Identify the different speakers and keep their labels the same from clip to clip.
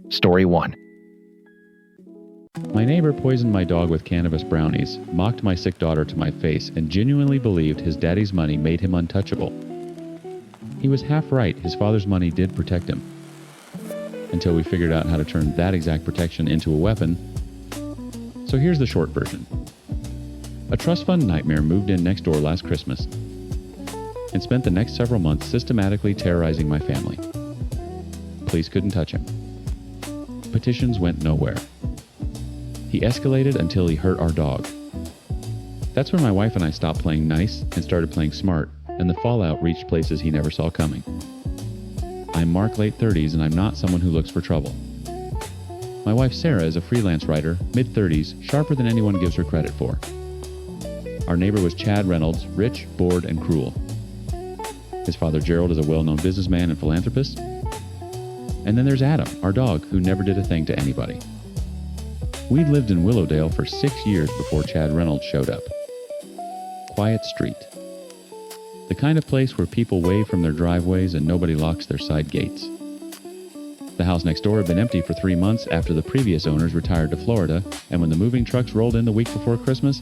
Speaker 1: Story 1.
Speaker 2: My neighbor poisoned my dog with cannabis brownies, mocked my sick daughter to my face, and genuinely believed his daddy's money made him untouchable. He was half right. His father's money did protect him. Until we figured out how to turn that exact protection into a weapon. So here's the short version. A trust fund nightmare moved in next door last Christmas and spent the next several months systematically terrorizing my family. Police couldn't touch him. Petitions went nowhere. He escalated until he hurt our dog. That's when my wife and I stopped playing nice and started playing smart, and the fallout reached places he never saw coming. I'm Mark, late 30s, and I'm not someone who looks for trouble. My wife Sarah is a freelance writer, mid-30s, sharper than anyone gives her credit for. Our neighbor was Chad Reynolds, rich, bored, and cruel. His father Gerald is a well-known businessman and philanthropist. And then there's Adam, our dog, who never did a thing to anybody. We'd lived in Willowdale for 6 years before Chad Reynolds showed up. Quiet street. The kind of place where people wave from their driveways and nobody locks their side gates. The house next door had been empty for 3 months after the previous owners retired to Florida, and when the moving trucks rolled in the week before Christmas,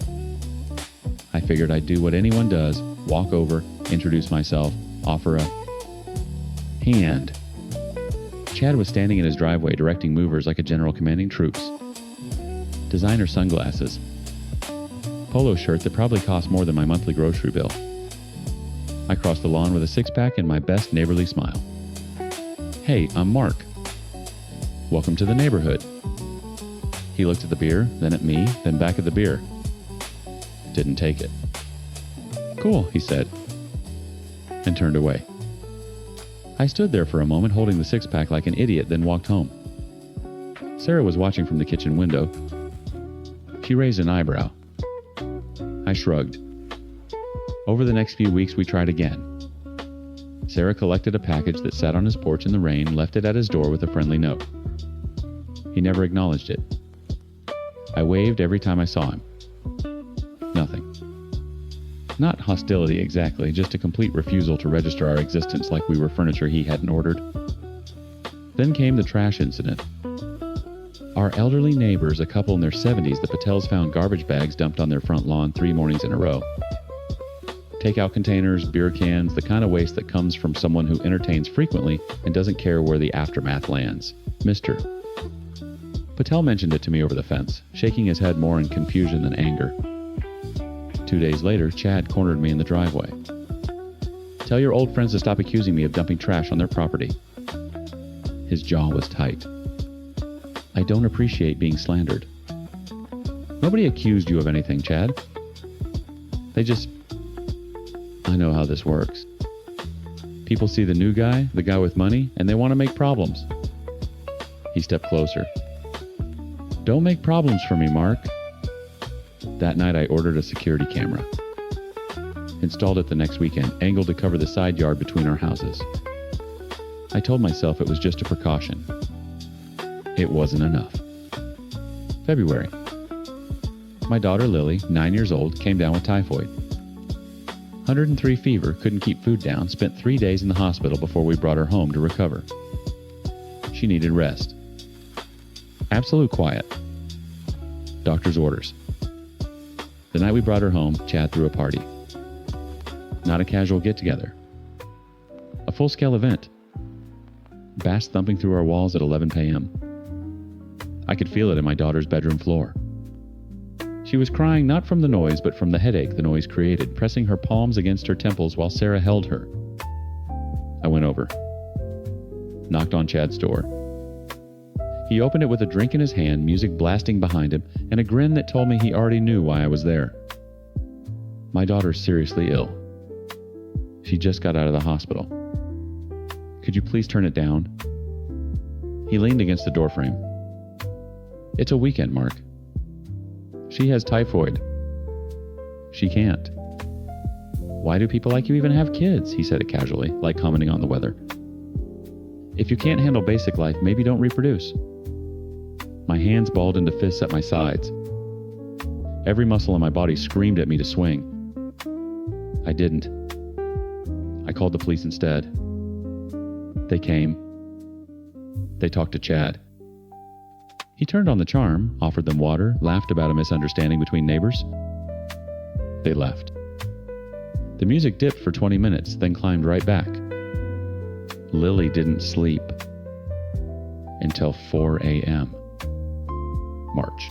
Speaker 2: I figured I'd do what anyone does, walk over, introduce myself, offer a hand. Chad was standing in his driveway directing movers like a general commanding troops. Designer sunglasses. Polo shirt that probably cost more than my monthly grocery bill. I crossed the lawn with a six-pack and my best neighborly smile. Hey, I'm Mark. Welcome to the neighborhood. He looked at the beer, then at me, then back at the beer. Didn't take it. Cool, he said, and turned away. I stood there for a moment holding the six-pack like an idiot, then walked home. Sarah was watching from the kitchen window. She raised an eyebrow. I shrugged. Over the next few weeks, we tried again. Sarah collected a package that sat on his porch in the rain, left it at his door with a friendly note. He never acknowledged it. I waved every time I saw him. Nothing. Not hostility exactly, just a complete refusal to register our existence like we were furniture he hadn't ordered. Then came the trash incident. Our elderly neighbors, a couple in their 70s, the Patels found garbage bags dumped on their front lawn 3 mornings in a row. Takeout containers, beer cans, the kind of waste that comes from someone who entertains frequently and doesn't care where the aftermath lands. Mr. Patel mentioned it to me over the fence, shaking his head more in confusion than anger. 2 days later, Chad cornered me in the driveway. Tell your old friends to stop accusing me of dumping trash on their property. His jaw was tight. I don't appreciate being slandered. Nobody accused you of anything, Chad. They just... I know how this works. People see the new guy, the guy with money, and they want to make problems. He stepped closer. Don't make problems for me, Mark. That night I ordered a security camera. Installed it the next weekend, angled to cover the side yard between our houses. I told myself it was just a precaution. It wasn't enough. February. My daughter Lily, 9 years old, came down with typhoid. 103 fever, couldn't keep food down, spent 3 days in the hospital before we brought her home to recover. She needed rest. Absolute quiet. Doctor's orders. The night we brought her home, Chad threw a party. Not a casual get-together. A full-scale event. Bass thumping through our walls at 11 p.m. I could feel it in my daughter's bedroom floor. She was crying not from the noise, but from the headache the noise created, pressing her palms against her temples while Sarah held her. I went over. Knocked on Chad's door. He opened it with a drink in his hand, music blasting behind him, and a grin that told me he already knew why I was there. My daughter's seriously ill. She just got out of the hospital. Could you please turn it down? He leaned against the doorframe. It's a weekend, Mark. She has typhoid. She can't. Why do people like you even have kids? He said it casually, like commenting on the weather. If you can't handle basic life, maybe don't reproduce. My hands balled into fists at my sides. Every muscle in my body screamed at me to swing. I didn't. I called the police instead. They came. They talked to Chad. He turned on the charm, offered them water, laughed about a misunderstanding between neighbors. They left. The music dipped for 20 minutes, then climbed right back. Lily didn't sleep until 4 a.m. March.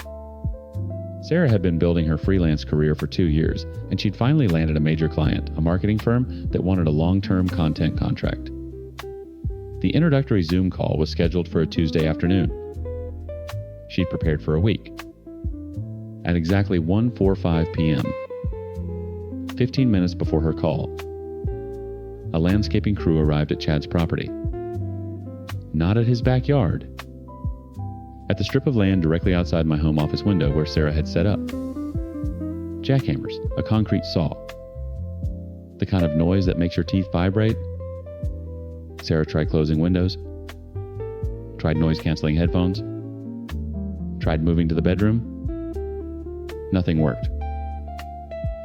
Speaker 2: Sarah had been building her freelance career for 2 years, and she'd finally landed a major client, a marketing firm that wanted a long-term content contract. The introductory Zoom call was scheduled for a Tuesday afternoon. She'd prepared for a week. At exactly 1:45 p.m., 15 minutes before her call, a landscaping crew arrived at Chad's property. Not at his backyard. At the strip of land directly outside my home office window where Sarah had set up. Jackhammers, a concrete saw. The kind of noise that makes your teeth vibrate. Sarah tried closing windows. Tried noise-canceling headphones. Tried moving to the bedroom. Nothing worked.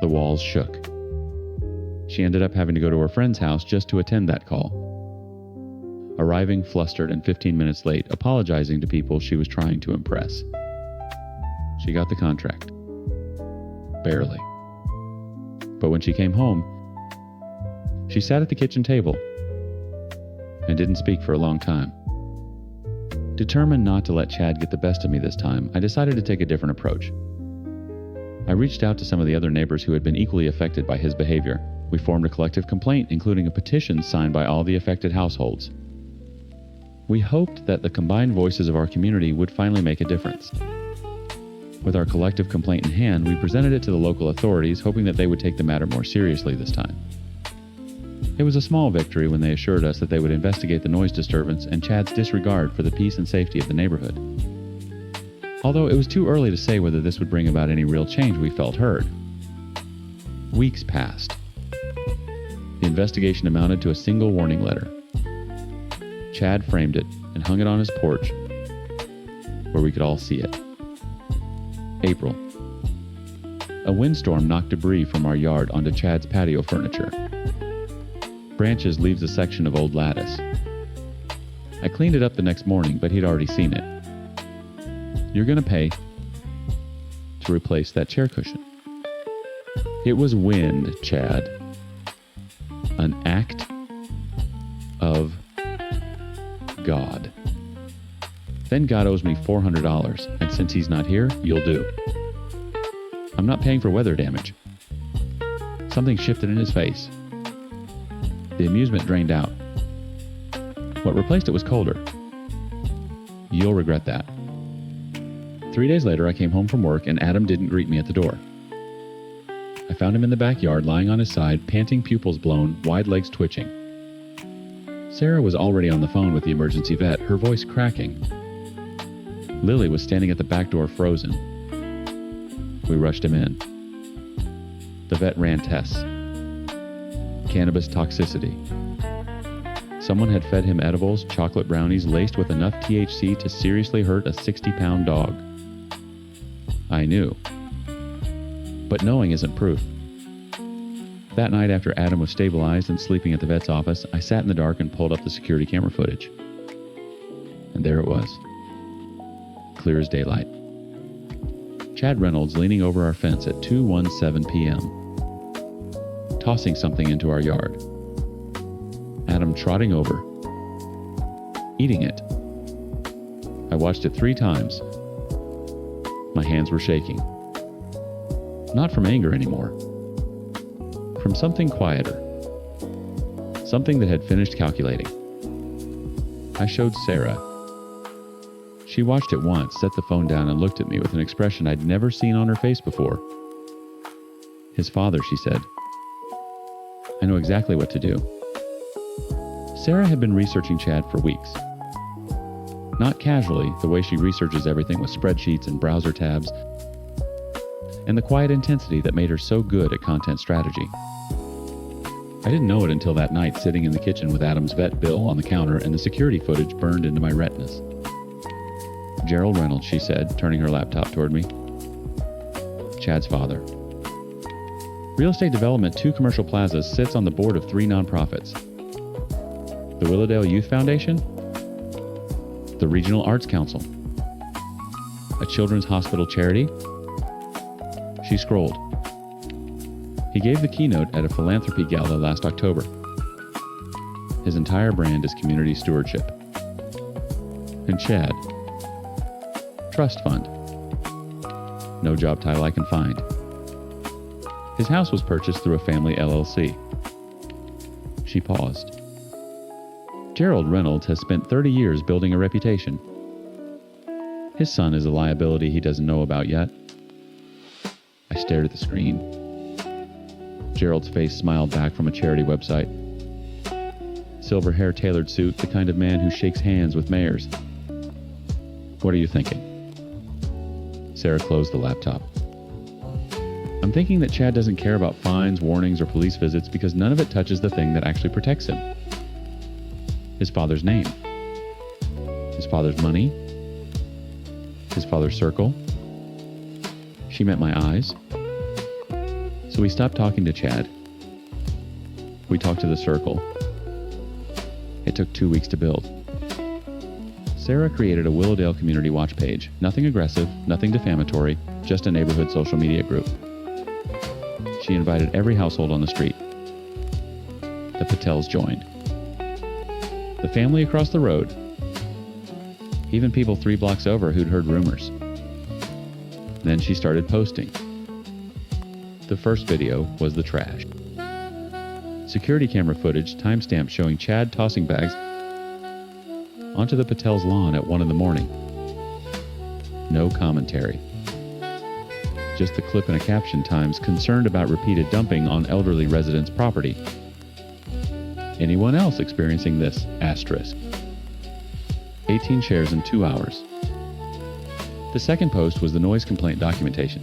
Speaker 2: The walls shook. She ended up having to go to her friend's house just to attend that call. Arriving flustered and 15 minutes late, apologizing to people she was trying to impress. She got the contract. Barely. But when she came home, she sat at the kitchen table and didn't speak for a long time. Determined not to let Chad get the best of me this time, I decided to take a different approach. I reached out to some of the other neighbors who had been equally affected by his behavior. We formed a collective complaint, including a petition signed by all the affected households. We hoped that the combined voices of our community would finally make a difference. With our collective complaint in hand, we presented it to the local authorities, hoping that they would take the matter more seriously this time. It was a small victory when they assured us that they would investigate the noise disturbance and Chad's disregard for the peace and safety of the neighborhood. Although it was too early to say whether this would bring about any real change, we felt heard. Weeks passed. The investigation amounted to a single warning letter. Chad framed it and hung it on his porch where we could all see it. April. A windstorm knocked debris from our yard onto Chad's patio furniture. Branches leaves a section of old lattice. I cleaned it up the next morning, but he'd already seen it. You're gonna pay to replace that chair cushion. It was wind, Chad. An act of God. Then God owes me $400, and since he's not here, you'll do. I'm not paying for weather damage. Something shifted in his face. The amusement drained out. What replaced it was colder. You'll regret that. 3 days later, I came home from work, and Adam didn't greet me at the door. I found him in the backyard, lying on his side, panting, pupils blown, wide legs twitching. Sarah was already on the phone with the emergency vet, her voice cracking. Lily was standing at the back door, frozen. We rushed him in. The vet ran tests. Cannabis toxicity. Someone had fed him edibles, chocolate brownies laced with enough THC to seriously hurt a 60-pound dog. I knew. But knowing isn't proof. That night, after Adam was stabilized and sleeping at the vet's office, I sat in the dark and pulled up the security camera footage. And there it was. Clear as daylight. Chad Reynolds leaning over our fence at 2:17 p.m., tossing something into our yard. Adam trotting over, eating it. I watched it 3 times. My hands were shaking. Not from anger anymore. From something quieter. Something that had finished calculating. I showed Sarah. She watched it once, set the phone down, and looked at me with an expression I'd never seen on her face before. His father, she said. I know exactly what to do. Sarah had been researching Chad for weeks. Not casually, the way she researches everything with spreadsheets and browser tabs, and the quiet intensity that made her so good at content strategy. I didn't know it until that night, sitting in the kitchen with Adam's vet bill on the counter and the security footage burned into my retinas. Gerald Reynolds, she said, turning her laptop toward me. Chad's father. Real estate development, 2 commercial plazas, sits on the board of 3 nonprofits. The Willowdale Youth Foundation, the Regional Arts Council, children's hospital charity? She scrolled. He gave the keynote at a philanthropy gala last October. His entire brand is community stewardship. And Chad. Trust fund. No job title I can find. His house was purchased through a family LLC. She paused. Gerald Reynolds has spent 30 years building a reputation. His son is a liability he doesn't know about yet. I stared at the screen. Gerald's face smiled back from a charity website. Silver hair tailored suit, the kind of man who shakes hands with mayors. What are you thinking? Sarah closed the laptop. I'm thinking that Chad doesn't care about fines, warnings, or police visits because none of it touches the thing that actually protects him. His father's name. His father's money. His father's circle. She met my eyes. So we stopped talking to Chad. We talked to the circle. It took 2 weeks to build. Sarah created a Willowdale Community Watch page. Nothing aggressive, nothing defamatory, just a neighborhood social media group. She invited every household on the street. The Patels joined. The family across the road. Even people 3 blocks over who'd heard rumors. Then she started posting. The first video was the trash. Security camera footage timestamped showing Chad tossing bags onto the Patel's lawn at 1 a.m. No commentary. Just the clip and a caption times concerned about repeated dumping on elderly residents' property. Anyone else experiencing this? Asterisk. 18 shares in 2 hours. The second post was the noise complaint documentation.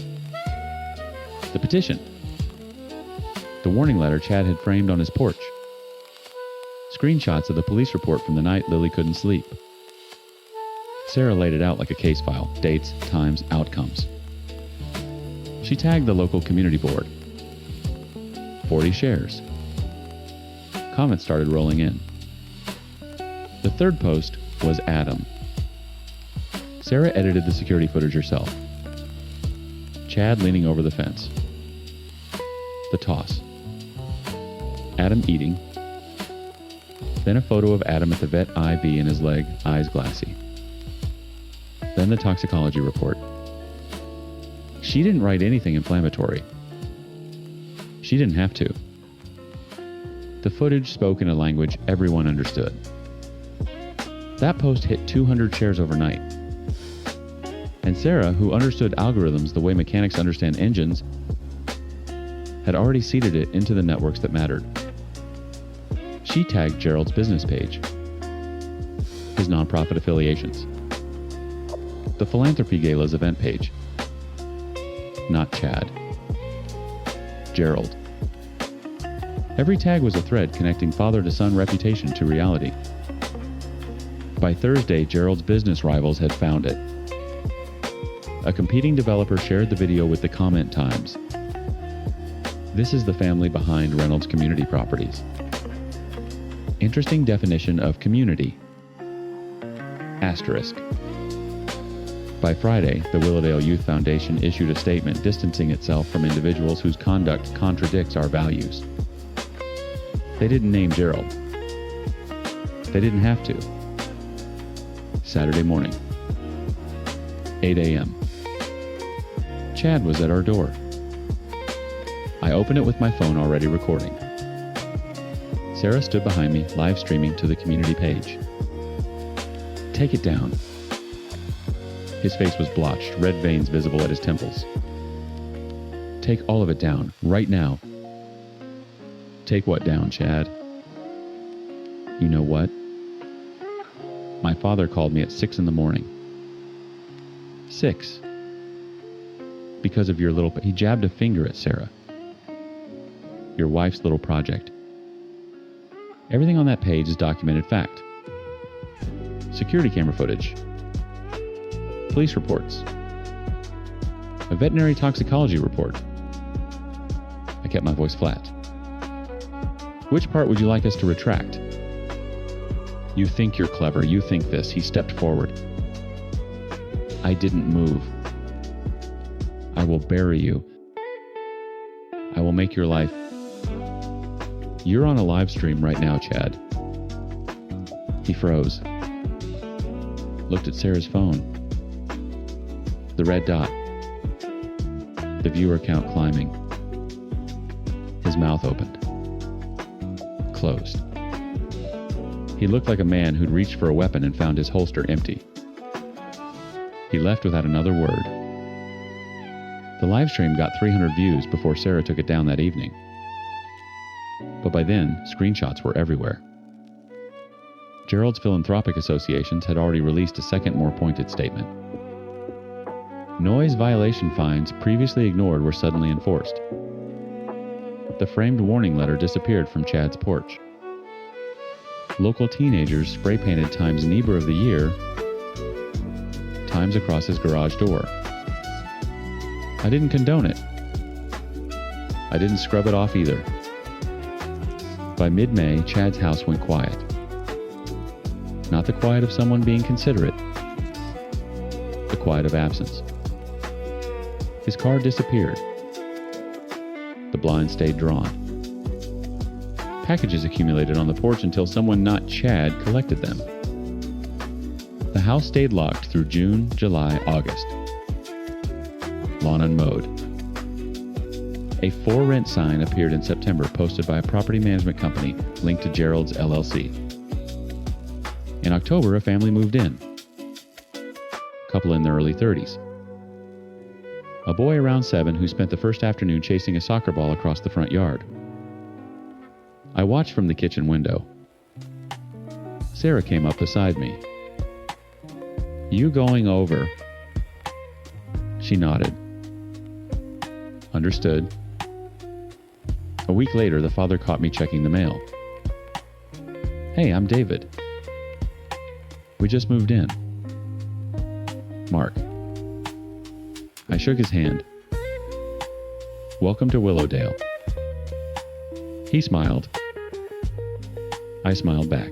Speaker 2: The petition. The warning letter Chad had framed on his porch. Screenshots of the police report from the night Lily couldn't sleep. Sarah laid it out like a case file. Dates, times, outcomes. She tagged the local community board. 40 shares. Comments started rolling in. The third post was Adam. Sarah edited the security footage herself. Chad leaning over the fence. The toss. Adam eating. Then a photo of Adam at the vet IV in his leg, eyes glassy. Then the toxicology report. She didn't write anything inflammatory. She didn't have to. The footage spoke in a language everyone understood. That post hit 200 shares overnight. And Sarah, who understood algorithms the way mechanics understand engines, had already seeded it into the networks that mattered. She tagged Gerald's business page, his nonprofit affiliations, the Philanthropy Gala's event page. Not Chad. Gerald. Every tag was a thread connecting father-to-son reputation to reality. By Thursday, Gerald's business rivals had found it. A competing developer shared the video with the comment times. This is the family behind Reynolds Community Properties. Interesting definition of community. Asterisk. By Friday, the Willowdale Youth Foundation issued a statement distancing itself from individuals whose conduct contradicts our values. They didn't name Gerald. They didn't have to. Saturday morning, 8 a.m. Chad was at our door. I opened it with my phone already recording. Sarah stood behind me, live streaming to the community page. Take it down. His face was blotched, red veins visible at his temples. Take all of it down, right now. Take what down, Chad? You know what? My father called me at 6 a.m. 6. Because of your little... He jabbed a finger at Sarah. Your wife's little project. Everything on that page is documented fact. Security camera footage. Police reports. A veterinary toxicology report. I kept my voice flat. Which part would you like us to retract? You think you're clever. You think this. He stepped forward. I didn't move. I will bury you. I will make your life. You're on a live stream right now, Chad. He froze. Looked at Sarah's phone. The red dot. The viewer count climbing. His mouth opened. Closed. He looked like a man who'd reached for a weapon and found his holster empty. He left without another word. The live stream got 300 views before Sarah took it down that evening. But by then, screenshots were everywhere. Gerald's philanthropic associations had already released a second, more pointed statement. Noise violation fines previously ignored were suddenly enforced. The framed warning letter disappeared from Chad's porch. Local teenagers spray-painted Time's Neighbor of the Year times across his garage door. I didn't condone it. I didn't scrub it off either. By mid-May, Chad's house went quiet. Not the quiet of someone being considerate, the quiet of absence. His car disappeared. The blinds stayed drawn. Packages accumulated on the porch until someone not Chad collected them. The house stayed locked through June, July, August. Lawn unmowed. A for rent sign appeared in September, posted by a property management company linked to Gerald's LLC. In October, a family moved in. A couple in their early 30s. A boy around 7 who spent the first afternoon chasing a soccer ball across the front yard. I watched from the kitchen window. Sarah came up beside me. "You going over?" She nodded. Understood. A week later, the father caught me checking the mail. "Hey, I'm David. We just moved in. Mark." I shook his hand. "Welcome to Willowdale." He smiled. I smiled back.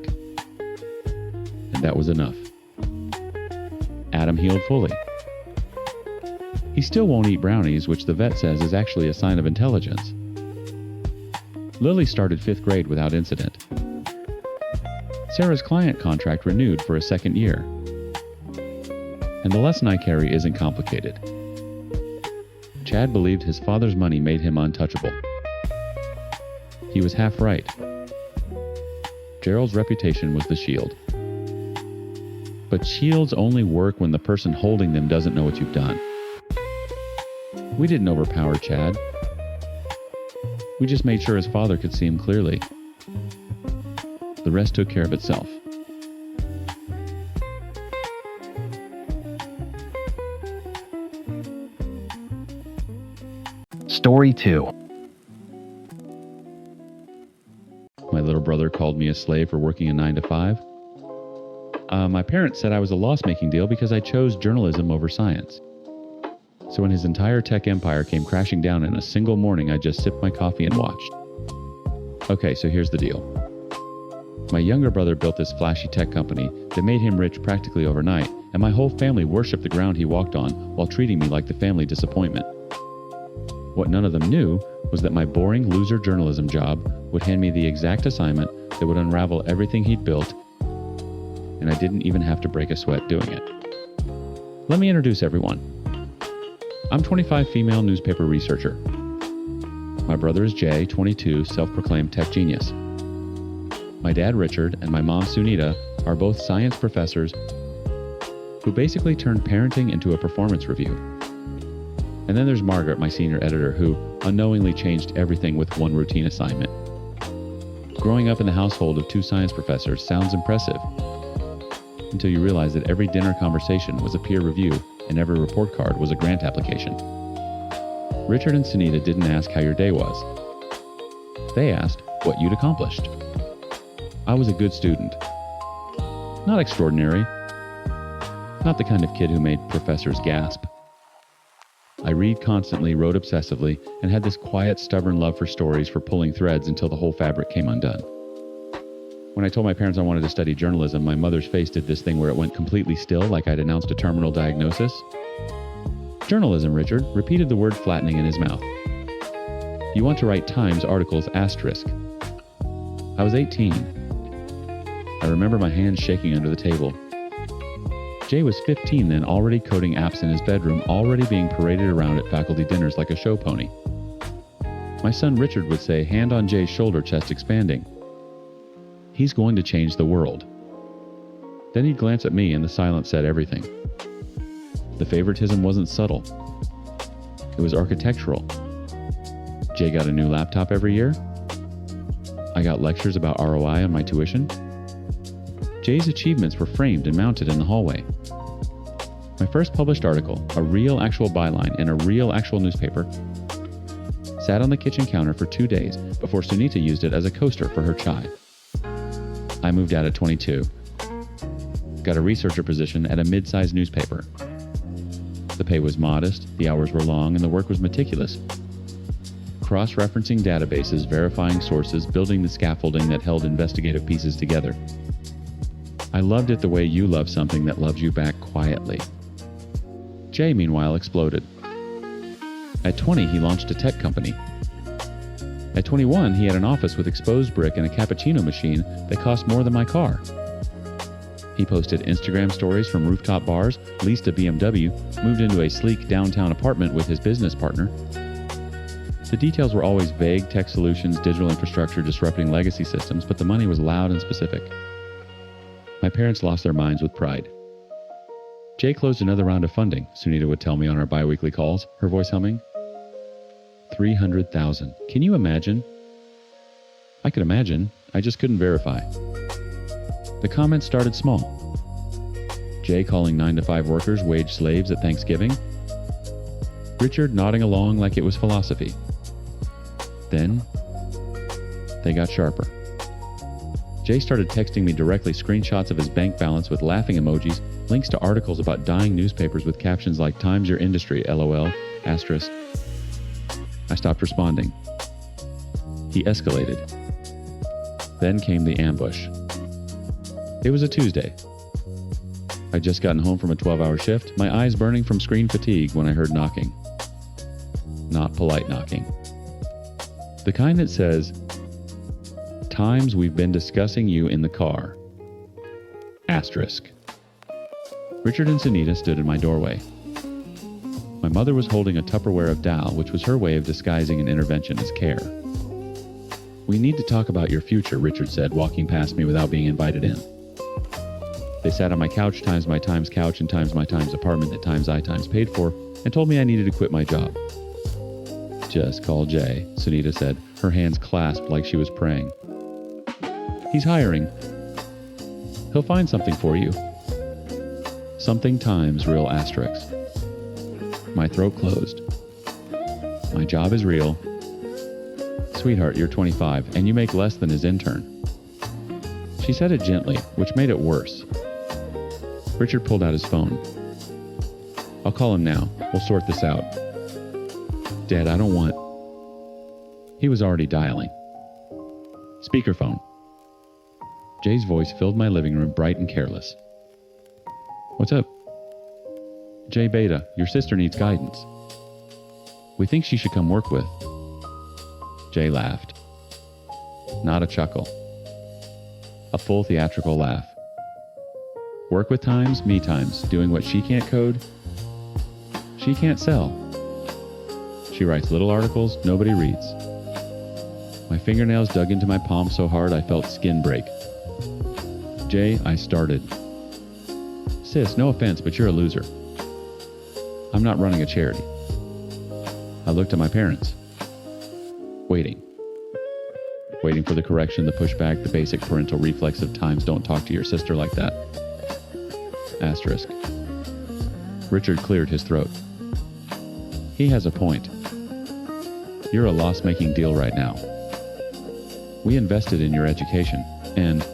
Speaker 2: And that was enough. Adam healed fully. He still won't eat brownies, which the vet says is actually a sign of intelligence. Lily started 5th grade without incident. Sarah's client contract renewed for a second year. And the lesson I carry isn't complicated. Chad believed his father's money made him untouchable. He was half right. Gerald's reputation was the shield. But shields only work when the person holding them doesn't know what you've done. We didn't overpower Chad. We just made sure his father could see him clearly. The rest took care of itself.
Speaker 1: Story 2.
Speaker 2: My little brother called me a slave for working a 9 to 5. My parents said I was a loss-making deal because I chose journalism over science. So when his entire tech empire came crashing down in a single morning, I just sipped my coffee and watched. Okay, so here's the deal. My younger brother built this flashy tech company that made him rich practically overnight, and my whole family worshipped the ground he walked on while treating me like the family disappointment. What none of them knew was that my boring loser journalism job would hand me the exact assignment that would unravel everything he'd built, and I didn't even have to break a sweat doing it. Let me introduce everyone. I'm 25 female newspaper researcher. My brother is Jay, 22, self-proclaimed tech genius. My dad, Richard, and my mom, Sunita, are both science professors who basically turned parenting into a performance review. And then there's Margaret, my senior editor, who unknowingly changed everything with one routine assignment. Growing up in the household of 2 science professors sounds impressive, until you realize that every dinner conversation was a peer review and every report card was a grant application. Richard and Sunita didn't ask how your day was. They asked what you'd accomplished. I was a good student. Not extraordinary. Not the kind of kid who made professors gasp. I read constantly, wrote obsessively, and had this quiet, stubborn love for stories for pulling threads until the whole fabric came undone. When I told my parents I wanted to study journalism, my mother's face did this thing where it went completely still, like I'd announced a terminal diagnosis. Journalism, Richard repeated the word flattening in his mouth. You want to write Times articles, asterisk. I was 18. I remember my hands shaking under the table. Jay was 15 then, already coding apps in his bedroom, already being paraded around at faculty dinners like a show pony. My son Richard would say, hand on Jay's shoulder, chest expanding. He's going to change the world. Then he'd glance at me and the silence said everything. The favoritism wasn't subtle. It was architectural. Jay got a new laptop every year. I got lectures about ROI on my tuition. Jay's achievements were framed and mounted in the hallway. My first published article, a real actual byline in a real actual newspaper, sat on the kitchen counter for 2 days before Sunita used it as a coaster for her chai. I moved out at 22. Got a researcher position at a mid-sized newspaper. The pay was modest, the hours were long, and the work was meticulous. Cross-referencing databases, verifying sources, building the scaffolding that held investigative pieces together. I loved it the way you love something that loves you back quietly. Jay, meanwhile, exploded. At 20, he launched a tech company. At 21, he had an office with exposed brick and a cappuccino machine that cost more than my car. He posted Instagram stories from rooftop bars, leased a BMW, moved into a sleek downtown apartment with his business partner. The details were always vague: tech solutions, digital infrastructure, disrupting legacy systems, but the money was loud and specific. My parents lost their minds with pride. Jay closed another round of funding, Sunita would tell me on our bi-weekly calls, her voice humming. 300,000. Can you imagine? I could imagine, I just couldn't verify. The comments started small. Jay calling 9-to-5 workers wage slaves at Thanksgiving. Richard nodding along like it was philosophy. Then, they got sharper. Jay started texting me directly screenshots of his bank balance with laughing emojis, links to articles about dying newspapers with captions like "Times your industry, LOL, asterisk." I stopped responding. He escalated. Then came the ambush. It was a Tuesday. I'd just gotten home from a 12-hour shift, my eyes burning from screen fatigue when I heard knocking. Not polite knocking. The kind that says, "Times we've been discussing you in the car. Asterisk." Richard and Sunita stood in my doorway. My mother was holding a Tupperware of Dal, which was her way of disguising an intervention as care. "We need to talk about your future," Richard said, walking past me without being invited in. They sat on my couch, times my Times couch and times my Times apartment that Times I Times paid for, and told me I needed to quit my job. "Just call Jay," Sunita said, her hands clasped like she was praying. "He's hiring. He'll find something for you. Something Times real asterisks." My throat closed. "My job is real." "Sweetheart, you're 25, and you make less than his intern." She said it gently, which made it worse. Richard pulled out his phone. "I'll call him now. We'll sort this out." "Dad, I don't want..." He was already dialing. Speakerphone. Jay's voice filled my living room, bright and careless. "What's up?" "Jay Beta, your sister needs guidance. We think she should come work with..." Jay laughed. Not a chuckle. A full theatrical laugh. "Work with Times, me Times, doing what she can't code. She can't sell. She writes little articles nobody reads." My fingernails dug into my palm so hard I felt skin break. "Jay," I started. "Sis, no offense, but you're a loser. I'm not running a charity." I looked at my parents. Waiting. Waiting for the correction, the pushback, the basic parental reflex of "Times don't talk to your sister like that." Asterisk. Richard cleared his throat. "He has a point. You're a loss-making deal right now. We invested in your education, and..."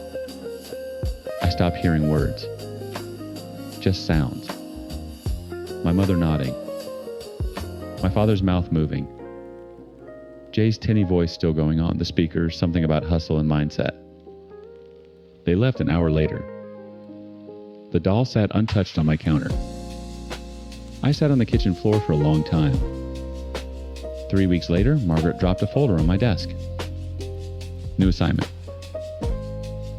Speaker 2: I stopped hearing words. Just sounds. My mother nodding. My father's mouth moving. Jay's tinny voice still going on, the speakers, something about hustle and mindset. They left an hour later. The doll sat untouched on my counter. I sat on the kitchen floor for a long time. 3 weeks later, Margaret dropped a folder on my desk. New assignment.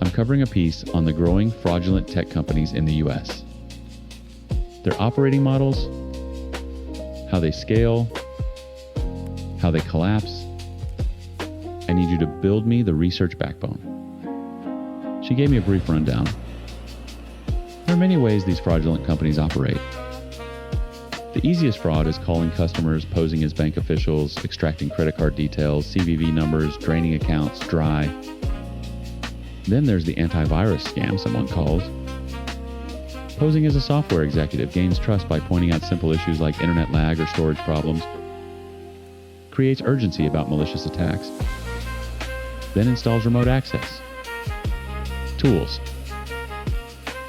Speaker 2: I'm covering a piece on the growing fraudulent tech companies in the US. Their operating models, how they scale, how they collapse. I need you to build me the research backbone. She gave me a brief rundown. There are many ways these fraudulent companies operate. The easiest fraud is calling customers, posing as bank officials, extracting credit card details, CVV numbers, draining accounts dry. Then there's the antivirus scam someone calls. Posing as a software executive gains trust by pointing out simple issues like internet lag or storage problems. Creates urgency about malicious attacks. Then installs remote access. Tools.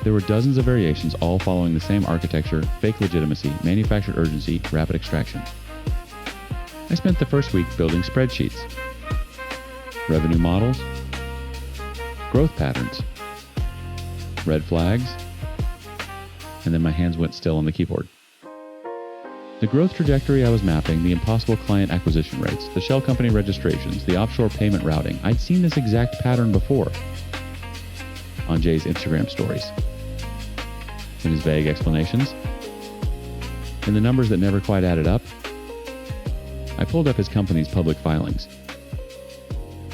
Speaker 2: There were dozens of variations, all following the same architecture: fake legitimacy, manufactured urgency, rapid extraction. I spent the first week building spreadsheets, revenue models, growth patterns, red flags, and then my hands went still on the keyboard. The growth trajectory I was mapping, the impossible client acquisition rates, the shell company registrations, the offshore payment routing. I'd seen this exact pattern before on Jay's Instagram stories. In his vague explanations, and the numbers that never quite added up. I pulled up his company's public filings.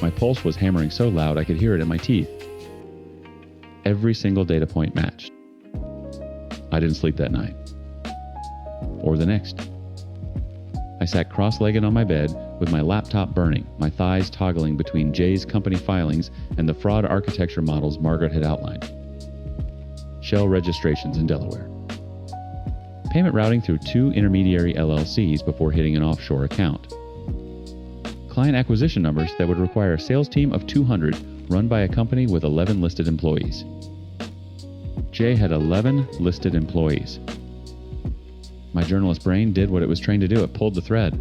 Speaker 2: My pulse was hammering so loud I could hear it in my teeth. Every single data point matched. I didn't sleep that night. Or the next. I sat cross-legged on my bed with my laptop burning, my thighs toggling between Jay's company filings and the fraud architecture models Margaret had outlined. Shell registrations in Delaware. Payment routing through 2 intermediary LLCs before hitting an offshore account. Client acquisition numbers that would require a sales team of 200 run by a company with 11 listed employees. Jay had 11 listed employees. My journalist brain did what it was trained to do. It pulled the thread.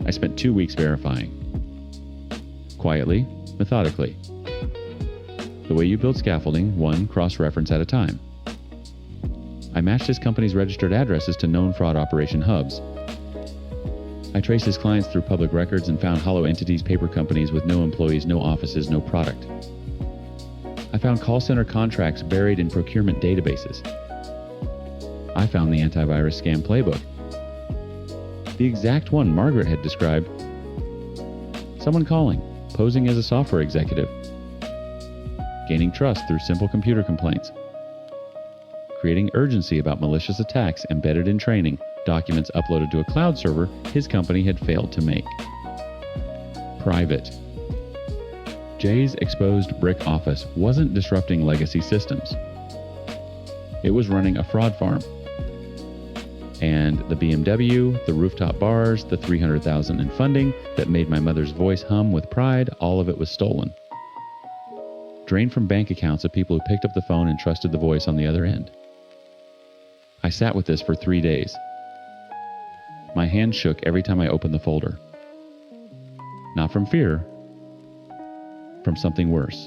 Speaker 2: I spent 2 weeks verifying. Quietly, methodically. The way you build scaffolding, one cross-reference at a time. I matched his company's registered addresses to known fraud operation hubs. I traced his clients through public records and found hollow entities, paper companies with no employees, no offices, no product. I found call center contracts buried in procurement databases. I found the antivirus scam playbook. The exact one Margaret had described. Someone calling, posing as a software executive. Gaining trust through simple computer complaints. Creating urgency about malicious attacks embedded in training, documents uploaded to a cloud server his company had failed to make. Private. Jay's exposed brick office wasn't disrupting legacy systems. It was running a fraud farm. And the BMW, the rooftop bars, the $300,000 in funding that made my mother's voice hum with pride, all of it was stolen. Drained from bank accounts of people who picked up the phone and trusted the voice on the other end. I sat with this for 3 days. My hand shook every time I opened the folder. Not from fear, from something worse.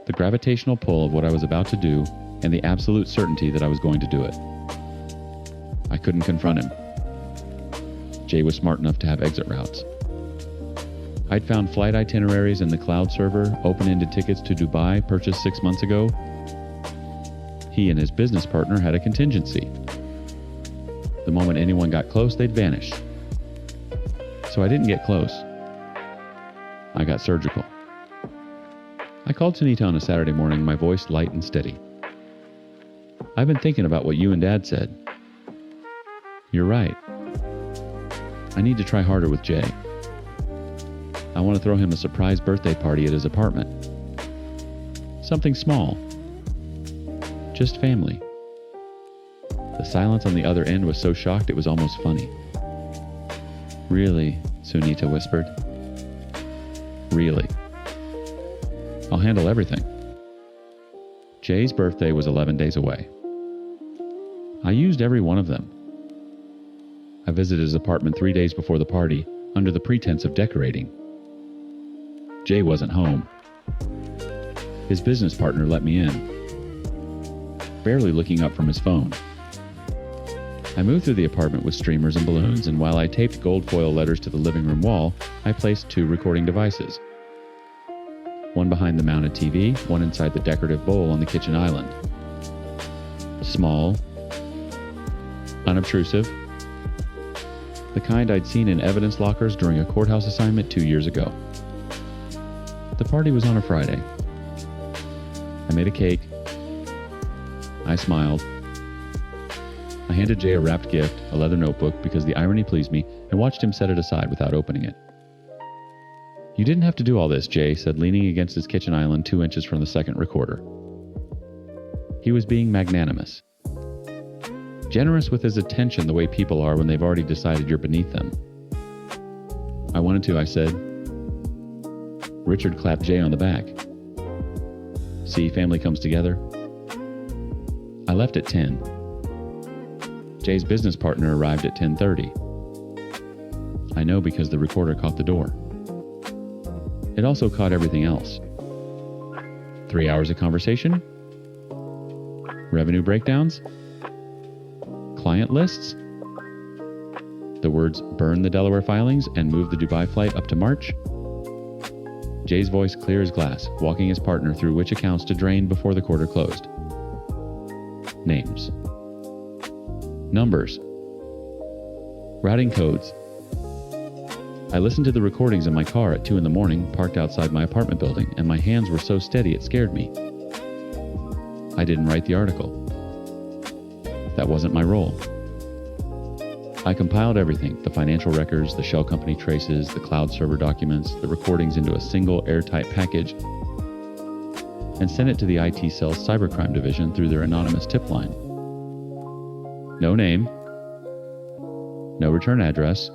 Speaker 2: The gravitational pull of what I was about to do and the absolute certainty that I was going to do it. I couldn't confront him. Jay was smart enough to have exit routes. I'd found flight itineraries in the cloud server, open-ended tickets to Dubai purchased 6 months ago. He and his business partner had a contingency. The moment anyone got close, they'd vanish. So I didn't get close. I got surgical. I called Sunita on a Saturday morning, my voice light and steady. I've been thinking about what you and Dad said. You're right. I need to try harder with Jay. I want to throw him a surprise birthday party at his apartment. Something small. Just family. The silence on the other end was so shocked it was almost funny. Really, Sunita whispered. Really. I'll handle everything. Jay's birthday was 11 days away. I used every one of them. I visited his apartment 3 days before the party, under the pretense of decorating. Jay wasn't home. His business partner let me in, barely looking up from his phone. I moved through the apartment with streamers and balloons, and while I taped gold foil letters to the living room wall, I placed 2 recording devices. One behind the mounted TV, one inside the decorative bowl on the kitchen island. Small, unobtrusive, the kind I'd seen in evidence lockers during a courthouse assignment 2 years ago. The party was on a Friday. I made a cake. I smiled. I handed Jay a wrapped gift, a leather notebook, because the irony pleased me, and watched him set it aside without opening it. "You didn't have to do all this," Jay said, leaning against his kitchen island 2 inches from the second recorder. He was being magnanimous. Generous with his attention the way people are when they've already decided you're beneath them. "I wanted to," I said. Richard clapped Jay on the back. "See, family comes together." I left at 10. Jay's business partner arrived at 10:30. I know because the recorder caught the door. It also caught everything else. 3 hours of conversation? Revenue breakdowns? Client lists? The words "burn the Delaware filings" and "move the Dubai flight up to March"? Jay's voice clear as glass, walking his partner through which accounts to drain before the quarter closed. Names. Numbers. Routing codes. I listened to the recordings in my car at 2 a.m, parked outside my apartment building, and my hands were so steady it scared me. I didn't write the article. That wasn't my role. I compiled everything, the financial records, the shell company traces, the cloud server documents, the recordings into a single airtight package, and sent it to the IT cell's cybercrime division through their anonymous tip line. No name, no return address,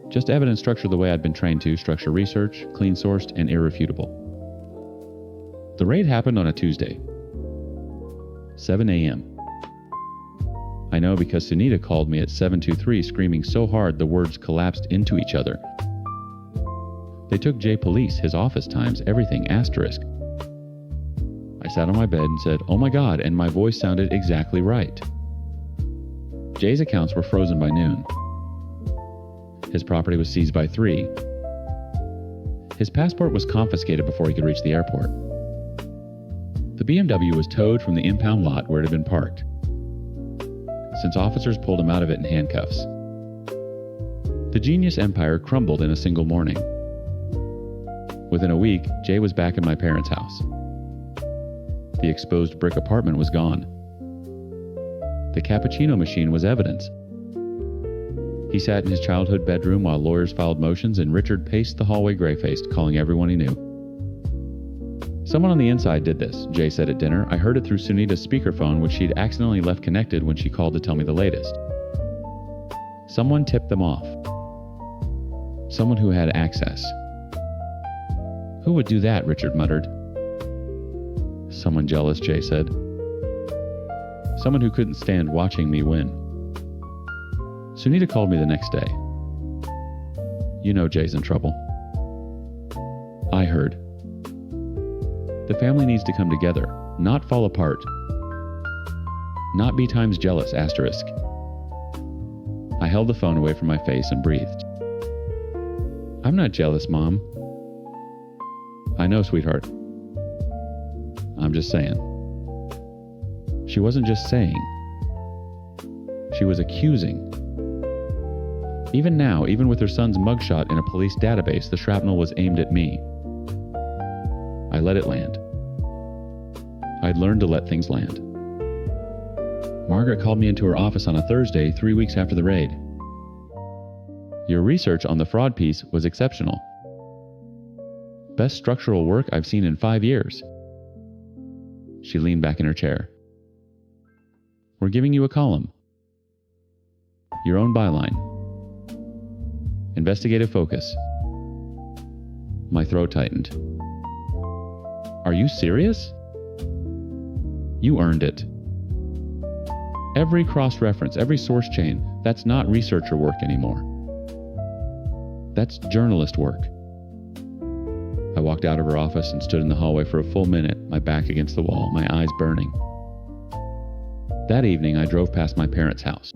Speaker 2: just evidence structured the way I'd been trained to structure research, clean sourced, and irrefutable. The raid happened on a Tuesday, 7 a.m. I know because Sunita called me at 7:23 screaming so hard the words collapsed into each other. They took Jay Police, his office times, everything, asterisk. I sat on my bed and said, "Oh my God," and my voice sounded exactly right. Jay's accounts were frozen by noon. His property was seized by 3. His passport was confiscated before he could reach the airport. The BMW was towed from the impound lot where it had been parked, since officers pulled him out of it in handcuffs. The genius empire crumbled in a single morning. Within a week, Jay was back in my parents' house. The exposed brick apartment was gone. The cappuccino machine was evidence. He sat in his childhood bedroom while lawyers filed motions, and Richard paced the hallway gray-faced, calling everyone he knew. "Someone on the inside did this," Jay said at dinner. "I heard it through Sunita's speakerphone, which she'd accidentally left connected when she called to tell me the latest. Someone tipped them off. Someone who had access." "Who would do that?" Richard muttered. "Someone jealous," Jay said. "Someone who couldn't stand watching me win." Sunita called me the next day. "You know Jay's in trouble." I heard. The family needs to come together, not fall apart. Not be times jealous, asterisk. I held the phone away from my face and breathed. "I'm not jealous, Mom." "I know, sweetheart. I'm just saying." She wasn't just saying. She was accusing. Even now, even with her son's mugshot in a police database, the shrapnel was aimed at me. I let it land. I'd learned to let things land. Margaret called me into her office on a Thursday, 3 weeks after the raid. "Your research on the fraud piece was exceptional. Best structural work I've seen in 5 years." She leaned back in her chair. "We're giving you a column. Your own byline. Investigative focus." My throat tightened. "Are you serious?" "You earned it. Every cross-reference, every source chain, that's not researcher work anymore. That's journalist work." I walked out of her office and stood in the hallway for a full minute, my back against the wall, my eyes burning. That evening, I drove past my parents' house.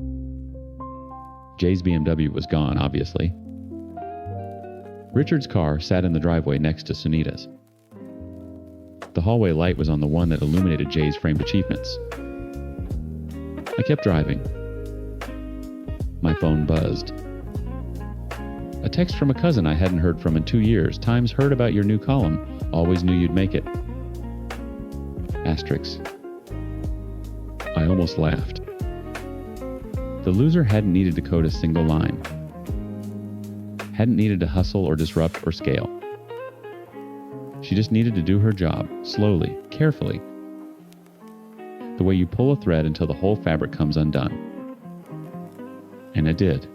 Speaker 2: Jay's BMW was gone, obviously. Richard's car sat in the driveway next to Sunita's. The hallway light was on the one that illuminated Jay's framed achievements. I kept driving. My phone buzzed. A text from a cousin I hadn't heard from in 2 years. Times heard about your new column. Always knew you'd make it. Asterisk. I almost laughed. The loser hadn't needed to code a single line. Hadn't needed to hustle or disrupt or scale. She just needed to do her job, slowly, carefully. The way you pull a thread until the whole fabric comes undone. And it did.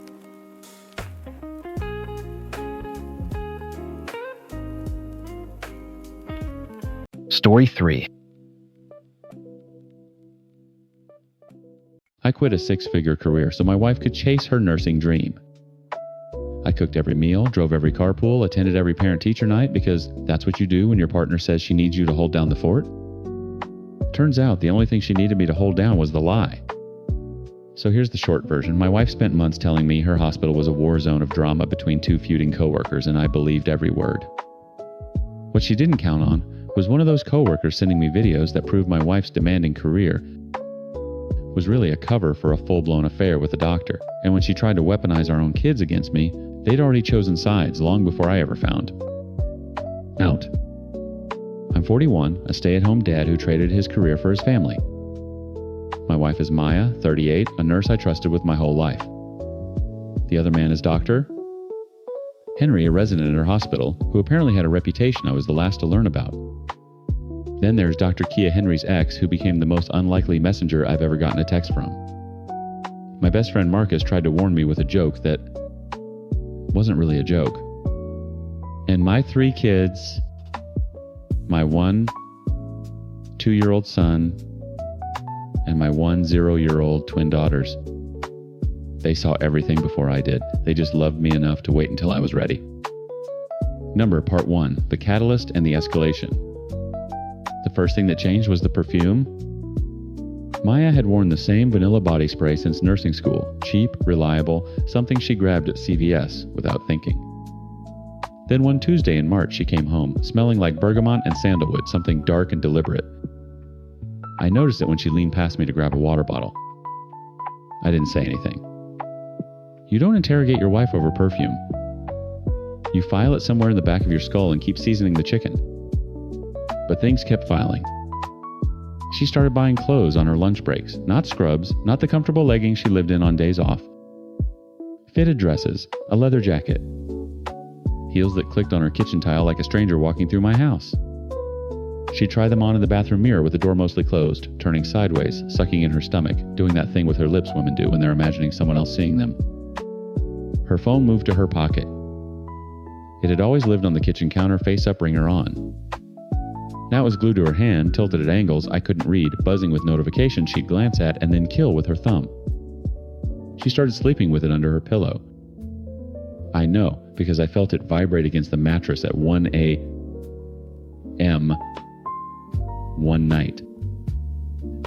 Speaker 1: Story 3.
Speaker 2: I quit a 6-figure career so my wife could chase her nursing dream. I cooked every meal, drove every carpool, attended every parent-teacher night because that's what you do when your partner says she needs you to hold down the fort. Turns out the only thing she needed me to hold down was the lie. So here's the short version. My wife spent months telling me her hospital was a war zone of drama between 2 feuding coworkers, and I believed every word. What she didn't count on was one of those coworkers sending me videos that proved my wife's demanding career was really a cover for a full-blown affair with a doctor. And when she tried to weaponize our own kids against me, they'd already chosen sides long before I ever found out. I'm 41, a stay-at-home dad who traded his career for his family. My wife is Maya, 38, a nurse I trusted with my whole life. The other man is Dr. Henry, a resident at her hospital, who apparently had a reputation I was the last to learn about. Then there's Dr. Kia Henry's ex, who became the most unlikely messenger I've ever gotten a text from. My best friend Marcus tried to warn me with a joke that wasn't really a joke. And my 3 kids, my 1 2-year-old son, and my 1 0-year-old twin daughters, they saw everything before I did. They just loved me enough to wait until I was ready. Part 1, the catalyst and the escalation. The first thing that changed was the perfume. Maya had worn the same vanilla body spray since nursing school. Cheap, reliable, something she grabbed at CVS without thinking. Then one Tuesday in March, she came home, smelling like bergamot and sandalwood, something dark and deliberate. I noticed it when she leaned past me to grab a water bottle. I didn't say anything. You don't interrogate your wife over perfume. You file it somewhere in the back of your skull and keep seasoning the chicken. But things kept filing. She started buying clothes on her lunch breaks, not scrubs, not the comfortable leggings she lived in on days off. Fitted dresses, a leather jacket, heels that clicked on her kitchen tile like a stranger walking through my house. She'd try them on in the bathroom mirror with the door mostly closed, turning sideways, sucking in her stomach, doing that thing with her lips women do when they're imagining someone else seeing them. Her phone moved to her pocket. It had always lived on the kitchen counter, face up, ringer on. Now it was glued to her hand, tilted at angles I couldn't read, buzzing with notifications she'd glance at and then kill with her thumb. She started sleeping with it under her pillow. I know, because I felt it vibrate against the mattress at 1 a.m. one night.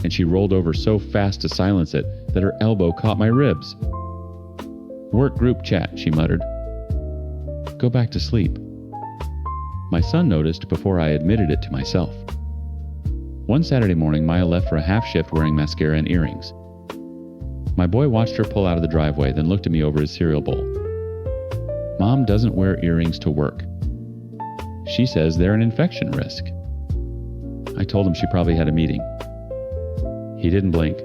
Speaker 2: And she rolled over so fast to silence it that her elbow caught my ribs. "Work group chat," she muttered. "Go back to sleep." My son noticed before I admitted it to myself. One Saturday morning, Maya left for a half shift wearing mascara and earrings. My boy watched her pull out of the driveway, then looked at me over his cereal bowl. "Mom doesn't wear earrings to work. She says they're an infection risk." I told him she probably had a meeting. He didn't blink.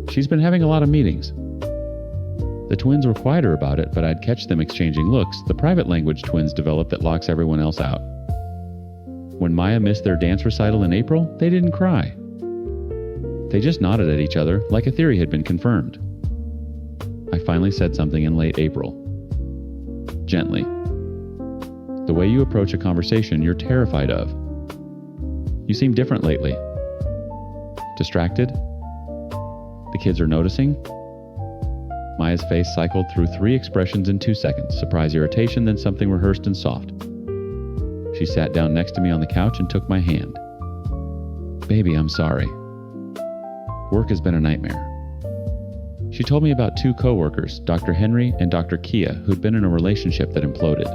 Speaker 2: "She's been having a lot of meetings." The twins were quieter about it, but I'd catch them exchanging looks, the private language twins develop that locks everyone else out. When Maya missed their dance recital in April, they didn't cry. They just nodded at each other like a theory had been confirmed. I finally said something in late April. Gently. The way you approach a conversation you're terrified of. "You seem different lately." Distracted? The kids are noticing? Maya's face cycled through 3 expressions in 2 seconds, surprise, irritation, then something rehearsed and soft. She sat down next to me on the couch and took my hand. "Baby, I'm sorry." Work has been a nightmare. She told me about two co-workers, Dr. Henry and Dr. Kia, who'd been in a relationship that imploded.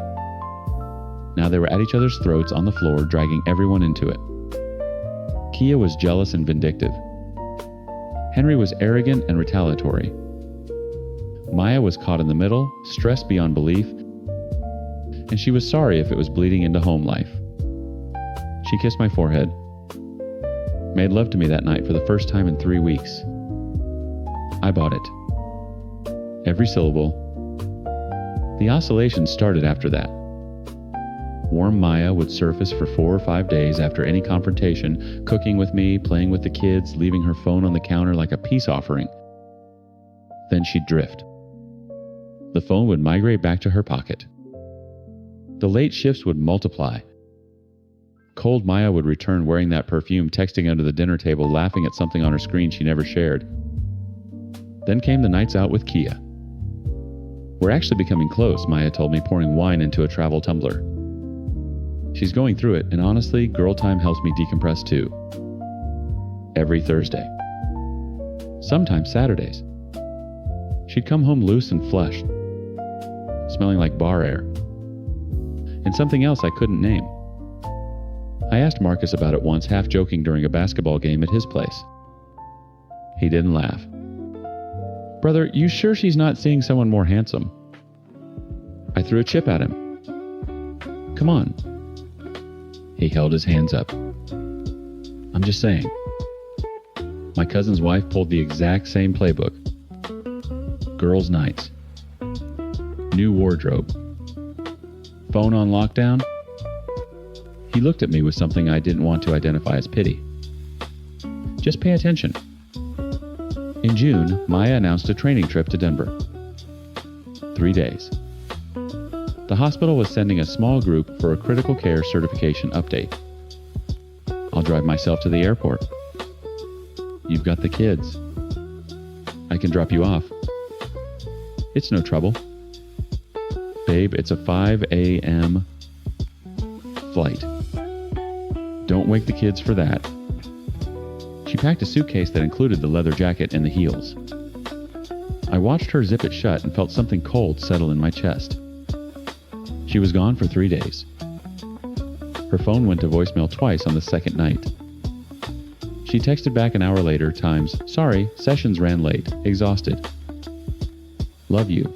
Speaker 2: Now they were at each other's throats on the floor, dragging everyone into it. Kia was jealous and vindictive. Henry was arrogant and retaliatory. Maya was caught in the middle, stressed beyond belief, and she was sorry if it was bleeding into home life. She kissed my forehead, made love to me that night for the first time in 3 weeks. I bought it. Every syllable. The oscillations started after that. Warm Maya would surface for 4 or 5 days after any confrontation, cooking with me, playing with the kids, leaving her phone on the counter like a peace offering. Then she'd drift. The phone would migrate back to her pocket. The late shifts would multiply. Cold Maya would return wearing that perfume, texting under the dinner table, laughing at something on her screen she never shared. Then came the nights out with Kia. We're actually becoming close, Maya told me, pouring wine into a travel tumbler. She's going through it, and honestly, girl time helps me decompress too. Every Thursday. Sometimes Saturdays. She'd come home loose and flushed, smelling like bar air, and something else I couldn't name. I asked Marcus about it once, half joking during a basketball game at his place. He didn't laugh. Brother, you sure she's not seeing someone more handsome? I threw a chip at him. Come on. He held his hands up. I'm just saying. My cousin's wife pulled the exact same playbook. Girls' nights. New wardrobe. Phone on lockdown. He looked at me with something I didn't want to identify as pity. Just pay attention. In June, Maya announced a training trip to Denver. 3 days. The hospital was sending a small group for a critical care certification update. I'll drive myself to the airport. You've got the kids. I can drop you off. It's no trouble. Babe, it's a 5 a.m. flight. Don't wake the kids for that. She packed a suitcase that included the leather jacket and the heels. I watched her zip it shut and felt something cold settle in my chest. She was gone for 3 days. Her phone went to voicemail twice on the second night. She texted back an hour later, times, sorry, sessions ran late, exhausted. Love you.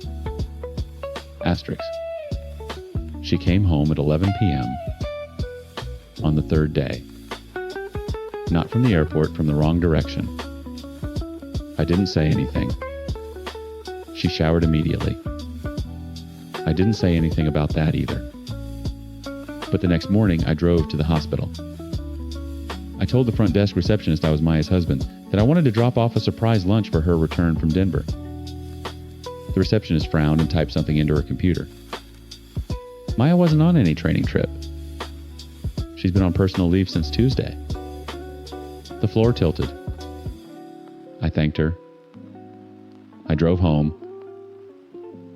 Speaker 2: Asterisk. She came home at 11 p.m. on the third day. Not from the airport, from the wrong direction. I didn't say anything. She showered immediately. I didn't say anything about that either. But the next morning, I drove to the hospital. I told the front desk receptionist I was Maya's husband, that I wanted to drop off a surprise lunch for her return from Denver. The receptionist frowned and typed something into her computer. Maya wasn't on any training trip. She's been on personal leave since Tuesday. The floor tilted. I thanked her. I drove home.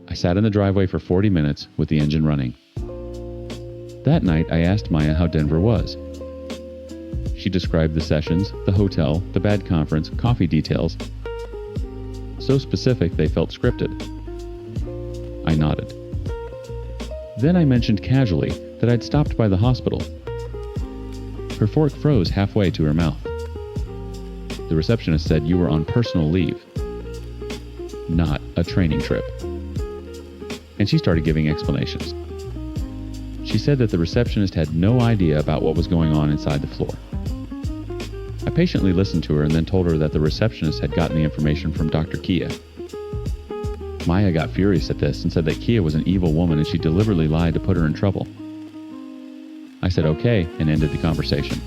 Speaker 2: I sat in the driveway for 40 minutes with the engine running. That night, I asked Maya how Denver was. She described the sessions, the hotel, the bad conference, coffee details. So specific they felt scripted. I nodded. Then I mentioned casually that I'd stopped by the hospital. Her fork froze halfway to her mouth. The receptionist said you were on personal leave, not a training trip. And she started giving explanations. She said that the receptionist had no idea about what was going on inside the floor. I patiently listened to her and then told her that the receptionist had gotten the information from Dr. Kia. Maya got furious at this and said that Kia was an evil woman and she deliberately lied to put her in trouble. I said okay and ended the conversation.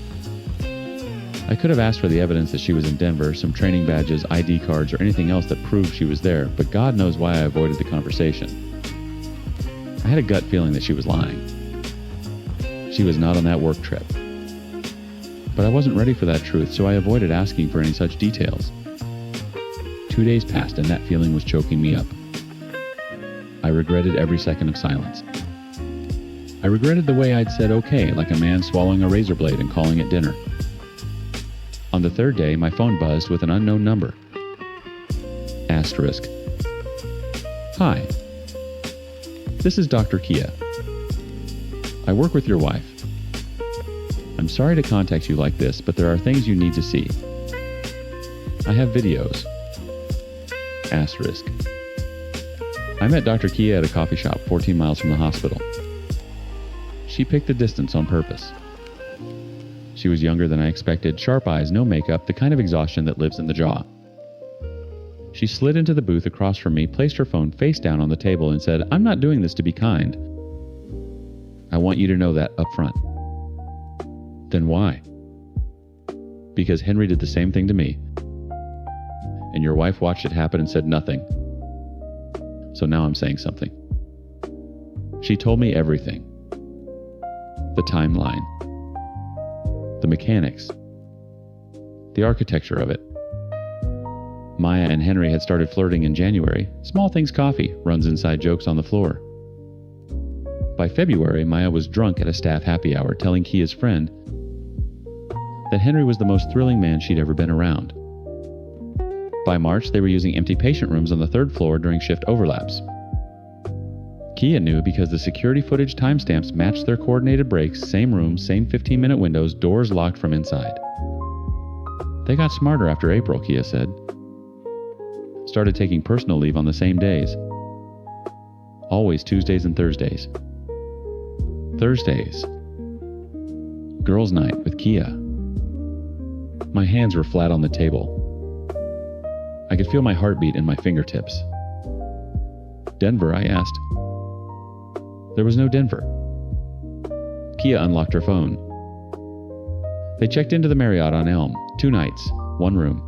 Speaker 2: I could have asked for the evidence that she was in Denver, some training badges, ID cards, or anything else that proved she was there, but God knows why I avoided the conversation. I had a gut feeling that she was lying. She was not on that work trip. But I wasn't ready for that truth, so I avoided asking for any such details. 2 days passed and that feeling was choking me up. I regretted every second of silence. I regretted the way I'd said okay, like a man swallowing a razor blade and calling it dinner. On the third day, my phone buzzed with an unknown number. Asterisk. Hi. This is Dr. Kia. I work with your wife. I'm sorry to contact you like this, but there are things you need to see. I have videos. Asterisk. I met Dr. Kia at a coffee shop 14 miles from the hospital. She picked the distance on purpose. She was younger than I expected, sharp eyes, no makeup, the kind of exhaustion that lives in the jaw. She slid into the booth across from me, placed her phone face down on the table, and said, "I'm not doing this to be kind. I want you to know that up front." Then why? Because Henry did the same thing to me. And your wife watched it happen and said nothing. So now I'm saying something. She told me everything. The timeline. The mechanics. The architecture of it. Maya and Henry had started flirting in January. Small things coffee, runs inside jokes on the floor. By February, Maya was drunk at a staff happy hour, telling Kia's friend that Henry was the most thrilling man she'd ever been around. By March, they were using empty patient rooms on the third floor during shift overlaps. Kia knew because the security footage timestamps matched their coordinated breaks, same rooms, same 15-minute windows, doors locked from inside. They got smarter after April, Kia said. Started taking personal leave on the same days. Always Tuesdays and Thursdays. Thursdays. Girls' night with Kia. My hands were flat on the table. I could feel my heartbeat in my fingertips. Denver, I asked. There was no Denver. Kia unlocked her phone. They checked into the Marriott on Elm, 2 nights, 1 room.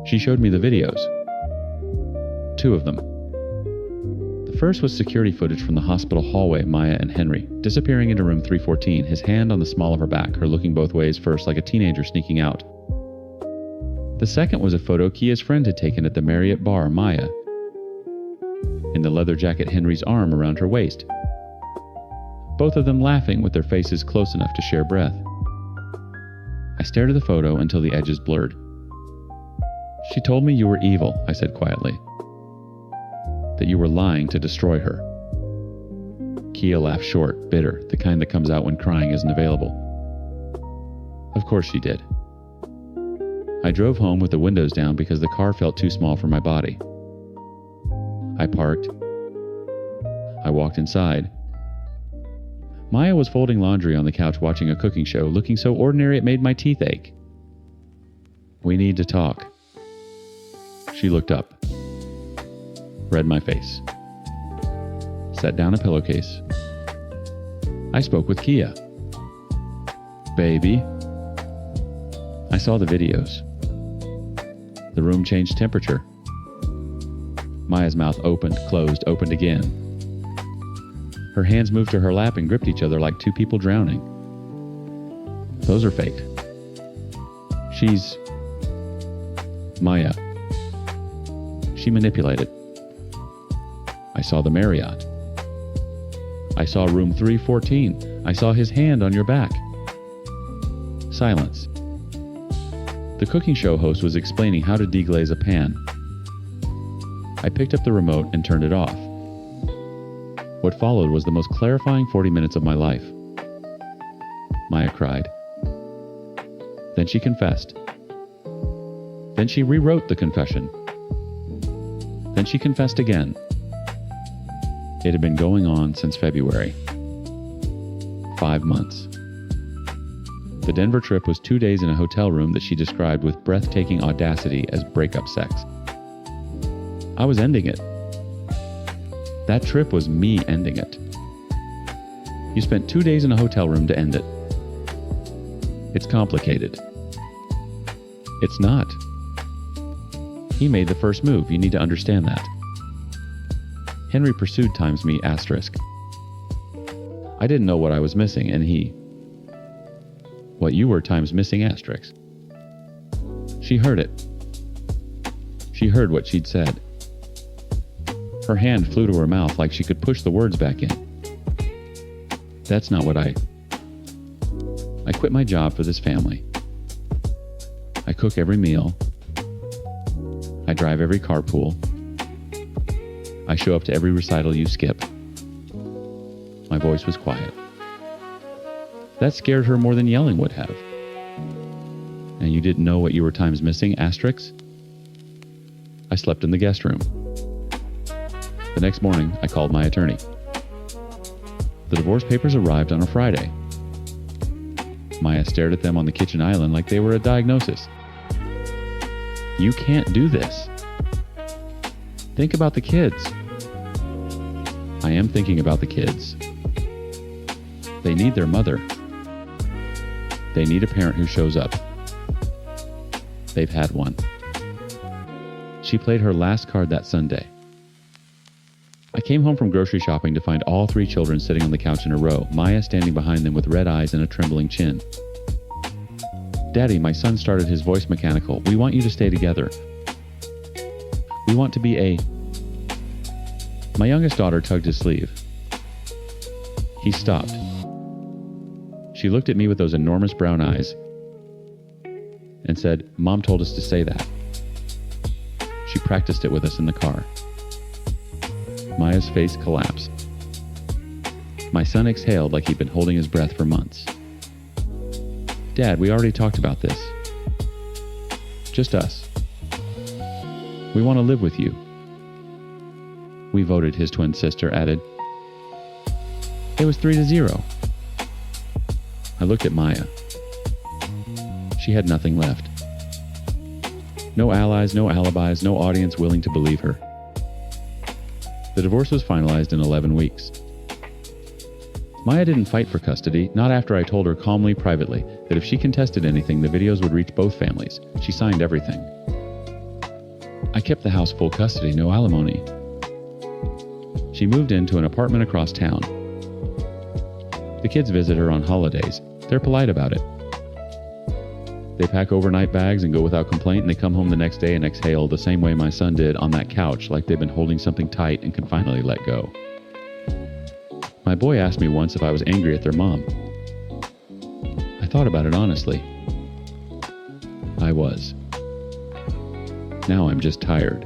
Speaker 2: She showed me the videos. 2 of them. The first was security footage from the hospital hallway of Maya and Henry, disappearing into room 314, his hand on the small of her back, her looking both ways first like a teenager sneaking out. The second was a photo Kia's friend had taken at the Marriott bar, Maya, in the leather jacket Henry's arm around her waist. Both of them laughing with their faces close enough to share breath. I stared at the photo until the edges blurred. She told me you were evil, I said quietly. That you were lying to destroy her. Kia laughed short, bitter, the kind that comes out when crying isn't available. Of course she did. I drove home with the windows down because the car felt too small for my body. I parked. I walked inside. Maya was folding laundry on the couch watching a cooking show, looking so ordinary it made my teeth ache. We need to talk. She looked up. Read my face. Set down a pillowcase. I spoke with Kia. Baby. I saw the videos. The room changed temperature. Maya's mouth opened, closed, opened again. Her hands moved to her lap and gripped each other like 2 people drowning. Those are faked. She's... Maya. She manipulated. I saw the Marriott. I saw room 314. I saw his hand on your back. Silence. The cooking show host was explaining how to deglaze a pan. I picked up the remote and turned it off. What followed was the most clarifying 40 minutes of my life. Maya cried. Then she confessed. Then she rewrote the confession. Then she confessed again. It had been going on since February. 5 months. The Denver trip was 2 days in a hotel room that she described with breathtaking audacity as breakup sex. I was ending it. That trip was me ending it. You spent 2 days in a hotel room to end it. It's complicated. It's not. He made the first move. You need to understand that. Henry pursued times me asterisk. I didn't know what I was missing, and he... What you were times missing asterisk. She heard it. She heard what she'd said. Her hand flew to her mouth like she could push the words back in. That's not what I quit my job for this family. I cook every meal. I drive every carpool. I show up to every recital you skip. My voice was quiet. That scared her more than yelling would have. And you didn't know what you were times missing, asterisks? I slept in the guest room. The next morning, I called my attorney. The divorce papers arrived on a Friday. Maya stared at them on the kitchen island like they were a diagnosis. You can't do this. Think about the kids. I am thinking about the kids. They need their mother. They need a parent who shows up. They've had one. She played her last card that Sunday. I came home from grocery shopping to find all 3 children sitting on the couch in a row, Maya standing behind them with red eyes and a trembling chin. Daddy, my son started his voice mechanical. We want you to stay together. We want to be a... My youngest daughter tugged his sleeve. He stopped. She looked at me with those enormous brown eyes and said, Mom told us to say that. She practiced it with us in the car. Maya's face collapsed. My son exhaled like he'd been holding his breath for months. Dad, we already talked about this. Just us. We want to live with you. We voted, his twin sister added. It was 3-0. I looked at Maya. She had nothing left. No allies, no alibis, no audience willing to believe her. The divorce was finalized in 11 weeks. Maya didn't fight for custody, not after I told her calmly, privately, that if she contested anything, the videos would reach both families. She signed everything. I kept the house full custody, no alimony. She moved into an apartment across town. The kids visit her on holidays. They're polite about it. They pack overnight bags and go without complaint, and they come home the next day and exhale the same way my son did on that couch, like they've been holding something tight and can finally let go. My boy asked me once if I was angry at their mom. I thought about it honestly. I was. Now I'm just tired.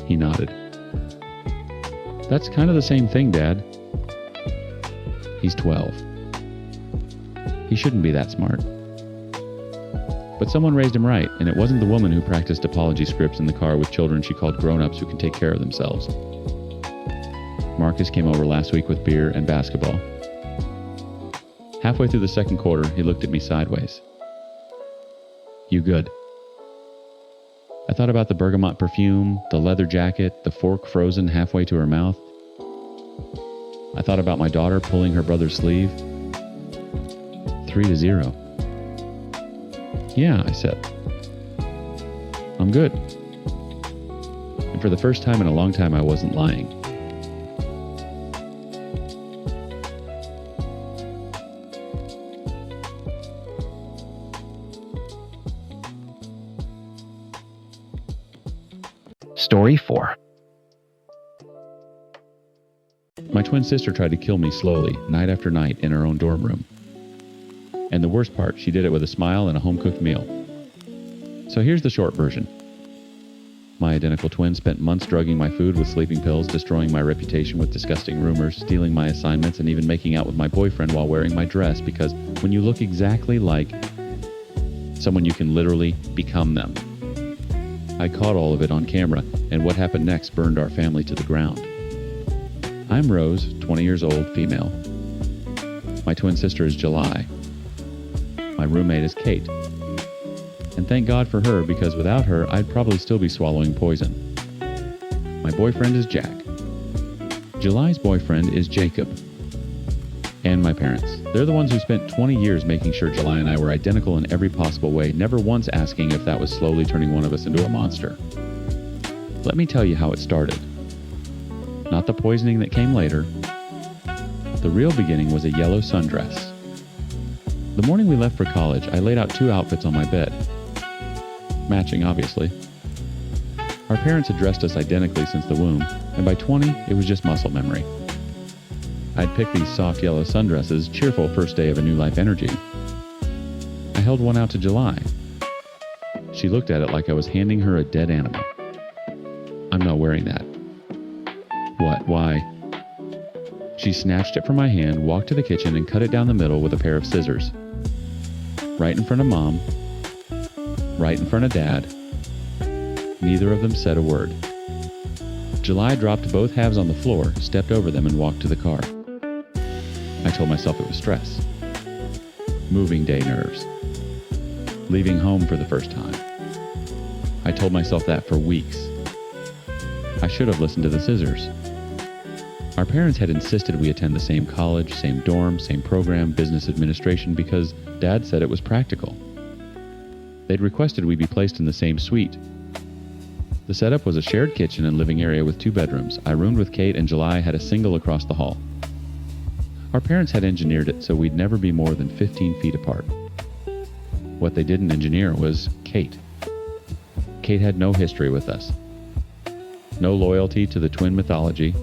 Speaker 2: He nodded. That's kind of the same thing, Dad. He's 12. He shouldn't be that smart. But someone raised him right, and it wasn't the woman who practiced apology scripts in the car with children she called grown-ups who can take care of themselves. Marcus came over last week with beer and basketball. Halfway through the second quarter, he looked at me sideways. You good? I thought about the bergamot perfume, the leather jacket, the fork frozen halfway to her mouth. I thought about my daughter pulling her brother's sleeve. 3-0. Yeah, I said. I'm good. And for the first time in a long time, I wasn't lying.
Speaker 1: Story 4.
Speaker 2: My twin sister tried to kill me slowly, night after night, in her own dorm room. And the worst part, she did it with a smile and a home-cooked meal. So here's the short version. My identical twin spent months drugging my food with sleeping pills, destroying my reputation with disgusting rumors, stealing my assignments, and even making out with my boyfriend while wearing my dress, because when you look exactly like someone, you can literally become them. I caught all of it on camera, and what happened next burned our family to the ground. I'm Rose, 20 years old, female. My twin sister is July. My roommate is Kate. And thank God for her, because without her, I'd probably still be swallowing poison. My boyfriend is Jack. July's boyfriend is Jacob. And my parents. They're the ones who spent 20 years making sure July and I were identical in every possible way, never once asking if that was slowly turning one of us into a monster. Let me tell you how it started. Not the poisoning that came later. The real beginning was a yellow sundress. The morning we left for college, I laid out 2 outfits on my bed. Matching, obviously. Our parents had dressed us identically since the womb, and by 20, it was just muscle memory. I'd picked these soft yellow sundresses, cheerful first day of a new life energy. I held one out to July. She looked at it like I was handing her a dead animal. I'm not wearing that. What? Why? She snatched it from my hand, walked to the kitchen, and cut it down the middle with a pair of scissors. Right in front of Mom. Right in front of Dad. Neither of them said a word. July dropped both halves on the floor, stepped over them, and walked to the car. I told myself it was stress. Moving day nerves. Leaving home for the first time. I told myself that for weeks. I should have listened to the scissors. Our parents had insisted we attend the same college, same dorm, same program, business administration, because Dad said it was practical. They'd requested we be placed in the same suite. The setup was a shared kitchen and living area with 2 bedrooms. I roomed with Kate, and July had a single across the hall. Our parents had engineered it so we'd never be more than 15 feet apart. What they didn't engineer was Kate. Kate had no history with us. No loyalty to the twin mythology.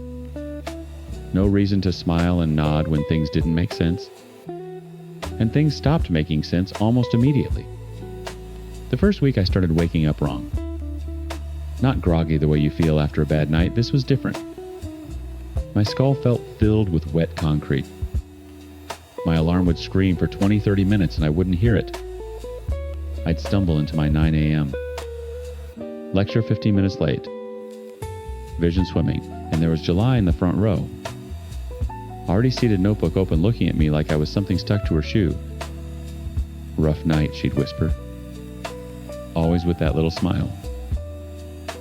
Speaker 2: No reason to smile and nod when things didn't make sense. And things stopped making sense almost immediately. The first week I started waking up wrong. Not groggy the way you feel after a bad night, this was different. My skull felt filled with wet concrete. My alarm would scream for 20-30 minutes and I wouldn't hear it. I'd stumble into my 9 a.m. Lecture 15 minutes late. Vision swimming, and there was July in the front row. Already seated, notebook open, looking at me like I was something stuck to her shoe. Rough night, she'd whisper. Always with that little smile.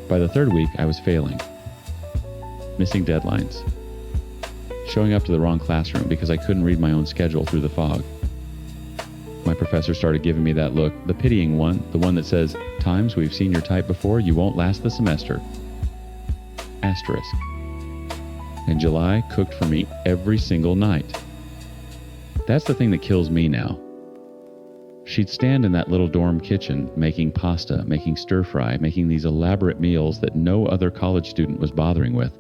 Speaker 2: By the 3rd week, I was failing. Missing deadlines. Showing up to the wrong classroom because I couldn't read my own schedule through the fog. My professor started giving me that look, the pitying one, the one that says, "Times we've seen your type before, you won't last the semester." Asterisk. And July cooked for me every single night. That's the thing that kills me now. She'd stand in that little dorm kitchen, making pasta, making stir-fry, making these elaborate meals that no other college student was bothering with.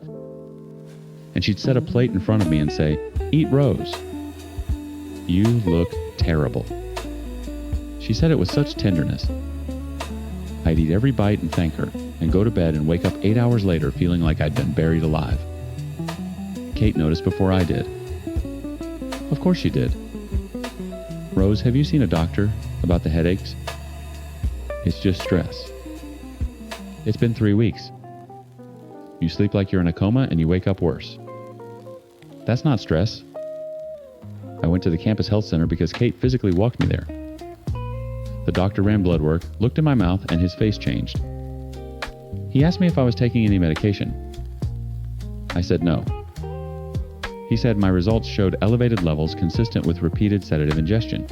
Speaker 2: And she'd set a plate in front of me and say, "Eat Rose. You look terrible." She said it with such tenderness. I'd eat every bite and thank her, and go to bed and wake up 8 hours later feeling like I'd been buried alive. Kate noticed before I did. Of course she did. "Rose, have you seen a doctor about the headaches?" "It's just stress." "It's been 3 weeks. You sleep like you're in a coma and you wake up worse." "That's not stress." I went to the campus health center because Kate physically walked me there. The doctor ran blood work, looked in my mouth, and his face changed. He asked me if I was taking any medication. I said no. He said my results showed elevated levels consistent with repeated sedative ingestion.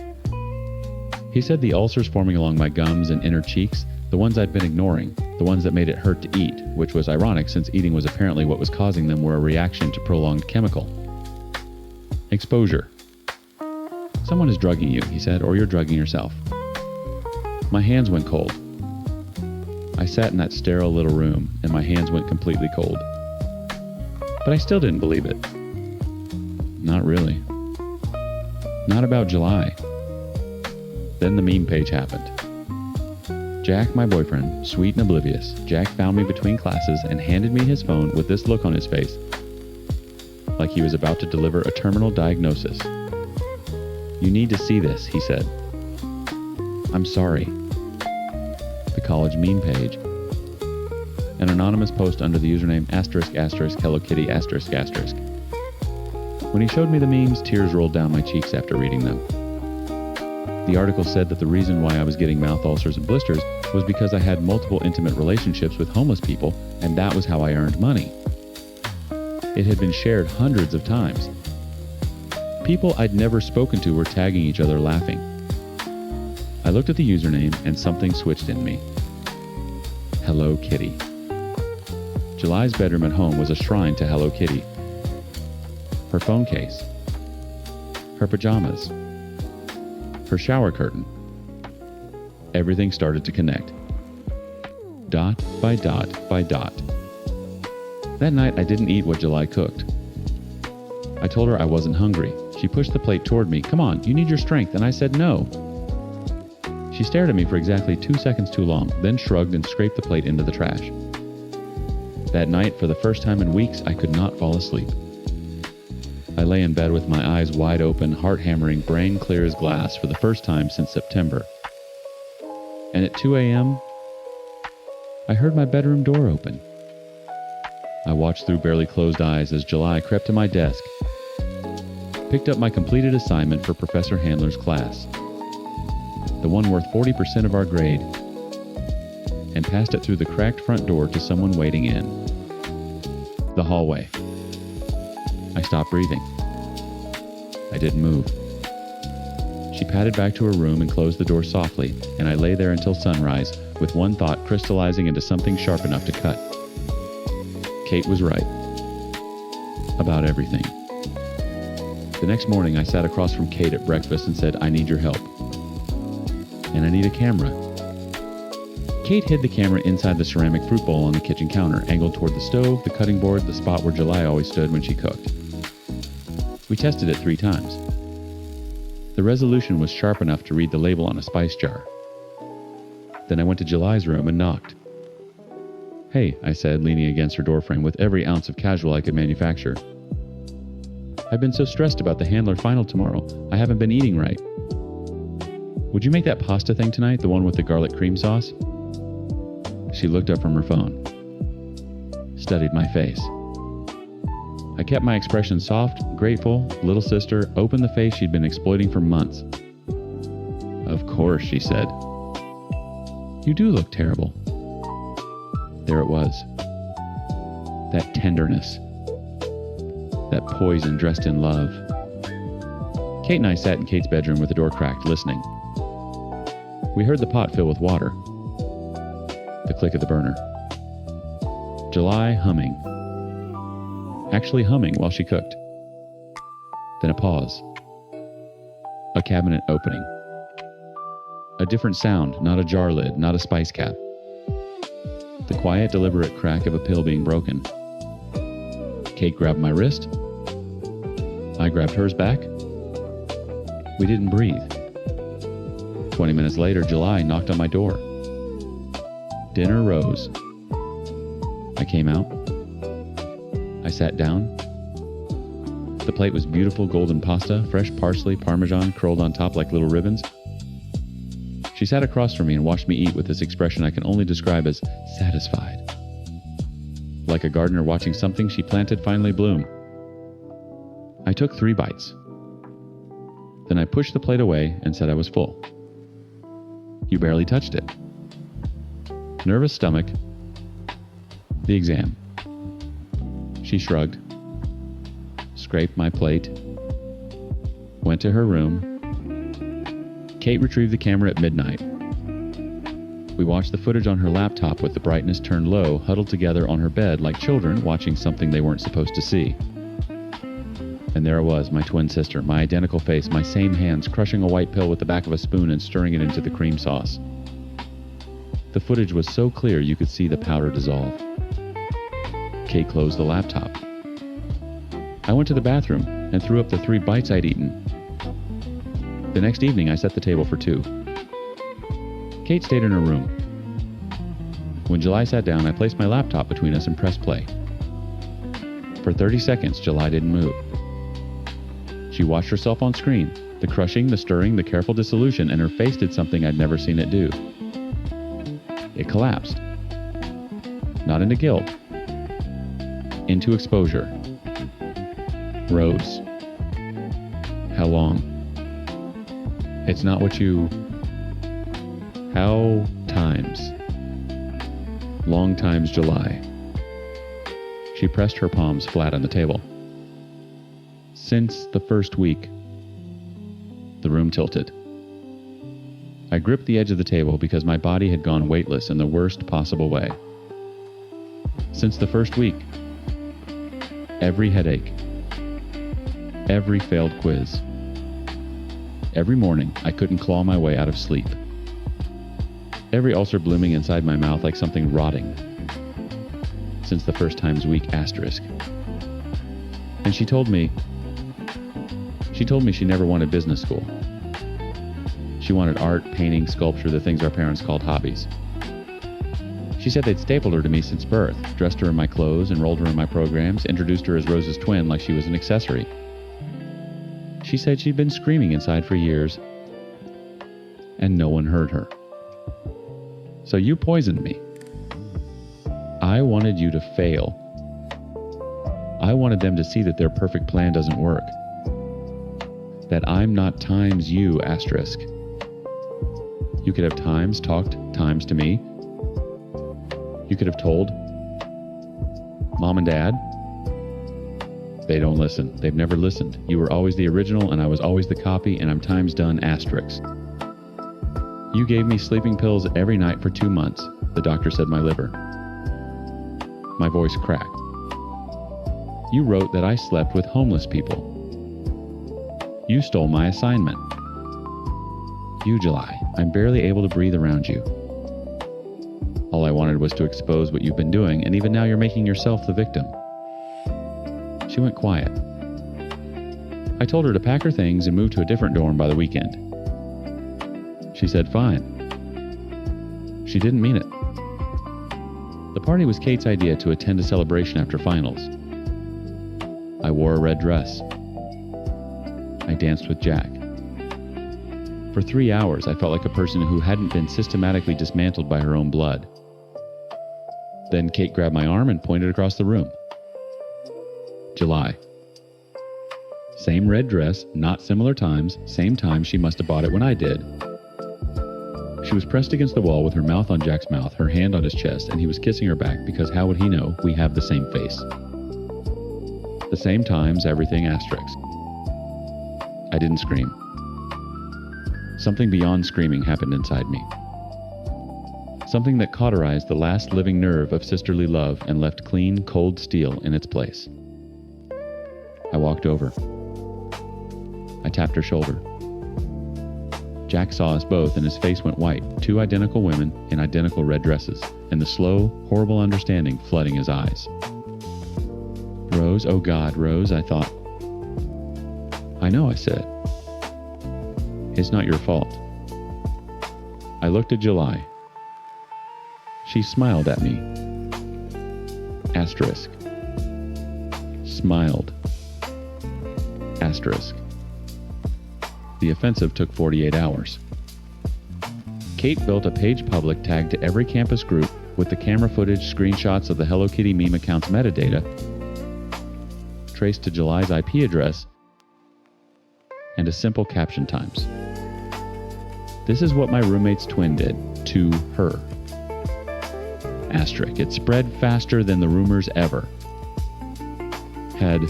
Speaker 2: He said the ulcers forming along my gums and inner cheeks, the ones I'd been ignoring, the ones that made it hurt to eat, which was ironic since eating was apparently what was causing them, were a reaction to prolonged chemical exposure. "Someone is drugging you," he said, "or you're drugging yourself." My hands went cold. I sat in that sterile little room, and my hands went completely cold. But I still didn't believe it. Not really. Not about July. Then the meme page happened. Jack, my boyfriend, sweet and oblivious, Jack found me between classes and handed me his phone with this look on his face, like he was about to deliver a terminal diagnosis. "You need to see this," he said. "I'm sorry." The college meme page. An anonymous post under the username *** Hello Kitty ***. When he showed me the memes, tears rolled down my cheeks after reading them. The article said that the reason why I was getting mouth ulcers and blisters was because I had multiple intimate relationships with homeless people, and that was how I earned money. It had been shared hundreds of times. People I'd never spoken to were tagging each other laughing. I looked at the username and something switched in me. Hello Kitty. July's bedroom at home was a shrine to Hello Kitty. Her phone case. Her pajamas. Her shower curtain. Everything started to connect. Dot by dot by dot. That night I didn't eat what July cooked. I told her I wasn't hungry. She pushed the plate toward me. "Come on, you need your strength." And I said no. She stared at me for exactly 2 seconds too long, then shrugged and scraped the plate into the trash. That night, for the first time in weeks, I could not fall asleep. I lay in bed with my eyes wide open, heart hammering, brain clear as glass for the first time since September. And at 2 a.m., I heard my bedroom door open. I watched through barely closed eyes as July crept to my desk, picked up my completed assignment for Professor Handler's class, the one worth 40% of our grade, and passed it through the cracked front door to someone waiting in. The hallway. I stopped breathing. I didn't move. She padded back to her room and closed the door softly, and I lay there until sunrise, with one thought crystallizing into something sharp enough to cut. Kate was right. About everything. The next morning, I sat across from Kate at breakfast and said, "I need your help. And I need a camera." Kate hid the camera inside the ceramic fruit bowl on the kitchen counter, angled toward the stove, the cutting board, the spot where July always stood when she cooked. We tested it 3 times. The resolution was sharp enough to read the label on a spice jar. Then I went to July's room and knocked. "Hey," I said, leaning against her doorframe with every ounce of casual I could manufacture. "I've been so stressed about the Handler final tomorrow. I haven't been eating right. Would you make that pasta thing tonight, the one with the garlic cream sauce?" She looked up from her phone, studied my face. I kept my expression soft, grateful. Little sister opened the face she'd been exploiting for months. "Of course," she said. "You do look terrible." There it was. That tenderness. That poison dressed in love. Kate and I sat in Kate's bedroom with the door cracked, listening. We heard the pot fill with water. The click of the burner. July humming. Actually humming while she cooked. Then a pause. A cabinet opening. A different sound, not a jar lid, not a spice cap. The quiet, deliberate crack of a pill being broken. Kate grabbed my wrist. I grabbed hers back. We didn't breathe. 20 minutes later, July knocked on my door. Dinner rose. I came out. I sat down. The plate was beautiful golden pasta, fresh parsley, parmesan curled on top like little ribbons. She sat across from me and watched me eat with this expression I can only describe as satisfied. Like a gardener watching something she planted finally bloom. I took 3 bites. Then I pushed the plate away and said I was full. "You barely touched it." Nervous stomach. The exam. She shrugged. Scraped my plate. Went to her room. Kate retrieved the camera at midnight. We watched the footage on her laptop with the brightness turned low, huddled together on her bed like children watching something they weren't supposed to see. And there it was, my twin sister, my identical face, my same hands, crushing a white pill with the back of a spoon and stirring it into the cream sauce. The footage was so clear you could see the powder dissolve. Kate closed the laptop. I went to the bathroom and threw up the 3 bites I'd eaten. The next evening, I set the table for 2. Kate stayed in her room. When July sat down, I placed my laptop between us and pressed play. For 30 seconds, July didn't move. She watched herself on screen, the crushing, the stirring, the careful dissolution, and her face did something I'd never seen it do. It collapsed. Not into guilt. Into exposure. Rose. How long? It's not what you... How times? Long times July. She pressed her palms flat on the table. Since the first week. The room tilted. I gripped the edge of the table because my body had gone weightless in the worst possible way. Since the first week. Every headache. Every failed quiz. Every morning, I couldn't claw my way out of sleep. Every ulcer blooming inside my mouth like something rotting. Since the first times week asterisk. And she told me she never wanted business school. She wanted art, painting, sculpture, the things our parents called hobbies. She said they'd stapled her to me since birth, dressed her in my clothes, enrolled her in my programs, introduced her as Rose's twin like she was an accessory. She said she'd been screaming inside for years, and no one heard her. So you poisoned me. I wanted you to fail. I wanted them to see that their perfect plan doesn't work. That I'm not times you, asterisk. You could have times talked times to me. You could have told Mom and Dad. They don't listen. They've never listened. You were always the original and I was always the copy, and I'm times done, asterisk. You gave me sleeping pills every night for 2 months. The doctor said my liver. My voice cracked. You wrote that I slept with homeless people. You stole my assignment. You, July, I'm barely able to breathe around you. All I wanted was to expose what you've been doing, and even now you're making yourself the victim. She went quiet. I told her to pack her things and move to a different dorm by the weekend. She said fine. She didn't mean it. The party was Kate's idea to attend a celebration after finals. I wore a red dress. I danced with Jack. For 3 hours, I felt like a person who hadn't been systematically dismantled by her own blood. Then Kate grabbed my arm and pointed across the room. July. Same red dress, not similar times, same time she must have bought it when I did. She was pressed against the wall with her mouth on Jack's mouth, her hand on his chest, and he was kissing her back because how would he know we have the same face? The same times, everything, asterisk. I didn't scream. Something beyond screaming happened inside me. Something that cauterized the last living nerve of sisterly love and left clean, cold steel in its place. I walked over. I tapped her shoulder. Jack saw us both and his face went white, 2 identical women in identical red dresses, and the slow, horrible understanding flooding his eyes. Rose, oh God, Rose, I thought. I know, I said. It's not your fault. I looked at July. She smiled at me. Asterisk. Smiled. Asterisk. The offensive took 48 hours. Kate built a page public tag to every campus group with the camera footage, screenshots of the Hello Kitty meme account's metadata, traced to July's IP address, and a simple caption times. This is what my roommate's twin did to her. Asterisk. It spread faster than the rumors ever had.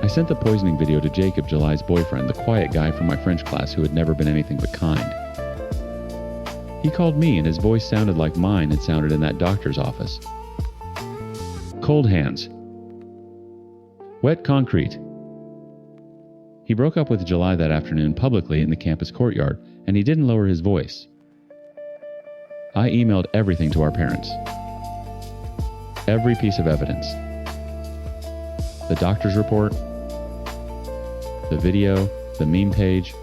Speaker 2: I sent the poisoning video to Jacob, July's boyfriend, the quiet guy from my French class who had never been anything but kind. He called me and his voice sounded like mine had sounded in that doctor's office. Cold hands. Wet concrete. He broke up with July that afternoon publicly in the campus courtyard, and he didn't lower his voice. I emailed everything to our parents. Every piece of evidence. The doctor's report, the video, the meme page,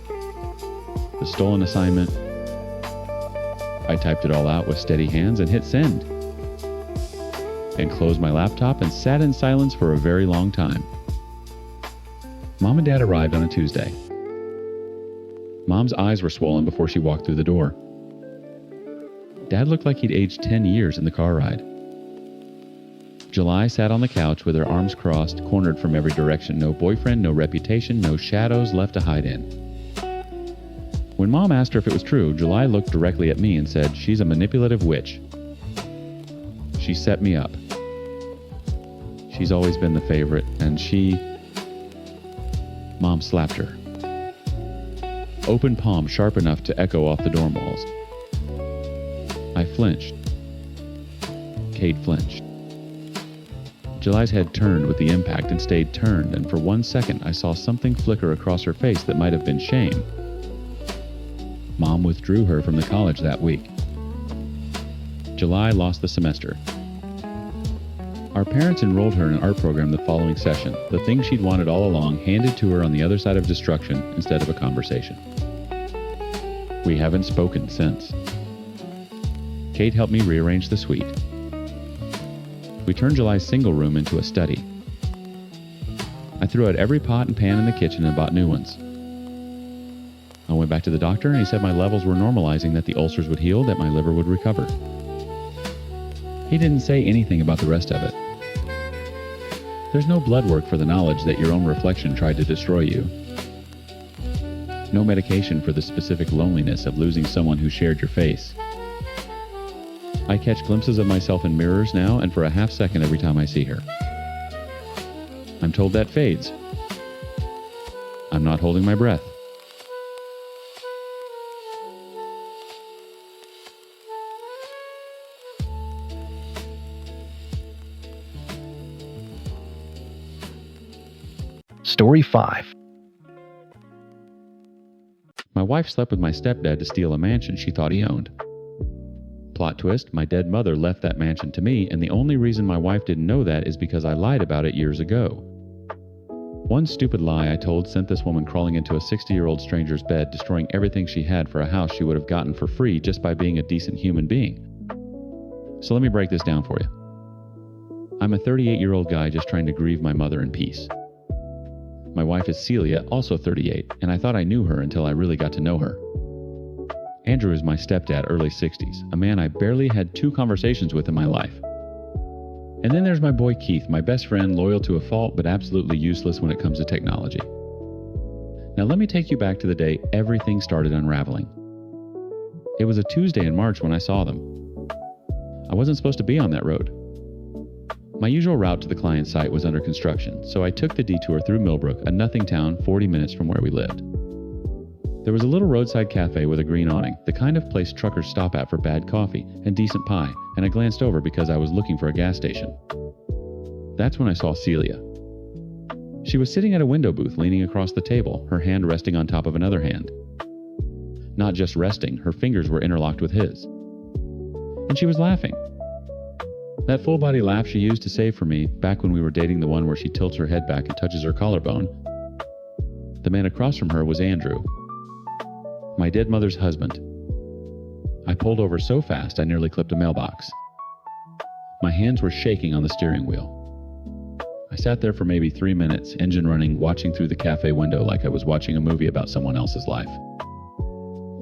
Speaker 2: the stolen assignment. I typed it all out with steady hands and hit send. And closed my laptop and sat in silence for a very long time. Mom and Dad arrived on a Tuesday. Mom's eyes were swollen before she walked through the door. Dad looked like he'd aged 10 years in the car ride. July sat on the couch with her arms crossed, cornered from every direction. No boyfriend, no reputation, no shadows left to hide in. When Mom asked her if it was true, July looked directly at me and said, "She's a manipulative witch. She set me up. She's always been the favorite, and she..." Mom slapped her. Open palm sharp enough to echo off the dorm walls. I flinched. Kate flinched. July's head turned with the impact and stayed turned, and for 1 second I saw something flicker across her face that might have been shame. Mom withdrew her from the college that week. July lost the semester. Our parents enrolled her in an art program the following session, the thing she'd wanted all along handed to her on the other side of destruction instead of a conversation. We haven't spoken since. Kate helped me rearrange the suite. We turned July's single room into a study. I threw out every pot and pan in the kitchen and bought new ones. I went back to the doctor and he said my levels were normalizing, that the ulcers would heal, that my liver would recover. He didn't say anything about the rest of it. There's no blood work for the knowledge that your own reflection tried to destroy you. No medication for the specific loneliness of losing someone who shared your face. I catch glimpses of myself in mirrors now and for a half second every time I see her. I'm told that fades. I'm not holding my breath.
Speaker 1: Story 5.
Speaker 2: My wife slept with my stepdad to steal a mansion she thought he owned. Plot twist, my dead mother left that mansion to me, and the only reason my wife didn't know that is because I lied about it years ago. One stupid lie I told sent this woman crawling into a 60-year-old stranger's bed, destroying everything she had for a house she would have gotten for free just by being a decent human being. So let me break this down for you. I'm a 38-year-old guy just trying to grieve my mother in peace. My wife is Celia, also 38, and I thought I knew her until I really got to know her. Andrew is my stepdad, early 60s, a man I barely had 2 conversations with in my life. And then there's my boy Keith, my best friend, loyal to a fault but absolutely useless when it comes to technology. Now let me take you back to the day everything started unraveling. It was a Tuesday in March when I saw them. I wasn't supposed to be on that road. My usual route to the client site was under construction, so I took the detour through Millbrook, a nothing town 40 minutes from where we lived. There was a little roadside cafe with a green awning, the kind of place truckers stop at for bad coffee and decent pie, and I glanced over because I was looking for a gas station. That's when I saw Celia. She was sitting at a window booth leaning across the table, her hand resting on top of another hand. Not just resting, her fingers were interlocked with his. And she was laughing. That full-body laugh she used to save for me back when we were dating, the one where she tilts her head back and touches her collarbone. The man across from her was Andrew, my dead mother's husband. I pulled over so fast I nearly clipped a mailbox. My hands were shaking on the steering wheel. I sat there for maybe 3 minutes, engine running, watching through the cafe window like I was watching a movie about someone else's life.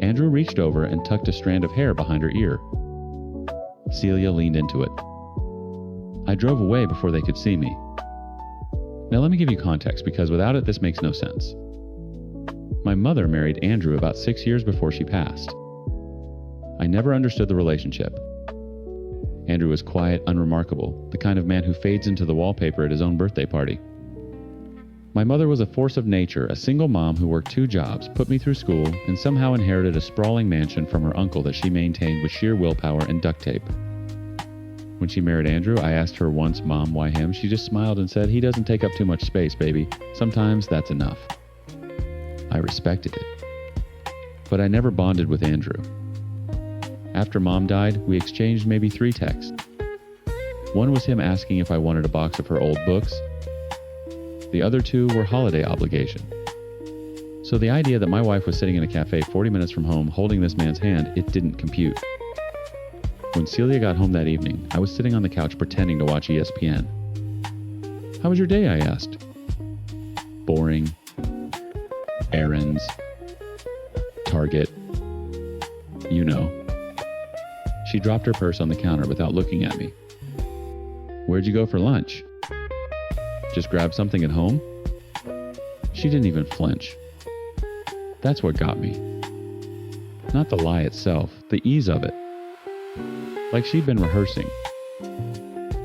Speaker 2: Andrew reached over and tucked a strand of hair behind her ear. Celia leaned into it. I drove away before they could see me. Now let me give you context, because without it this makes no sense. My mother married Andrew about 6 years before she passed. I never understood the relationship. Andrew was quiet, unremarkable, the kind of man who fades into the wallpaper at his own birthday party. My mother was a force of nature, a single mom who worked 2 jobs, put me through school, and somehow inherited a sprawling mansion from her uncle that she maintained with sheer willpower and duct tape. When she married Andrew, I asked her once, "Mom, why him?" She just smiled and said, "He doesn't take up too much space, baby. Sometimes that's enough." I respected it. But I never bonded with Andrew. After Mom died, we exchanged maybe 3 texts. One was him asking if I wanted a box of her old books. The other 2 were holiday obligation. So the idea that my wife was sitting in a cafe 40 minutes from home holding this man's hand, it didn't compute. When Celia got home that evening, I was sitting on the couch pretending to watch ESPN. "How was your day?" I asked. "Boring. Errands. Target. You know." She dropped her purse on the counter without looking at me. "Where'd you go for lunch?" "Just grab something at home?" She didn't even flinch. That's what got me. Not the lie itself, the ease of it. Like she'd been rehearsing.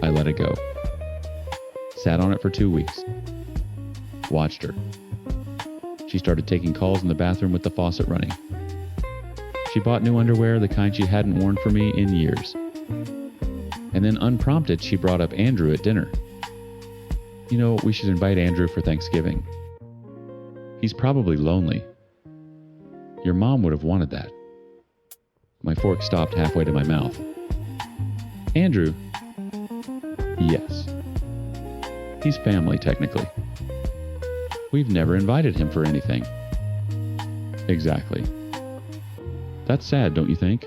Speaker 2: I let it go. Sat on it for 2 weeks. Watched her. She started taking calls in the bathroom with the faucet running. She bought new underwear, the kind she hadn't worn for me in years. And then unprompted, she brought up Andrew at dinner. "You know, we should invite Andrew for Thanksgiving. He's probably lonely. Your mom would have wanted that." My fork stopped halfway to my mouth. "Andrew?" "Yes. He's family, technically. We've never invited him for anything." "Exactly. That's sad, don't you think?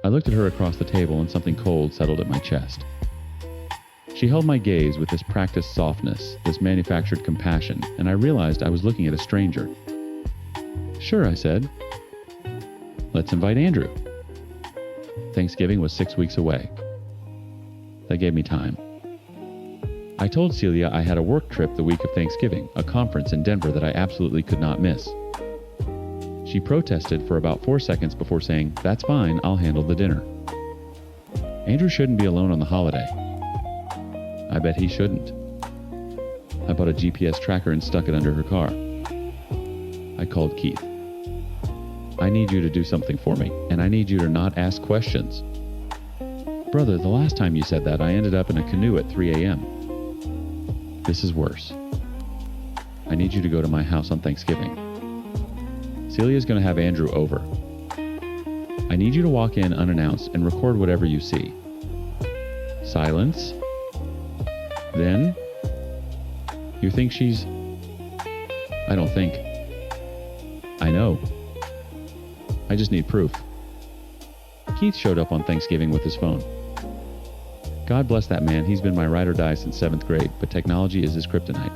Speaker 2: I looked at her across the table and something cold settled at my chest. She held my gaze with this practiced softness, this manufactured compassion, and I realized I was looking at a stranger. Sure, I said. Let's invite Andrew. Thanksgiving was 6 weeks away. That gave me time. I told Celia I had a work trip the week of Thanksgiving, a conference in Denver that I absolutely could not miss. She protested for about 4 seconds before saying, "That's fine, I'll handle the dinner." Andrew shouldn't be alone on the holiday. I bet he shouldn't. I bought a GPS tracker and stuck it under her car. I called Keith. I need you to do something for me, and I need you to not ask questions. Brother, the last time you said that, I ended up in a canoe at 3 a.m. This is worse. I need you to go to my house on Thanksgiving. Celia's going to have Andrew over. I need you to walk in unannounced and record whatever you see. Silence. Then, you think she's... I don't think. I know. I just need proof. Keith showed up on Thanksgiving with his phone. God bless that man, he's been my ride or die since 7th grade, but technology is his kryptonite.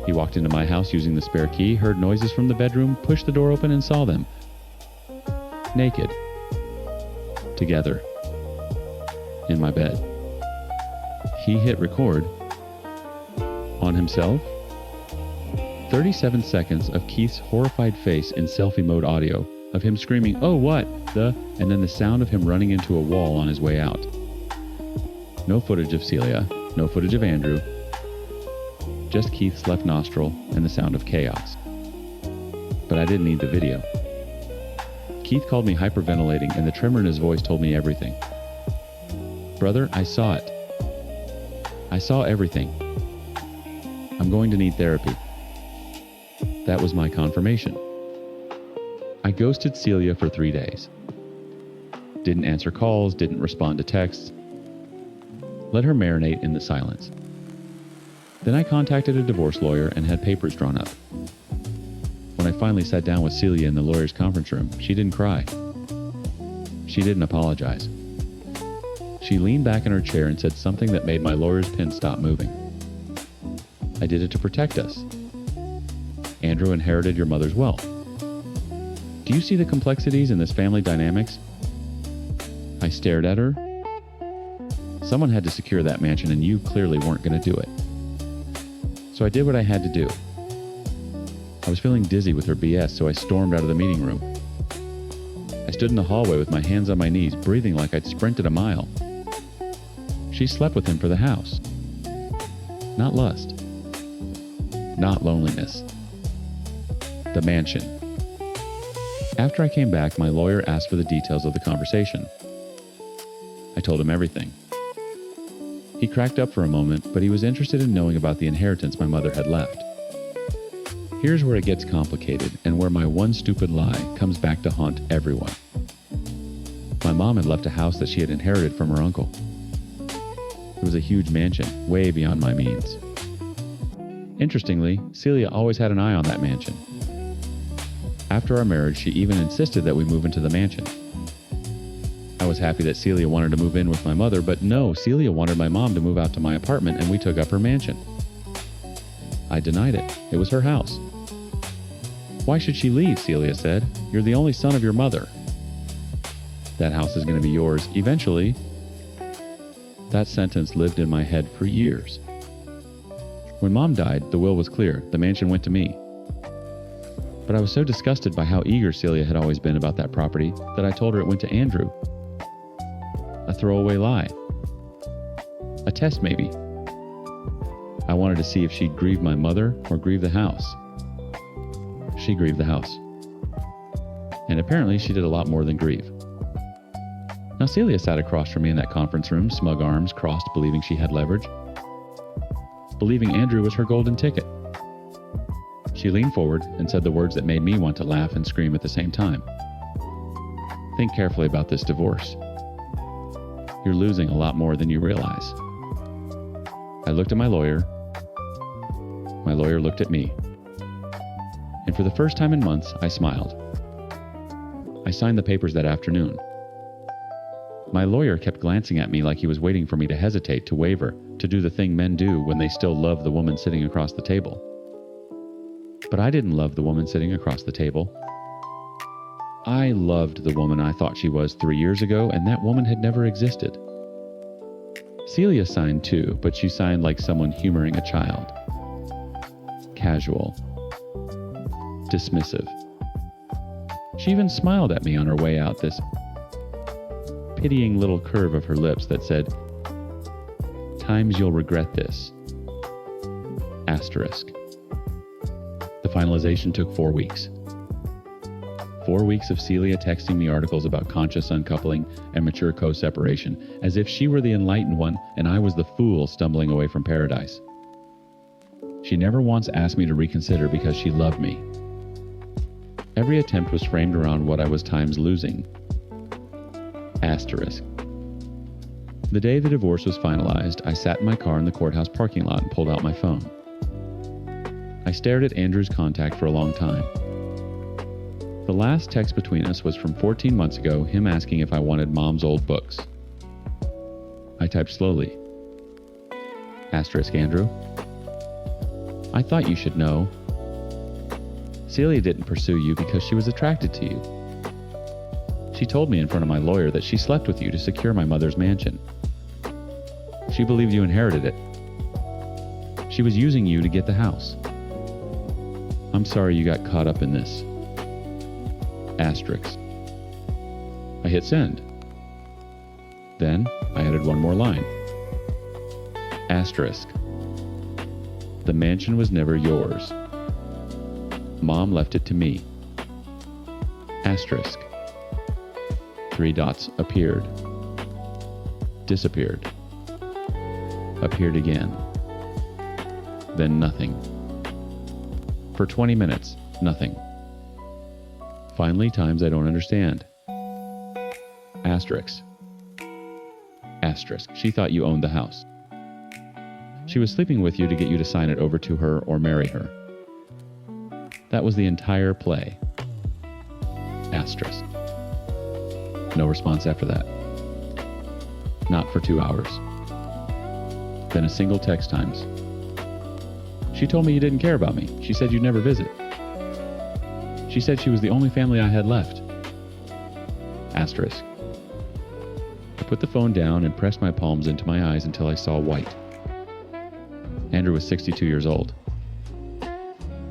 Speaker 2: He walked into my house using the spare key, heard noises from the bedroom, pushed the door open and saw them. Naked. Together. In my bed. He hit record. On himself. 37 seconds of Keith's horrified face in selfie mode audio, of him screaming, "Oh, what? And then the sound of him running into a wall on his way out. No footage of Celia, no footage of Andrew, just Keith's left nostril and the sound of chaos. But I didn't need the video. Keith called me hyperventilating, and the tremor in his voice told me everything. Brother, I saw it. I saw everything. I'm going to need therapy. That was my confirmation. I ghosted Celia for 3 days. Didn't answer calls, didn't respond to texts. Let her marinate in the silence. Then I contacted a divorce lawyer and had papers drawn up. When I finally sat down with Celia in the lawyer's conference room, she didn't cry. She didn't apologize. She leaned back in her chair and said something that made my lawyer's pen stop moving. I did it to protect us. Andrew inherited your mother's wealth. Do you see the complexities in this family dynamics? I stared at her. Someone had to secure that mansion, and you clearly weren't going to do it. So I did what I had to do. I was feeling dizzy with her BS, so I stormed out of the meeting room. I stood in the hallway with my hands on my knees, breathing like I'd sprinted a mile. She slept with him for the house. Not lust. Not loneliness. The mansion. After I came back, my lawyer asked for the details of the conversation. I told him everything. He cracked up for a moment, but he was interested in knowing about the inheritance my mother had left. Here's where it gets complicated, and where my one stupid lie comes back to haunt everyone. My mom had left a house that she had inherited from her uncle. It was a huge mansion, way beyond my means. Interestingly, Celia always had an eye on that mansion. After our marriage, she even insisted that we move into the mansion. I was happy that Celia wanted to move in with my mother, but no, Celia wanted my mom to move out to my apartment, and we took up her mansion. I denied it. It was her house. Why should she leave? Celia said. You're the only son of your mother. That house is going to be yours eventually. That sentence lived in my head for years. When Mom died, the will was clear. The mansion went to me. But I was so disgusted by how eager Celia had always been about that property that I told her it went to Andrew. A throwaway lie. A test, maybe. I wanted to see if she'd grieve my mother or grieve the house. She grieved the house. And apparently she did a lot more than grieve. Now Celia sat across from me in that conference room, smug arms crossed, believing she had leverage. Believing Andrew was her golden ticket. She leaned forward and said the words that made me want to laugh and scream at the same time. Think carefully about this divorce. You're losing a lot more than you realize. I looked at my lawyer. My lawyer looked at me. And for the first time in months, I smiled. I signed the papers that afternoon. My lawyer kept glancing at me like he was waiting for me to hesitate, to waver, to do the thing men do when they still love the woman sitting across the table. But I didn't love the woman sitting across the table. I loved the woman I thought she was 3 years ago, and that woman had never existed. Celia signed too, but she signed like someone humoring a child. Casual. Dismissive. She even smiled at me on her way out, this pitying little curve of her lips that said, "Times you'll regret this." Asterisk. The finalization took 4 weeks. 4 weeks of Celia texting me articles about conscious uncoupling and mature co-separation, as if she were the enlightened one and I was the fool stumbling away from paradise. She never once asked me to reconsider because she loved me. Every attempt was framed around what I was times losing. Asterisk. The day the divorce was finalized, I sat in my car in the courthouse parking lot and pulled out my phone. I stared at Andrew's contact for a long time. The last text between us was from 14 months ago, him asking if I wanted Mom's old books. I typed slowly. Asterisk, Andrew. I thought you should know. Celia didn't pursue you because she was attracted to you. She told me in front of my lawyer that she slept with you to secure my mother's mansion. She believed you inherited it. She was using you to get the house. I'm sorry you got caught up in this. Asterisk. I hit send. Then I added one more line. Asterisk. The mansion was never yours. Mom left it to me. Asterisk. 3 dots appeared. Disappeared. Appeared again. Then nothing. For 20 minutes, nothing. Finally, times I don't understand. Asterisk. Asterisk. She thought you owned the house. She was sleeping with you to get you to sign it over to her or marry her. That was the entire play. Asterisk. No response after that. Not for 2 hours. Then a single text times. She told me you didn't care about me. She said you'd never visit. She said she was the only family I had left. Asterisk. I put the phone down and pressed my palms into my eyes until I saw white. Andrew was 62 years old.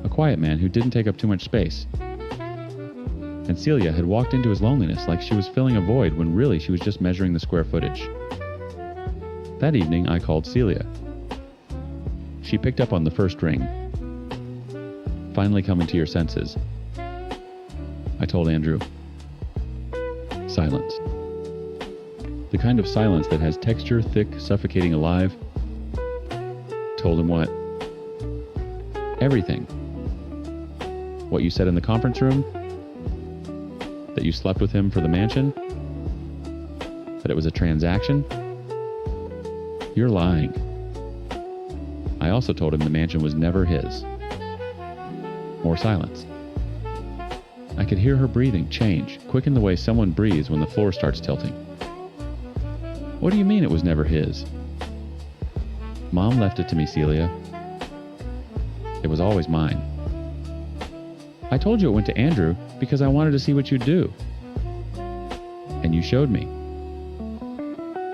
Speaker 2: A quiet man who didn't take up too much space. And Celia had walked into his loneliness like she was filling a void when really she was just measuring the square footage. That evening, I called Celia. She picked up on the first ring. Finally coming to your senses. I told Andrew. Silence. The kind of silence that has texture, thick, suffocating alive. Told him what? Everything. What you said in the conference room? That you slept with him for the mansion? That it was a transaction? You're lying. I also told him the mansion was never his. More silence. I could hear her breathing change, quicken the way someone breathes when the floor starts tilting. What do you mean it was never his? Mom left it to me, Celia. It was always mine. I told you it went to Andrew because I wanted to see what you'd do. And you showed me.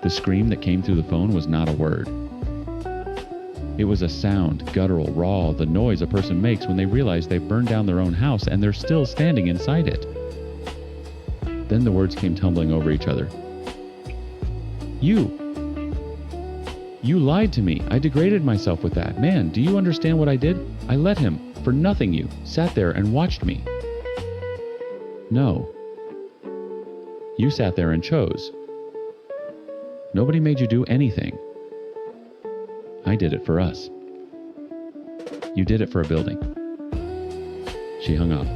Speaker 2: The scream that came through the phone was not a word. It was a sound, guttural, raw, the noise a person makes when they realize they've burned down their own house and they're still standing inside it. Then the words came tumbling over each other. You lied to me. I degraded myself with that. Man, do you understand what I did? I let him, for nothing you, sat there and watched me. No. You sat there and chose. Nobody made you do anything. I did it for us. You did it for a building. She hung up.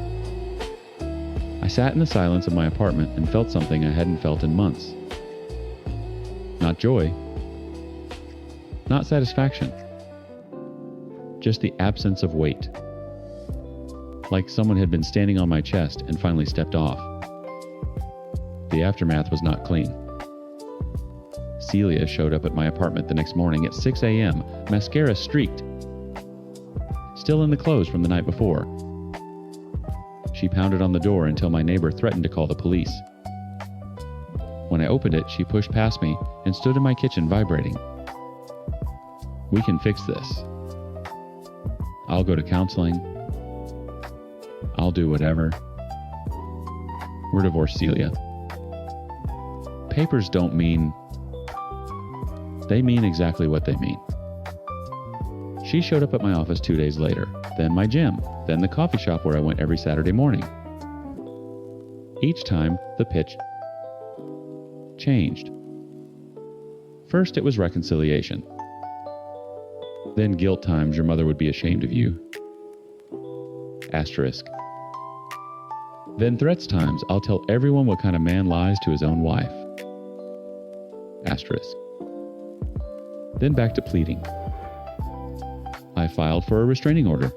Speaker 2: I sat in the silence of my apartment and felt something I hadn't felt in months. Not joy. Not satisfaction. Just the absence of weight. Like someone had been standing on my chest and finally stepped off. The aftermath was not clean. Celia showed up at my apartment the next morning at 6 a.m., mascara streaked, still in the clothes from the night before. She pounded on the door until my neighbor threatened to call the police. When I opened it, she pushed past me and stood in my kitchen vibrating. "We can fix this. I'll go to counseling. I'll do whatever. We're divorced, Celia." Papers don't mean... They mean exactly what they mean. She showed up at my office 2 days later, then my gym, then the coffee shop where I went every Saturday morning. Each time, the pitch changed. First, it was reconciliation. Then guilt times your mother would be ashamed of you. Asterisk. Then threats times I'll tell everyone what kind of man lies to his own wife. Asterisk. Then back to pleading. I filed for a restraining order.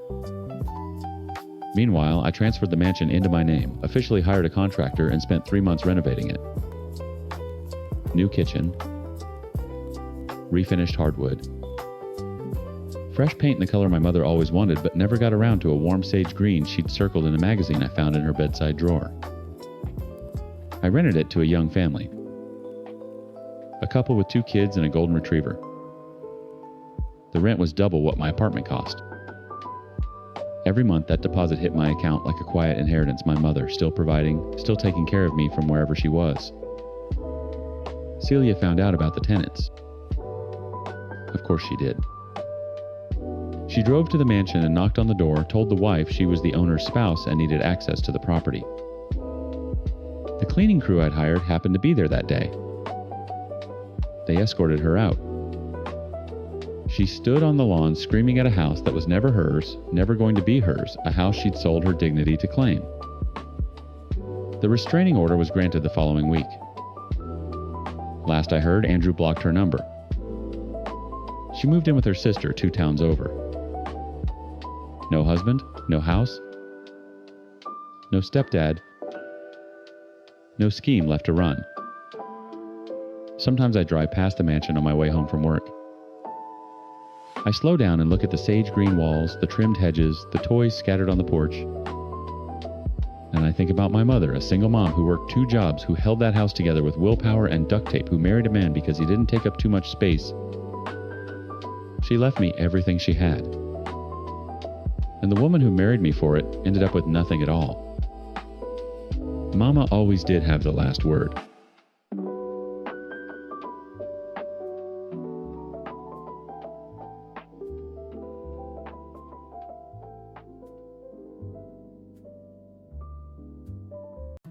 Speaker 2: Meanwhile, I transferred the mansion into my name, officially hired a contractor, and spent 3 months renovating it. New kitchen. Refinished hardwood. Fresh paint in the color my mother always wanted, but never got around to a warm sage green she'd circled in a magazine I found in her bedside drawer. I rented it to a young family. A couple with 2 kids and a golden retriever. The rent was double what my apartment cost. Every month that deposit hit my account like a quiet inheritance, my mother still providing, still taking care of me from wherever she was. Celia found out about the tenants. Of course she did. She drove to the mansion and knocked on the door, told the wife she was the owner's spouse and needed access to the property. The cleaning crew I'd hired happened to be there that day. They escorted her out. She stood on the lawn screaming at a house that was never hers, never going to be hers, a house she'd sold her dignity to claim. The restraining order was granted the following week. Last I heard, Andrew blocked her number. She moved in with her sister 2 towns over. No husband, no house, no stepdad, no scheme left to run. Sometimes I drive past the mansion on my way home from work. I slow down and look at the sage green walls, the trimmed hedges, the toys scattered on the porch. And I think about my mother, a single mom who worked 2 jobs, who held that house together with willpower and duct tape, who married a man because he didn't take up too much space. She left me everything she had. And the woman who married me for it ended up with nothing at all. Mama always did have the last word.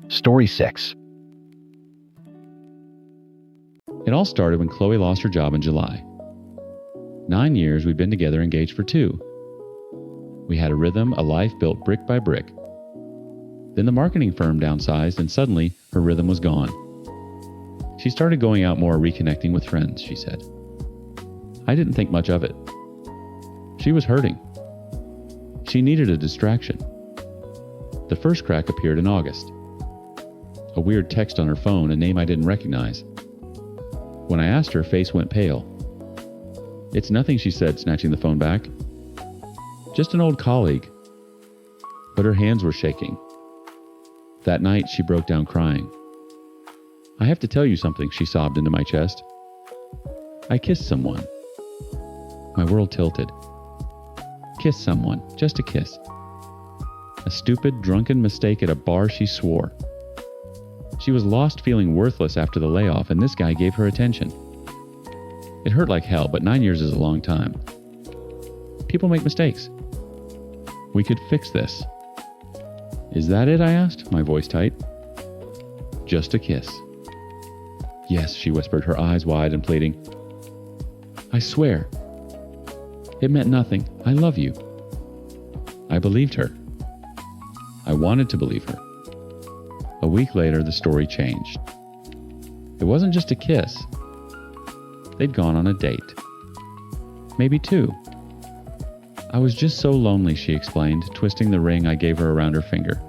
Speaker 1: Story 6.
Speaker 2: It all started when Chloe lost her job in July. 9 years we'd been together, engaged for 2. We had a rhythm, a life built brick by brick. Then the marketing firm downsized and suddenly her rhythm was gone. She started going out more, reconnecting with friends, she said. I didn't think much of it. She was hurting. She needed a distraction. The first crack appeared in August. A weird text on her phone, a name I didn't recognize. When I asked her, face went pale. "It's nothing," she said, snatching the phone back. "Just an old colleague." But her hands were shaking. That night, she broke down crying. "I have to tell you something," she sobbed into my chest. "I kissed someone." My world tilted. Kiss someone, just a kiss. A stupid, drunken mistake at a bar, she swore. She was lost, feeling worthless after the layoff, and this guy gave her attention. It hurt like hell, but 9 years is a long time. People make mistakes. We could fix this. "Is that it?" I asked, my voice tight. "Just a kiss." "Yes," she whispered, her eyes wide and pleading. "I swear. It meant nothing. I love you." I believed her. I wanted to believe her. A week later, the story changed. It wasn't just a kiss. They'd gone on a date. Maybe 2. I was just so lonely, she explained, twisting the ring I gave her around her finger.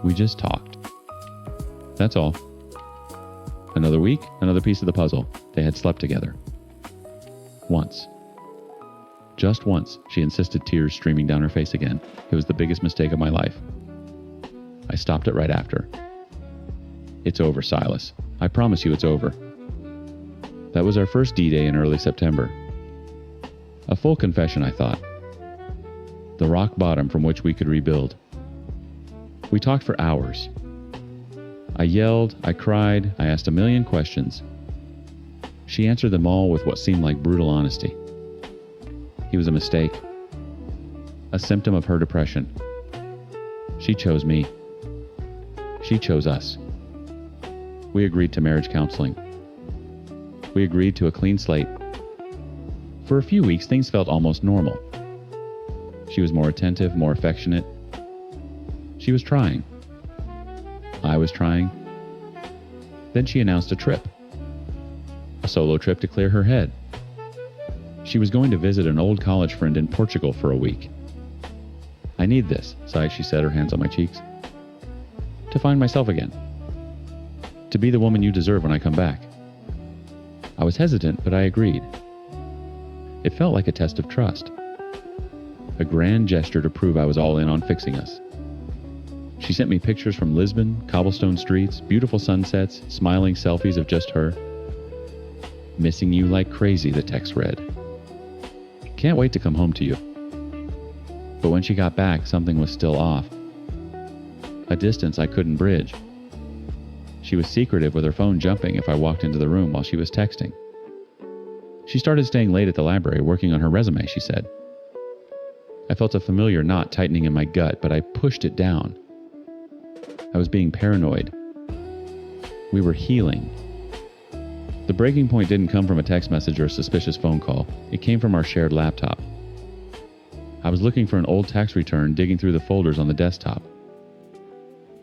Speaker 2: We just talked. That's all. Another week, another piece of the puzzle. They had slept together. Once. Just once, she insisted, tears streaming down her face again. It was the biggest mistake of my life. I stopped it right after. It's over, Silas. I promise you it's over. That was our first D-Day in early September. A full confession, I thought. The rock bottom from which we could rebuild. We talked for hours. I yelled, I cried, I asked a million questions. She answered them all with what seemed like brutal honesty. He was a mistake. A symptom of her depression. She chose me. She chose us. We agreed to marriage counseling. We agreed to a clean slate. For a few weeks, things felt almost normal. She was more attentive, more affectionate. She was trying. I was trying. Then she announced a trip. A solo trip to clear her head. She was going to visit an old college friend in Portugal for a week. I need this, sighed, she said, her hands on my cheeks. To find myself again. To be the woman you deserve when I come back. I was hesitant, but I agreed. It felt like a test of trust. A grand gesture to prove I was all in on fixing us. She sent me pictures from Lisbon, cobblestone streets, beautiful sunsets, smiling selfies of just her. Missing you like crazy, the text read. Can't wait to come home to you. But when she got back, something was still off. A distance I couldn't bridge. She was secretive, with her phone jumping if I walked into the room while she was texting. She started staying late at the library working on her resume, she said. I felt a familiar knot tightening in my gut, but I pushed it down. I was being paranoid. We were healing. The breaking point didn't come from a text message or a suspicious phone call. It came from our shared laptop. I was looking for an old tax return, digging through the folders on the desktop.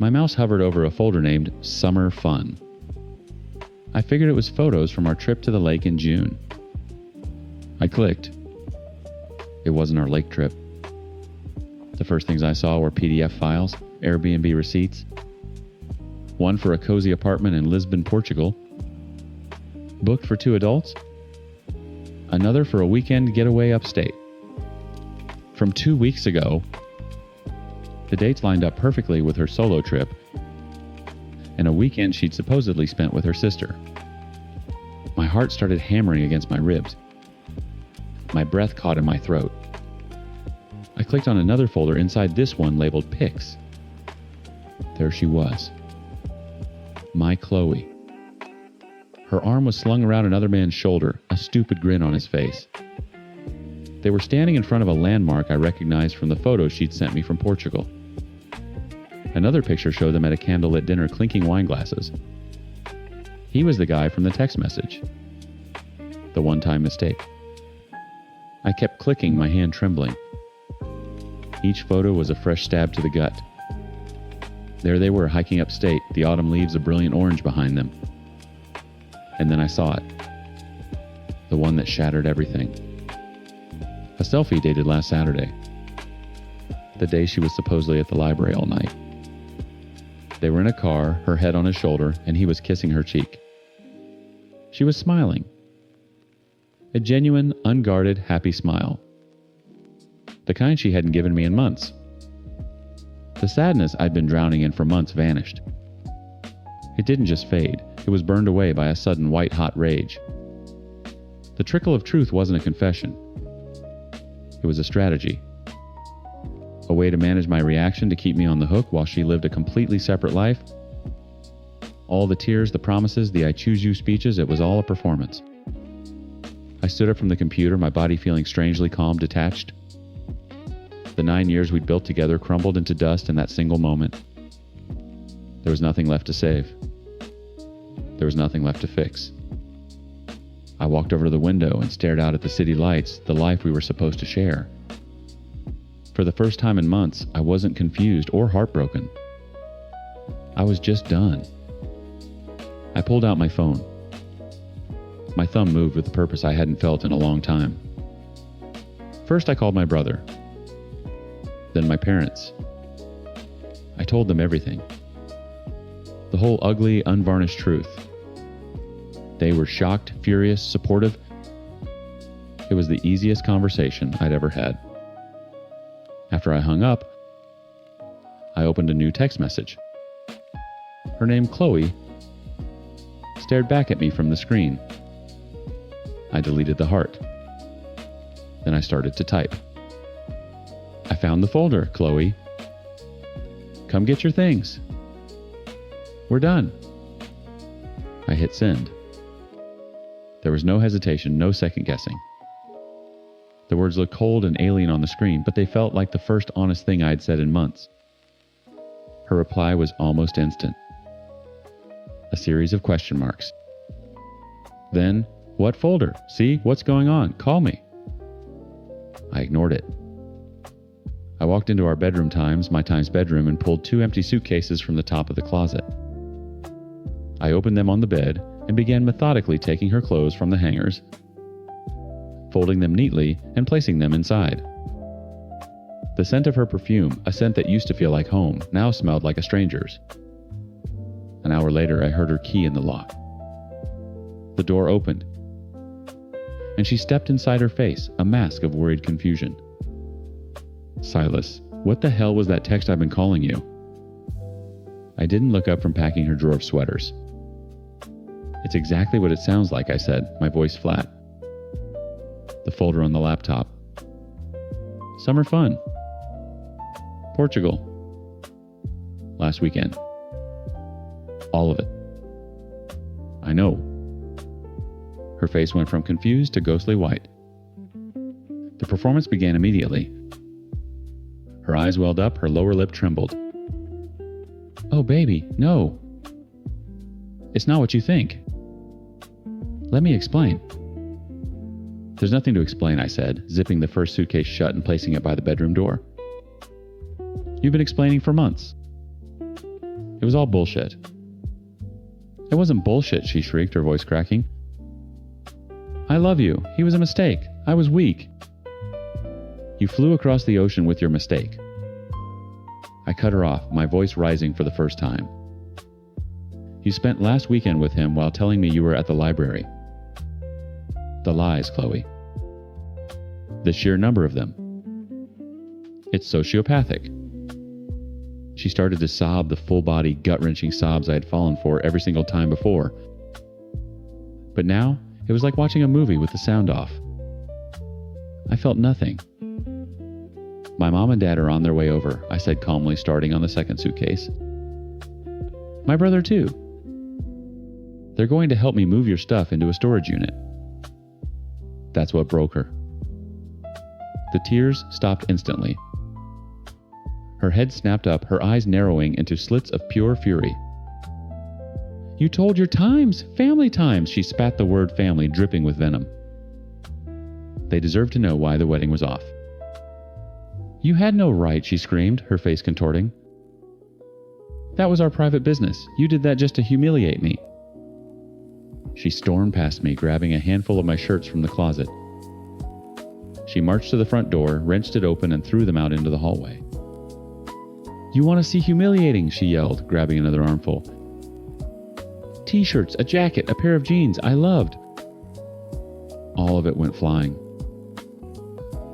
Speaker 2: My mouse hovered over a folder named Summer Fun. I figured it was photos from our trip to the lake in June. I clicked. It wasn't our lake trip. The first things I saw were PDF files, Airbnb receipts. One for a cozy apartment in Lisbon, Portugal. Booked for 2 adults. Another for a weekend getaway upstate. From 2 weeks ago. The dates lined up perfectly with her solo trip and a weekend she'd supposedly spent with her sister. My heart started hammering against my ribs. My breath caught in my throat. I clicked on another folder inside this one labeled Pics. There she was. My Chloe. Her arm was slung around another man's shoulder, a stupid grin on his face. They were standing in front of a landmark I recognized from the photos she'd sent me from Portugal. Another picture showed them at a candlelit dinner clinking wine glasses. He was the guy from the text message. The one-time mistake. I kept clicking, my hand trembling. Each photo was a fresh stab to the gut. There they were, hiking upstate, the autumn leaves a brilliant orange behind them. And then I saw it. The one that shattered everything. A selfie dated last Saturday. The day she was supposedly at the library all night. They were in a car, her head on his shoulder, and he was kissing her cheek. She was smiling. A genuine, unguarded, happy smile. The kind she hadn't given me in months. The sadness I'd been drowning in for months vanished. It didn't just fade, it was burned away by a sudden white-hot rage. The trickle of truth wasn't a confession. It was a strategy. A way to manage my reaction to keep me on the hook while she lived a completely separate life. All the tears, the promises, the I choose you speeches, it was all a performance. I stood up from the computer, my body feeling strangely calm, detached. The 9 years we'd built together crumbled into dust in that single moment. There was nothing left to save. There was nothing left to fix. I walked over to the window and stared out at the city lights, the life we were supposed to share. For the first time in months, I wasn't confused or heartbroken. I was just done. I pulled out my phone. My thumb moved with a purpose I hadn't felt in a long time. First, I called my brother. Then my parents. I told them everything. The whole ugly, unvarnished truth. They were shocked, furious, supportive. It was the easiest conversation I'd ever had. After I hung up, I opened a new text message. Her name, Chloe, stared back at me from the screen. I deleted the heart. Then I started to type. I found the folder, Chloe. Come get your things. We're done. I hit send. There was no hesitation, no second guessing. The words looked cold and alien on the screen, but they felt like the first honest thing I'd said in months. Her reply was almost instant. A series of question marks. Then, what folder? See, what's going on? Call me. I ignored it. I walked into our bedroom my time's bedroom, and pulled 2 empty suitcases from the top of the closet. I opened them on the bed and began methodically taking her clothes from the hangers, folding them neatly and placing them inside. The scent of her perfume, a scent that used to feel like home, now smelled like a stranger's. An hour later, I heard her key in the lock. The door opened, and she stepped inside her face, a mask of worried confusion. Silas, what the hell was that text I've been calling you? I didn't look up from packing her drawer of sweaters. It's exactly what it sounds like, I said, my voice flat. The folder on the laptop. Summer fun. Portugal. Last weekend. All of it. I know. Her face went from confused to ghostly white. The performance began immediately. Her eyes welled up, her lower lip trembled. Oh, baby, no. It's not what you think. Let me explain. There's nothing to explain, I said, zipping the first suitcase shut and placing it by the bedroom door. You've been explaining for months. It was all bullshit. It wasn't bullshit, she shrieked, her voice cracking. I love you. He was a mistake. I was weak. You flew across the ocean with your mistake. I cut her off, my voice rising for the first time. You spent last weekend with him while telling me you were at the library. The lies, Chloe. The sheer number of them. It's sociopathic. She started to sob the full-body, gut-wrenching sobs I had fallen for every single time before. But now, it was like watching a movie with the sound off. I felt nothing. My mom and dad are on their way over, I said calmly, starting on the second suitcase. My brother too. They're going to help me move your stuff into a storage unit. That's what broke her. The tears stopped instantly. Her head snapped up, her eyes narrowing into slits of pure fury. You told your times, family times, she spat the word family, dripping with venom. They deserved to know why the wedding was off. You had no right, she screamed, her face contorting. That was our private business. You did that just to humiliate me. She stormed past me, grabbing a handful of my shirts from the closet. She marched to the front door, wrenched it open, and threw them out into the hallway. You want to see humiliating, she yelled, grabbing another armful. T-shirts, a jacket, a pair of jeans I loved. All of it went flying.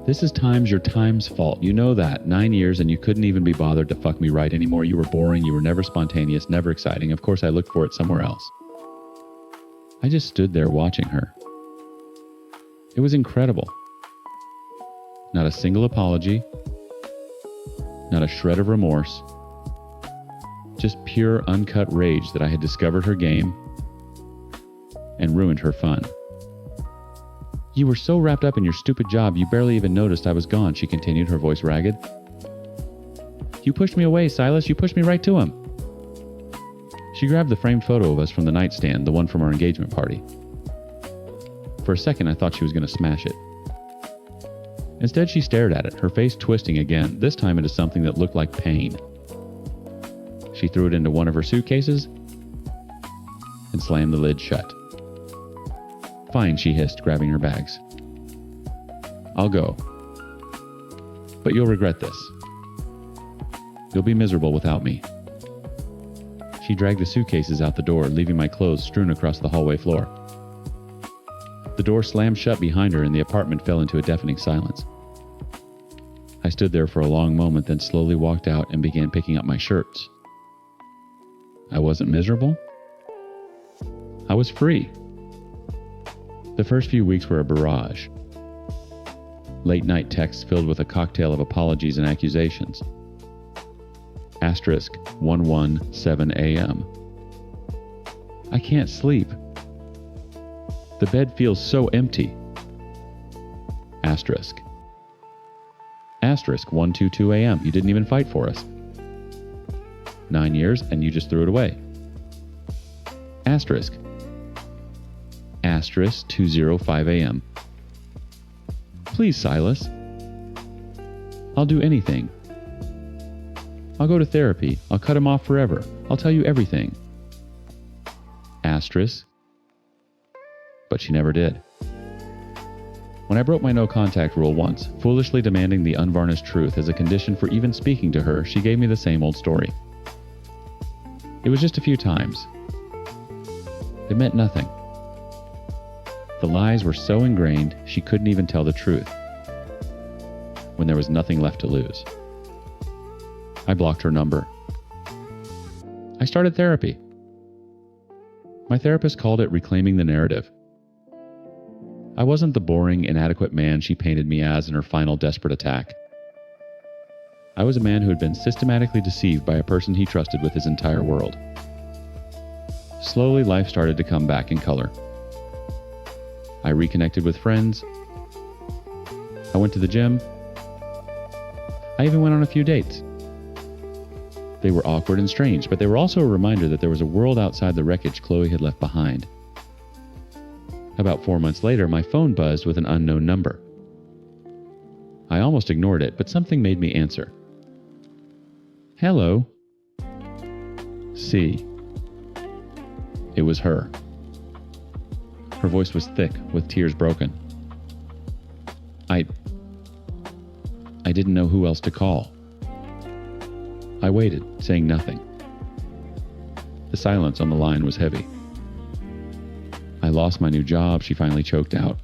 Speaker 2: This is your time's fault. You know that. 9 years and you couldn't even be bothered to fuck me right anymore. You were boring. You were never spontaneous, never exciting. Of course I looked for it somewhere else. I just stood there watching her. It was incredible. Not a single apology. Not a shred of remorse. Just pure uncut rage that I had discovered her game and ruined her fun. You were so wrapped up in your stupid job you barely even noticed I was gone, she continued, her voice ragged. You pushed me away, Silas. You pushed me right to him. She grabbed the framed photo of us from the nightstand, the one from our engagement party. For a second, I thought she was going to smash it. Instead, she stared at it, her face twisting again, this time into something that looked like pain. She threw it into one of her suitcases and slammed the lid shut. Fine, she hissed, grabbing her bags. I'll go. But you'll regret this. You'll be miserable without me. She dragged the suitcases out the door, leaving my clothes strewn across the hallway floor. The door slammed shut behind her and the apartment fell into a deafening silence. I stood there for a long moment, then slowly walked out and began picking up my shirts. I wasn't miserable. I was free. The first few weeks were a barrage. Late-night texts filled with a cocktail of apologies and accusations. Asterisk 117 a.m. I can't sleep. The bed feels so empty. Asterisk. Asterisk 122 a.m. You didn't even fight for us. 9 years and you just threw it away. Asterisk. Asterisk 205 a.m. Please, Silas. I'll do anything. I'll go to therapy. I'll cut him off forever. I'll tell you everything. Asterisk. But she never did. When I broke my no contact rule once, foolishly demanding the unvarnished truth as a condition for even speaking to her, she gave me the same old story. It was just a few times. It meant nothing. The lies were so ingrained, she couldn't even tell the truth. When there was nothing left to lose. I blocked her number. I started therapy. My therapist called it reclaiming the narrative. I wasn't the boring, inadequate man she painted me as in her final desperate attack. I was a man who had been systematically deceived by a person he trusted with his entire world. Slowly, life started to come back in color. I reconnected with friends. I went to the gym. I even went on a few dates. They were awkward and strange, but they were also a reminder that there was a world outside the wreckage Chloe had left behind. About 4 months later, my phone buzzed with an unknown number. I almost ignored it, but something made me answer. Hello. C. It was her. Her voice was thick, with tears broken. I didn't know who else to call. I waited, saying nothing. The silence on the line was heavy. I lost my new job, she finally choked out.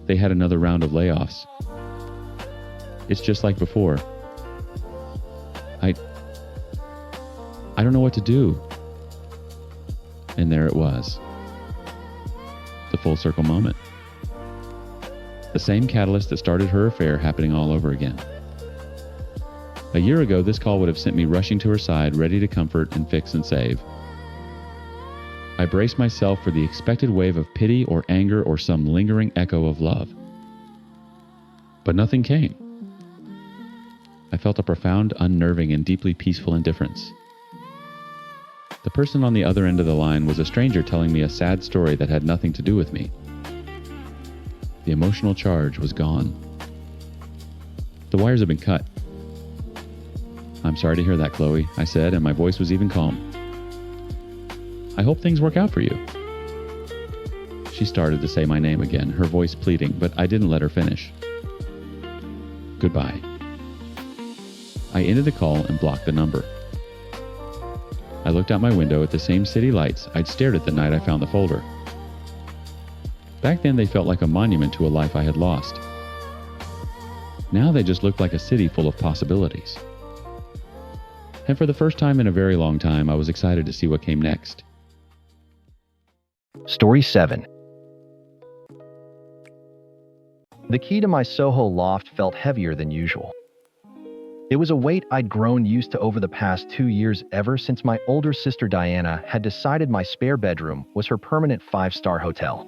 Speaker 2: They had another round of layoffs. It's just like before. I don't know what to do. And there it was. The full circle moment. The same catalyst that started her affair happening all over again. A year ago, this call would have sent me rushing to her side, ready to comfort and fix and save. I braced myself for the expected wave of pity or anger or some lingering echo of love. But nothing came. I felt a profound, unnerving, and deeply peaceful indifference. The person on the other end of the line was a stranger telling me a sad story that had nothing to do with me. The emotional charge was gone. The wires had been cut. I'm sorry to hear that, Chloe, I said, and my voice was even calm. I hope things work out for you. She started to say my name again, her voice pleading, but I didn't let her finish. Goodbye. I ended the call and blocked the number. I looked out my window at the same city lights I'd stared at the night I found the folder. Back then they felt like a monument to a life I had lost. Now they just looked like a city full of possibilities. And for the first time in a very long time, I was excited to see what came next.
Speaker 1: Story 7. The key to my Soho loft felt heavier than usual. It was a weight I'd grown used to over the past 2 years, ever since my older sister Diana had decided my spare bedroom was her permanent 5-star hotel.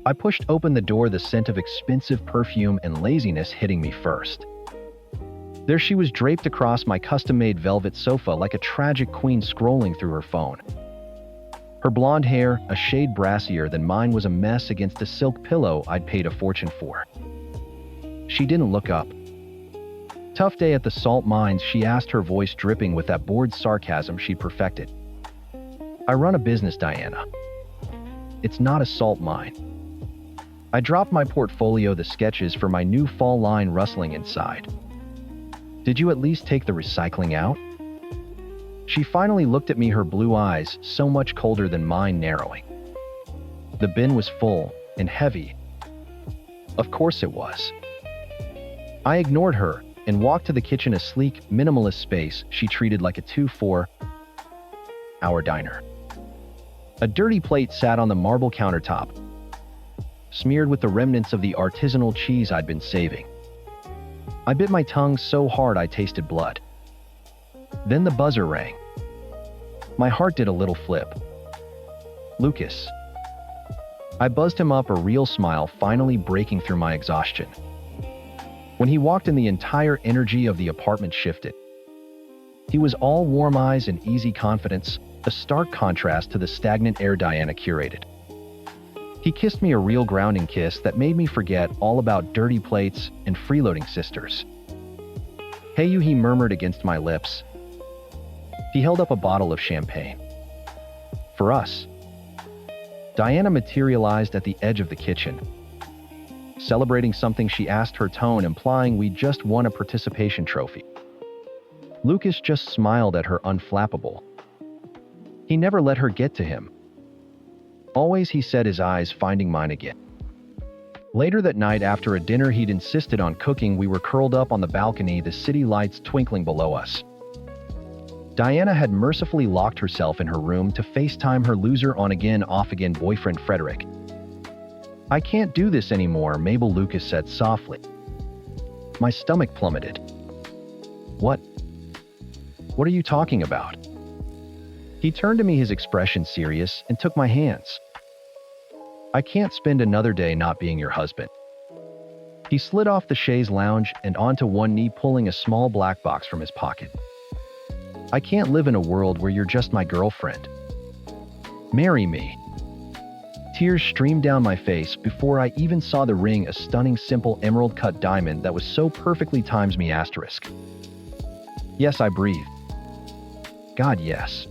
Speaker 1: I pushed open the door, the scent of expensive perfume and laziness hitting me first. There she was, draped across my custom-made velvet sofa like a tragic queen scrolling through her phone. Her blonde hair, a shade brassier than mine, was a mess against a silk pillow I'd paid a fortune for. She didn't look up. Tough day at the salt mines, she asked, her voice dripping with that bored sarcasm she'd perfected. I run a business, Diana. It's not a salt mine. I dropped my portfolio, the sketches for my new fall line rustling inside. Did you at least take the recycling out? She finally looked at me, her blue eyes so much colder than mine narrowing. The bin was full and heavy. Of course it was. I ignored her and walked to the kitchen, a sleek, minimalist space she treated like a 2-4-hour diner. A dirty plate sat on the marble countertop, smeared with the remnants of the artisanal cheese I'd been saving. I bit my tongue so hard I tasted blood. Then the buzzer rang. My heart did a little flip. Lucas. I buzzed him up, a real smile finally breaking through my exhaustion. When he walked in, the entire energy of the apartment shifted. He was all warm eyes and easy confidence, a stark contrast to the stagnant air Diana curated. He kissed me, a real grounding kiss that made me forget all about dirty plates and freeloading sisters. "Hey you," he murmured against my lips. He held up a bottle of champagne. "For us." Diana materialized at the edge of the kitchen. Celebrating something, she asked, her tone implying we just won a participation trophy. Lucas just smiled at her, unflappable. He never let her get to him. "Always," he said, his eyes finding mine again. Later that night, after a dinner he'd insisted on cooking, we were curled up on the balcony, the city lights twinkling below us. Diana had mercifully locked herself in her room to FaceTime her loser on-again, off-again boyfriend Frederick. "I can't do this anymore," Mabel, Lucas said softly. My stomach plummeted. What are you talking about?" He turned to me, his expression serious, and took my hands. "I can't spend another day not being your husband." He slid off the chaise lounge and onto one knee, pulling a small black box from his pocket. "I can't live in a world where you're just my girlfriend. Marry me." Tears streamed down my face before I even saw the ring, a stunning, simple emerald-cut diamond that was so perfectly times me asterisk. "Yes," I breathed. "God, yes."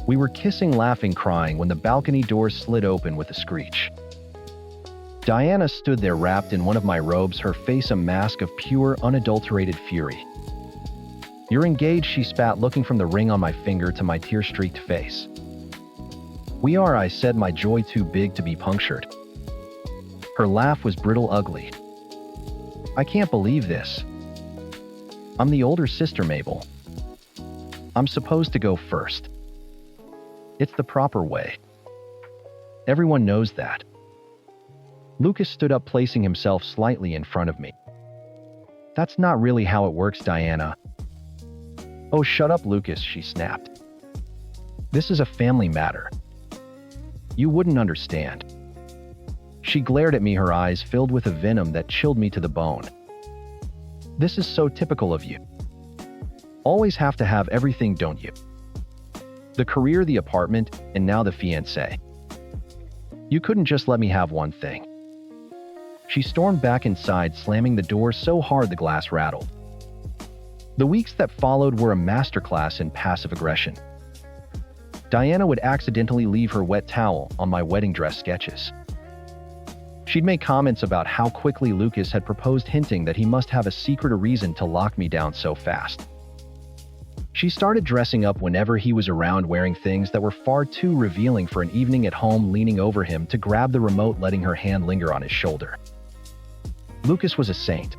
Speaker 1: We were kissing, laughing, crying when the balcony doors slid open with a screech. Diana stood there wrapped in one of my robes, her face a mask of pure, unadulterated fury. "You're engaged," she spat, looking from the ring on my finger to my tear-streaked face. "We are," I said, my joy too big to be punctured. Her laugh was brittle, ugly. "I can't believe this. I'm the older sister, Mabel. I'm supposed to go first. It's the proper way. Everyone knows that." Lucas stood up, placing himself slightly in front of me. "That's not really how it works, Diana." "Oh, shut up, Lucas," she snapped. "This is a family matter. You wouldn't understand." She glared at me, her eyes filled with a venom that chilled me to the bone. "This is so typical of you. Always have to have everything, don't you? The career, the apartment, and now the fiancé. You couldn't just let me have one thing." She stormed back inside, slamming the door so hard the glass rattled. The weeks that followed were a masterclass in passive aggression. Diana would accidentally leave her wet towel on my wedding dress sketches. She'd make comments about how quickly Lucas had proposed, hinting that he must have a secret or reason to lock me down so fast. She started dressing up whenever he was around, wearing things that were far too revealing for an evening at home, leaning over him to grab the remote, letting her hand linger on his shoulder. Lucas was a saint.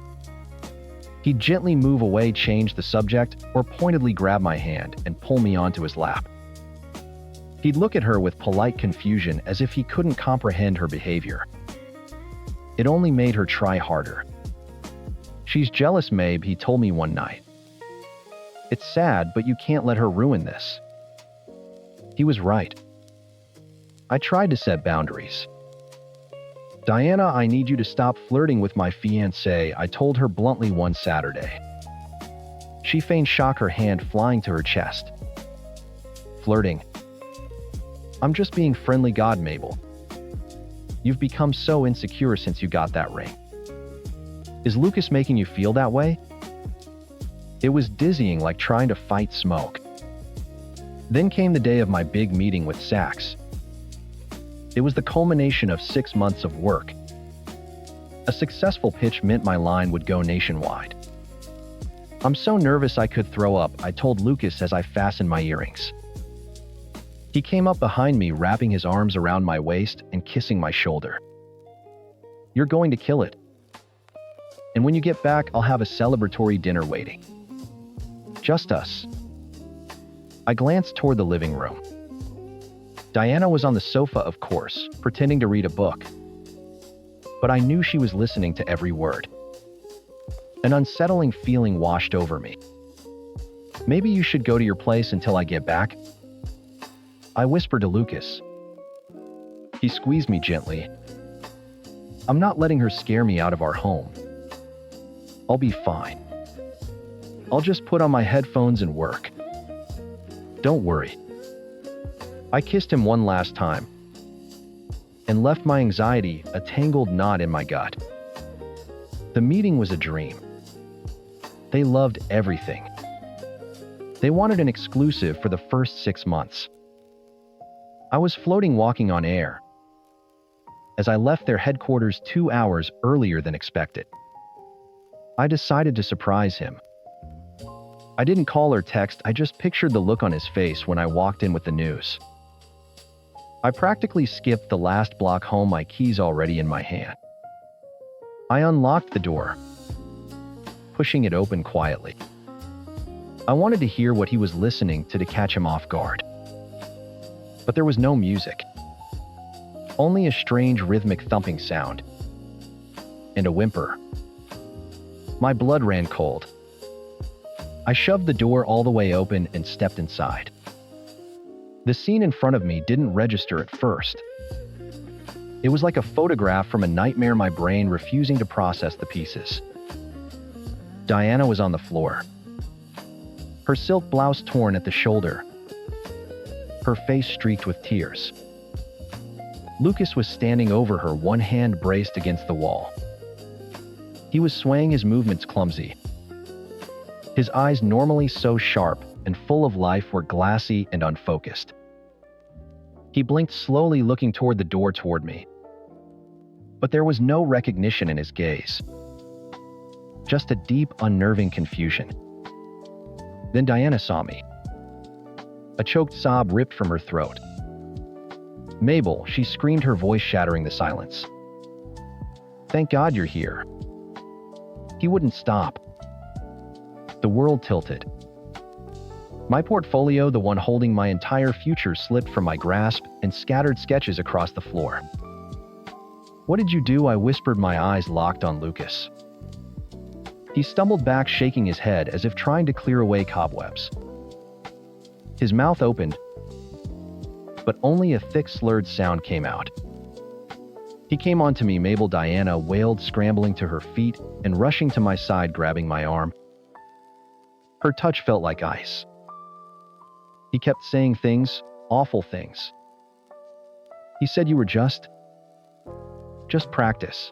Speaker 1: He'd gently move away, change the subject, or pointedly grab my hand and pull me onto his lap. He'd look at her with polite confusion, as if he couldn't comprehend her behavior. It only made her try harder. "She's jealous, Mabe," he told me one night. "It's sad, but you can't let her ruin this." He was right. I tried to set boundaries. "Diana, I need you to stop flirting with my fiancé," I told her bluntly one Saturday. She feigned shock, her hand flying to her chest. "Flirting? I'm just being friendly, God, Mabel. You've become so insecure since you got that ring. Is Lucas making you feel that way?" It was dizzying, like trying to fight smoke. Then came the day of my big meeting with Sachs. It was the culmination of 6 months of work. A successful pitch meant my line would go nationwide. I'm so nervous I could throw up, I told Lucas as I fastened my earrings. He came up behind me, wrapping his arms around my waist and kissing my shoulder. You're going to kill it. And when you get back, I'll have a celebratory dinner waiting. Just us. I glanced toward the living room. Diana was on the sofa, of course, pretending to read a book. But I knew she was listening to every word. An unsettling feeling washed over me. Maybe you should go to your place until I get back, I whispered to Lucas. He squeezed me gently. I'm not letting her scare me out of our home. I'll be fine. I'll just put on my headphones and work. Don't worry. I kissed him one last time and left my anxiety a tangled knot in my gut. The meeting was a dream. They loved everything. They wanted an exclusive for the first 6 months. I was floating, walking on air, as I left their headquarters 2 hours earlier than expected. I decided to surprise him. I didn't call or text, I just pictured the look on his face when I walked in with the news. I practically skipped the last block home, my keys already in my hand. I unlocked the door, pushing it open quietly. I wanted to hear what he was listening to catch him off guard. But there was no music. Only a strange rhythmic thumping sound. And a whimper. My blood ran cold. I shoved the door all the way open and stepped inside. The scene in front of me didn't register at first. It was like a photograph from a nightmare, my brain refusing to process the pieces. Diana was on the floor. Her silk blouse torn at the shoulder. Her face streaked with tears. Lucas was standing over her, one hand braced against the wall. He was swaying, his movements clumsy. His eyes, normally so sharp and full of life, were glassy and unfocused. He blinked slowly, looking toward the door toward me. But there was no recognition in his gaze. Just a deep, unnerving confusion. Then Diana saw me. A choked sob ripped from her throat. Mabel, she screamed, her voice shattering the silence. Thank God you're here. He wouldn't stop. The world tilted. My portfolio, the one holding my entire future, slipped from my grasp and scattered sketches across the floor. What did you do? I whispered, my eyes locked on Lucas. He stumbled back, shaking his head as if trying to clear away cobwebs. His mouth opened, but only a thick, slurred sound came out. He came onto me, Mabel, Diana wailed, scrambling to her feet and rushing to my side, grabbing my arm. Her touch felt like ice. He kept saying things, awful things. He said you were just practice.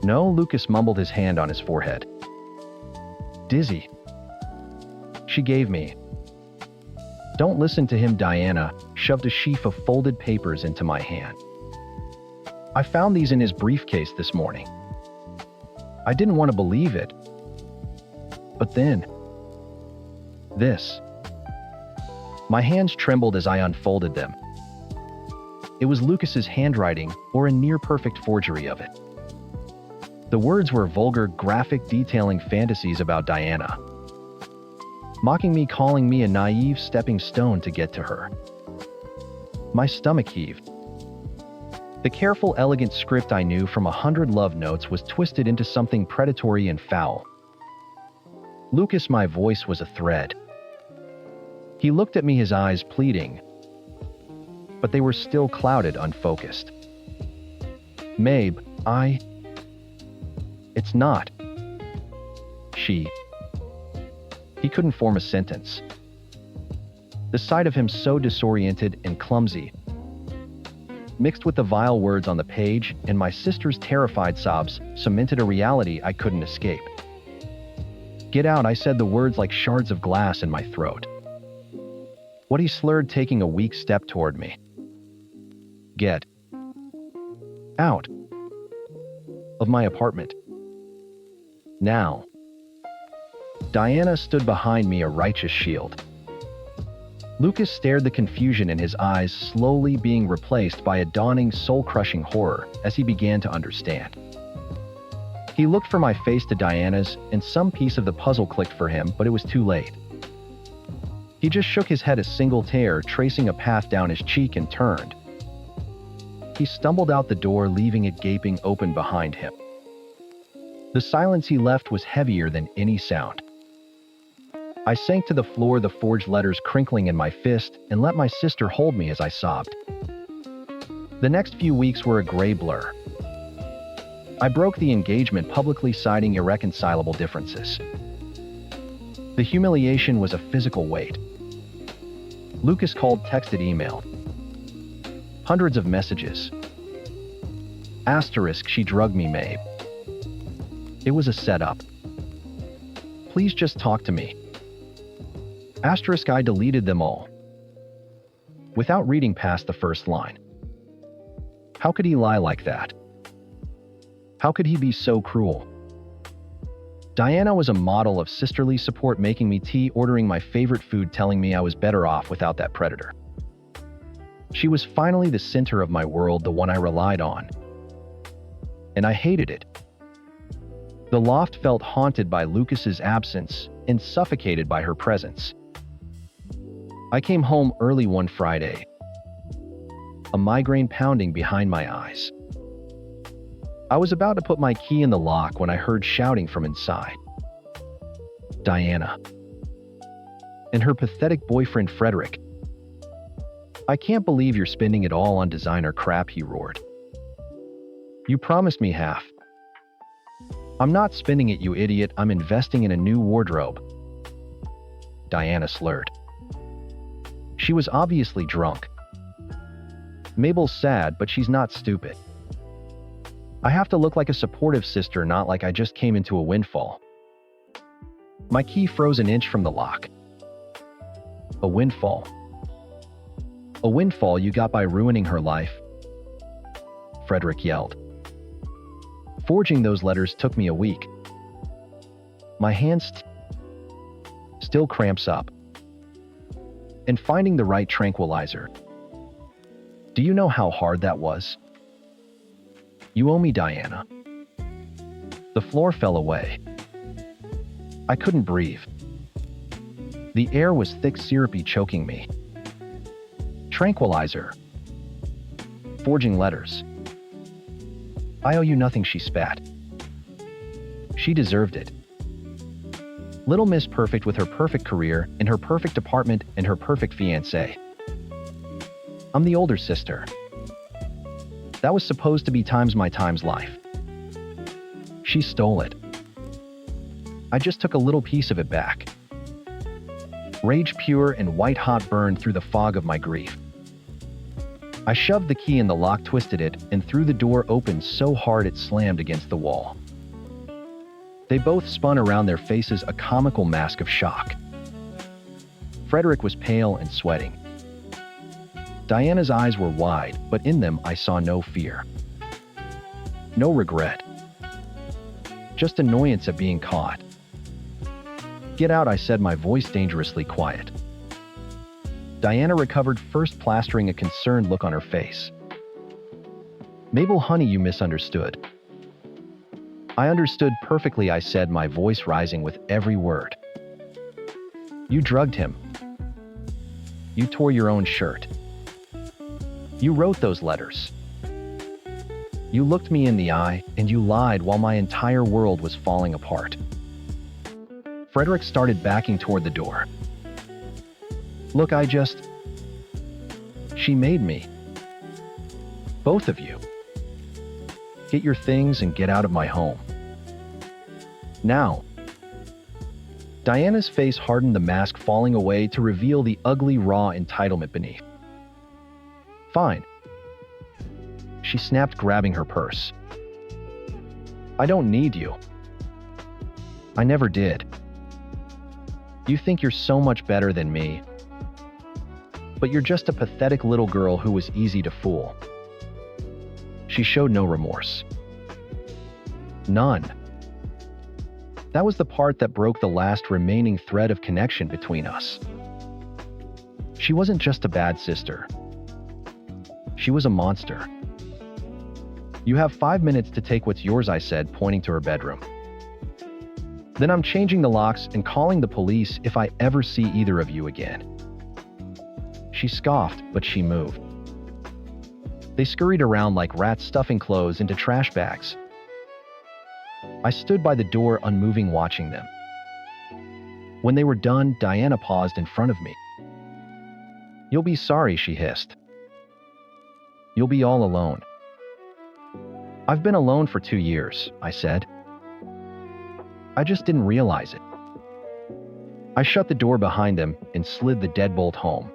Speaker 1: No, Lucas mumbled, his hand on his forehead. Dizzy. She gave me. Don't listen to him. Diana shoved a sheaf of folded papers into my hand. I found these in his briefcase this morning. I didn't want to believe it. But then, this. My hands trembled as I unfolded them. It was Lucas's handwriting, or a near-perfect forgery of it. The words were vulgar, graphic, detailing fantasies about Diana. Mocking me, calling me a naive stepping stone to get to her. My stomach heaved. The careful, elegant script I knew from 100 love notes was twisted into something predatory and foul. Lucas, my voice was a thread. He looked at me, his eyes pleading, but they were still clouded, unfocused. Mabe, it's not. He couldn't form a sentence. The sight of him so disoriented and clumsy, mixed with the vile words on the page and my sister's terrified sobs, cemented a reality I couldn't escape. Get out, I said, the words like shards of glass in my throat. What, he slurred, taking a weak step toward me. Get out of my apartment. Now. Diana stood behind me, a righteous shield. Lucas stared, the confusion in his eyes slowly being replaced by a dawning, soul-crushing horror as he began to understand. He looked from my face to Diana's, and some piece of the puzzle clicked for him, but it was too late. He just shook his head, a single tear tracing a path down his cheek, and turned. He stumbled out the door, leaving it gaping open behind him. The silence he left was heavier than any sound. I sank to the floor, the forged letters crinkling in my fist, and let my sister hold me as I sobbed. The next few weeks were a gray blur. I broke the engagement publicly, citing irreconcilable differences. The humiliation was a physical weight. Lucas called, texted, emailed. Hundreds of messages. Asterisk, she drugged me, Mabe. It was a setup. Please just talk to me. Asterisk, I deleted them all. Without reading past the first line. How could he lie like that? How could he be so cruel? Diana was a model of sisterly support, making me tea, ordering my favorite food, telling me I was better off without that predator. She was finally the center of my world, the one I relied on. And I hated it. The loft felt haunted by Lucas's absence and suffocated by her presence. I came home early one Friday, a migraine pounding behind my eyes. I was about to put my key in the lock when I heard shouting from inside. Diana. And her pathetic boyfriend, Frederick. I can't believe you're spending it all on designer crap, he roared. You promised me half. I'm not spending it, you idiot. I'm investing in a new wardrobe. Diana slurred. She was obviously drunk. Mabel's sad, but she's not stupid. I have to look like a supportive sister, not like I just came into a windfall. My key froze an inch from the lock. A windfall. A windfall you got by ruining her life, Frederick yelled. Forging those letters took me a week. My hands still cramps up. And finding the right tranquilizer. Do you know how hard that was? You owe me, Diana. The floor fell away. I couldn't breathe. The air was thick, syrupy, choking me. Tranquilizer. Forging letters. I owe you nothing, she spat. She deserved it. Little Miss Perfect with her perfect career, in her perfect apartment, and her perfect fiancé. I'm the older sister. That was supposed to be my time's life. She stole it. I just took a little piece of it back. Rage pure and white-hot burned through the fog of my grief. I shoved the key in the lock, twisted it, and threw the door open so hard it slammed against the wall. They both spun around, their faces a comical mask of shock. Frederick was pale and sweating. Diana's eyes were wide, but in them I saw no fear. No regret. Just annoyance at being caught. Get out, I said, my voice dangerously quiet. Diana recovered first, plastering a concerned look on her face. Mabel, honey, you misunderstood. I understood perfectly, I said, my voice rising with every word. You drugged him. You tore your own shirt. You wrote those letters. You looked me in the eye, and you lied while my entire world was falling apart. Frederick started backing toward the door. Look, She made me. Both of you. Get your things and get out of my home. Now. Diana's face hardened, the mask falling away to reveal the ugly, raw entitlement beneath. Fine. She snapped, grabbing her purse. I don't need you. I never did. You think you're so much better than me. But you're just a pathetic little girl who was easy to fool. She showed no remorse. None. That was the part that broke the last remaining thread of connection between us. She wasn't just a bad sister. She was a monster. "You have 5 minutes to take what's yours," I said, pointing to her bedroom. "Then I'm changing the locks and calling the police if I ever see either of you again." She scoffed, but she moved. They scurried around like rats stuffing clothes into trash bags. I stood by the door, unmoving, watching them. When they were done, Diana paused in front of me. "You'll be sorry," she hissed. "You'll be all alone." "I've been alone for 2 years," I said. "I just didn't realize it." I shut the door behind them and slid the deadbolt home.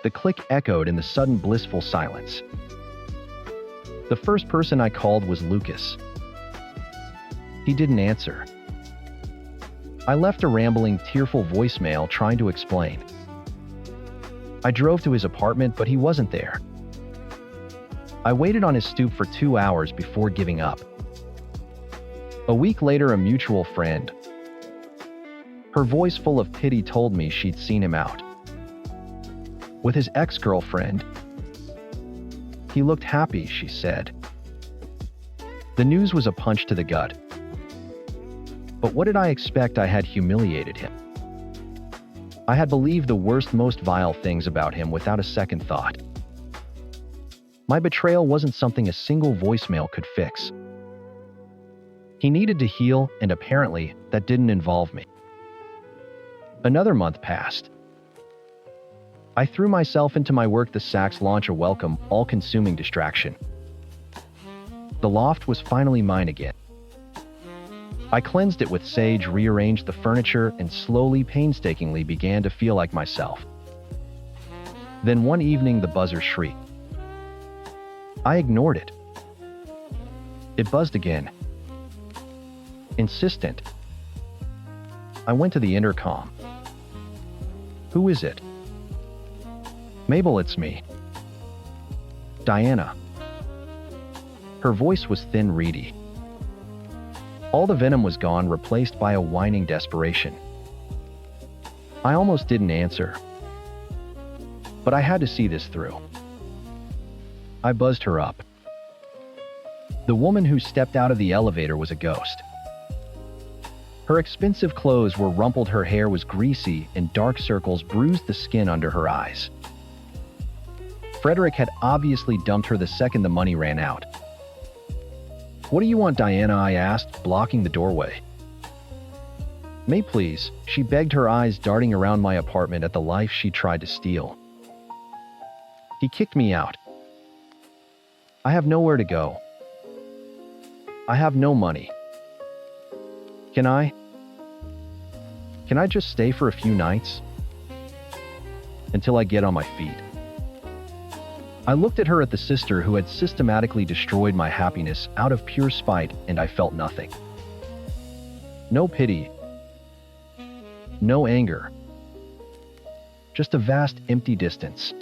Speaker 1: The click echoed in the sudden blissful silence. The first person I called was Lucas. He didn't answer. I left a rambling, tearful voicemail trying to explain. I drove to his apartment, but he wasn't there. I waited on his stoop for 2 hours before giving up. A week later, a mutual friend, her voice full of pity, told me she'd seen him out with his ex-girlfriend. "He looked happy," she said. The news was a punch to the gut. But what did I expect? I had humiliated him. I had believed the worst, most vile things about him without a second thought. My betrayal wasn't something a single voicemail could fix. He needed to heal, and apparently that didn't involve me. Another month passed. I threw myself into my work, the Saks launch, a welcome, all-consuming distraction. The loft was finally mine again. I cleansed it with sage, rearranged the furniture, and slowly, painstakingly began to feel like myself. Then one evening, the buzzer shrieked. I ignored it. It buzzed again. Insistent. I went to the intercom. "Who is it?" "Mabel, it's me." "Diana." Her voice was thin, reedy. All the venom was gone, replaced by a whining desperation. I almost didn't answer. But I had to see this through. I buzzed her up. The woman who stepped out of the elevator was a ghost. Her expensive clothes were rumpled, her hair was greasy, and dark circles bruised the skin under her eyes. Frederick had obviously dumped her the second the money ran out. "What do you want, Diana?" I asked, blocking the doorway. "May, please," she begged, her eyes darting around my apartment at the life she tried to steal. "He kicked me out. I have nowhere to go. I have no money. Can I just stay for a few nights? Until I get on my feet." I looked at her, at the sister who had systematically destroyed my happiness out of pure spite, and I felt nothing. No pity. No anger. Just a vast, empty distance.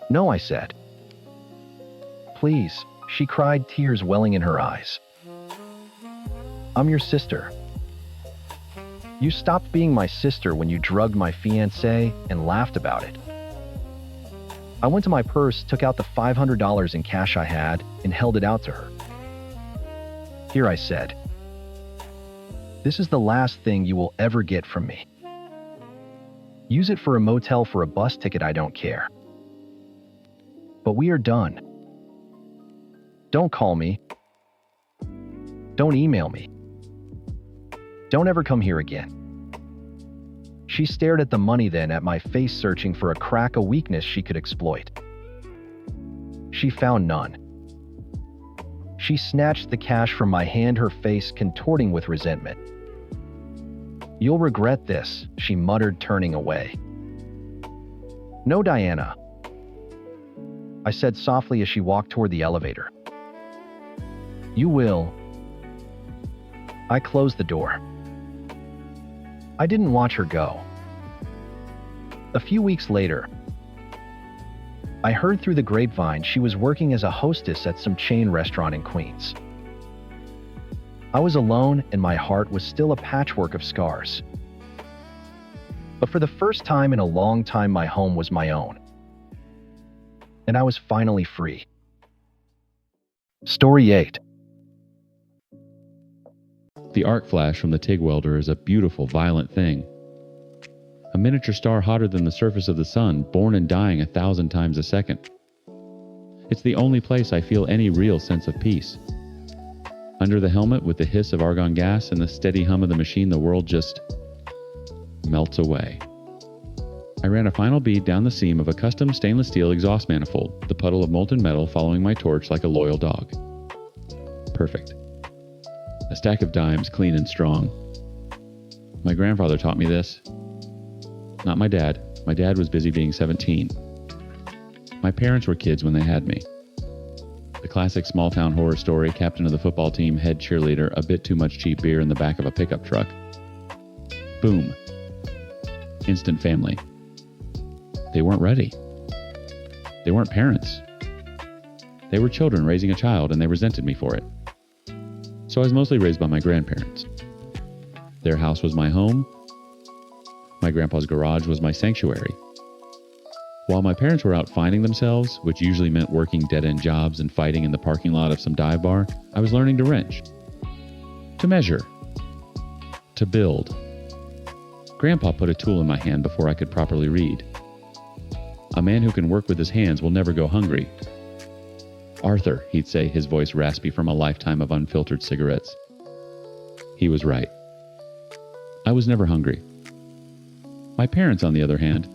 Speaker 1: "No," I said. "Please," she cried, tears welling in her eyes. "I'm your sister. You stopped being my sister when you drugged my fiancé and laughed about it." I went to my purse, took out the $500 in cash I had, and held it out to her. "Here," I said. "This is the last thing you will ever get from me. Use it for a motel, for a bus ticket, I don't care. But we are done. Don't call me. Don't email me. Don't ever come here again." She stared at the money, then at my face, searching for a crack, a weakness she could exploit. She found none. She snatched the cash from my hand, her face contorting with resentment. "You'll regret this," she muttered, turning away. "No, Diana," I said softly as she walked toward the elevator. "You will." I closed the door. I didn't watch her go. A few weeks later, I heard through the grapevine she was working as a hostess at some chain restaurant in Queens. I was alone and my heart was still a patchwork of scars. But for the first time in a long time, my home was my own. And I was finally free. Story 8.
Speaker 2: The arc flash from the TIG welder is a beautiful, violent thing. A miniature star hotter than the surface of the sun, born and dying 1,000 times a second. It's the only place I feel any real sense of peace. Under the helmet, with the hiss of argon gas and the steady hum of the machine, the world just melts away. I ran a final bead down the seam of a custom stainless steel exhaust manifold, the puddle of molten metal following my torch like a loyal dog. Perfect. A stack of dimes, clean and strong. My grandfather taught me this. Not my dad. My dad was busy being 17. My parents were kids when they had me. The classic small-town horror story, captain of the football team, head cheerleader, a bit too much cheap beer in the back of a pickup truck. Boom. Instant family. They weren't ready. They weren't parents. They were children raising a child, and they resented me for it. So I was mostly raised by my grandparents. Their house was my home. My grandpa's garage was my sanctuary. While my parents were out finding themselves, which usually meant working dead-end jobs and fighting in the parking lot of some dive bar, I was learning to wrench, to measure, to build. Grandpa put a tool in my hand before I could properly read. A man who can work with his hands will never go hungry. Arthur, he'd say, his voice raspy from a lifetime of unfiltered cigarettes. He was right. I was never hungry. My parents, on the other hand,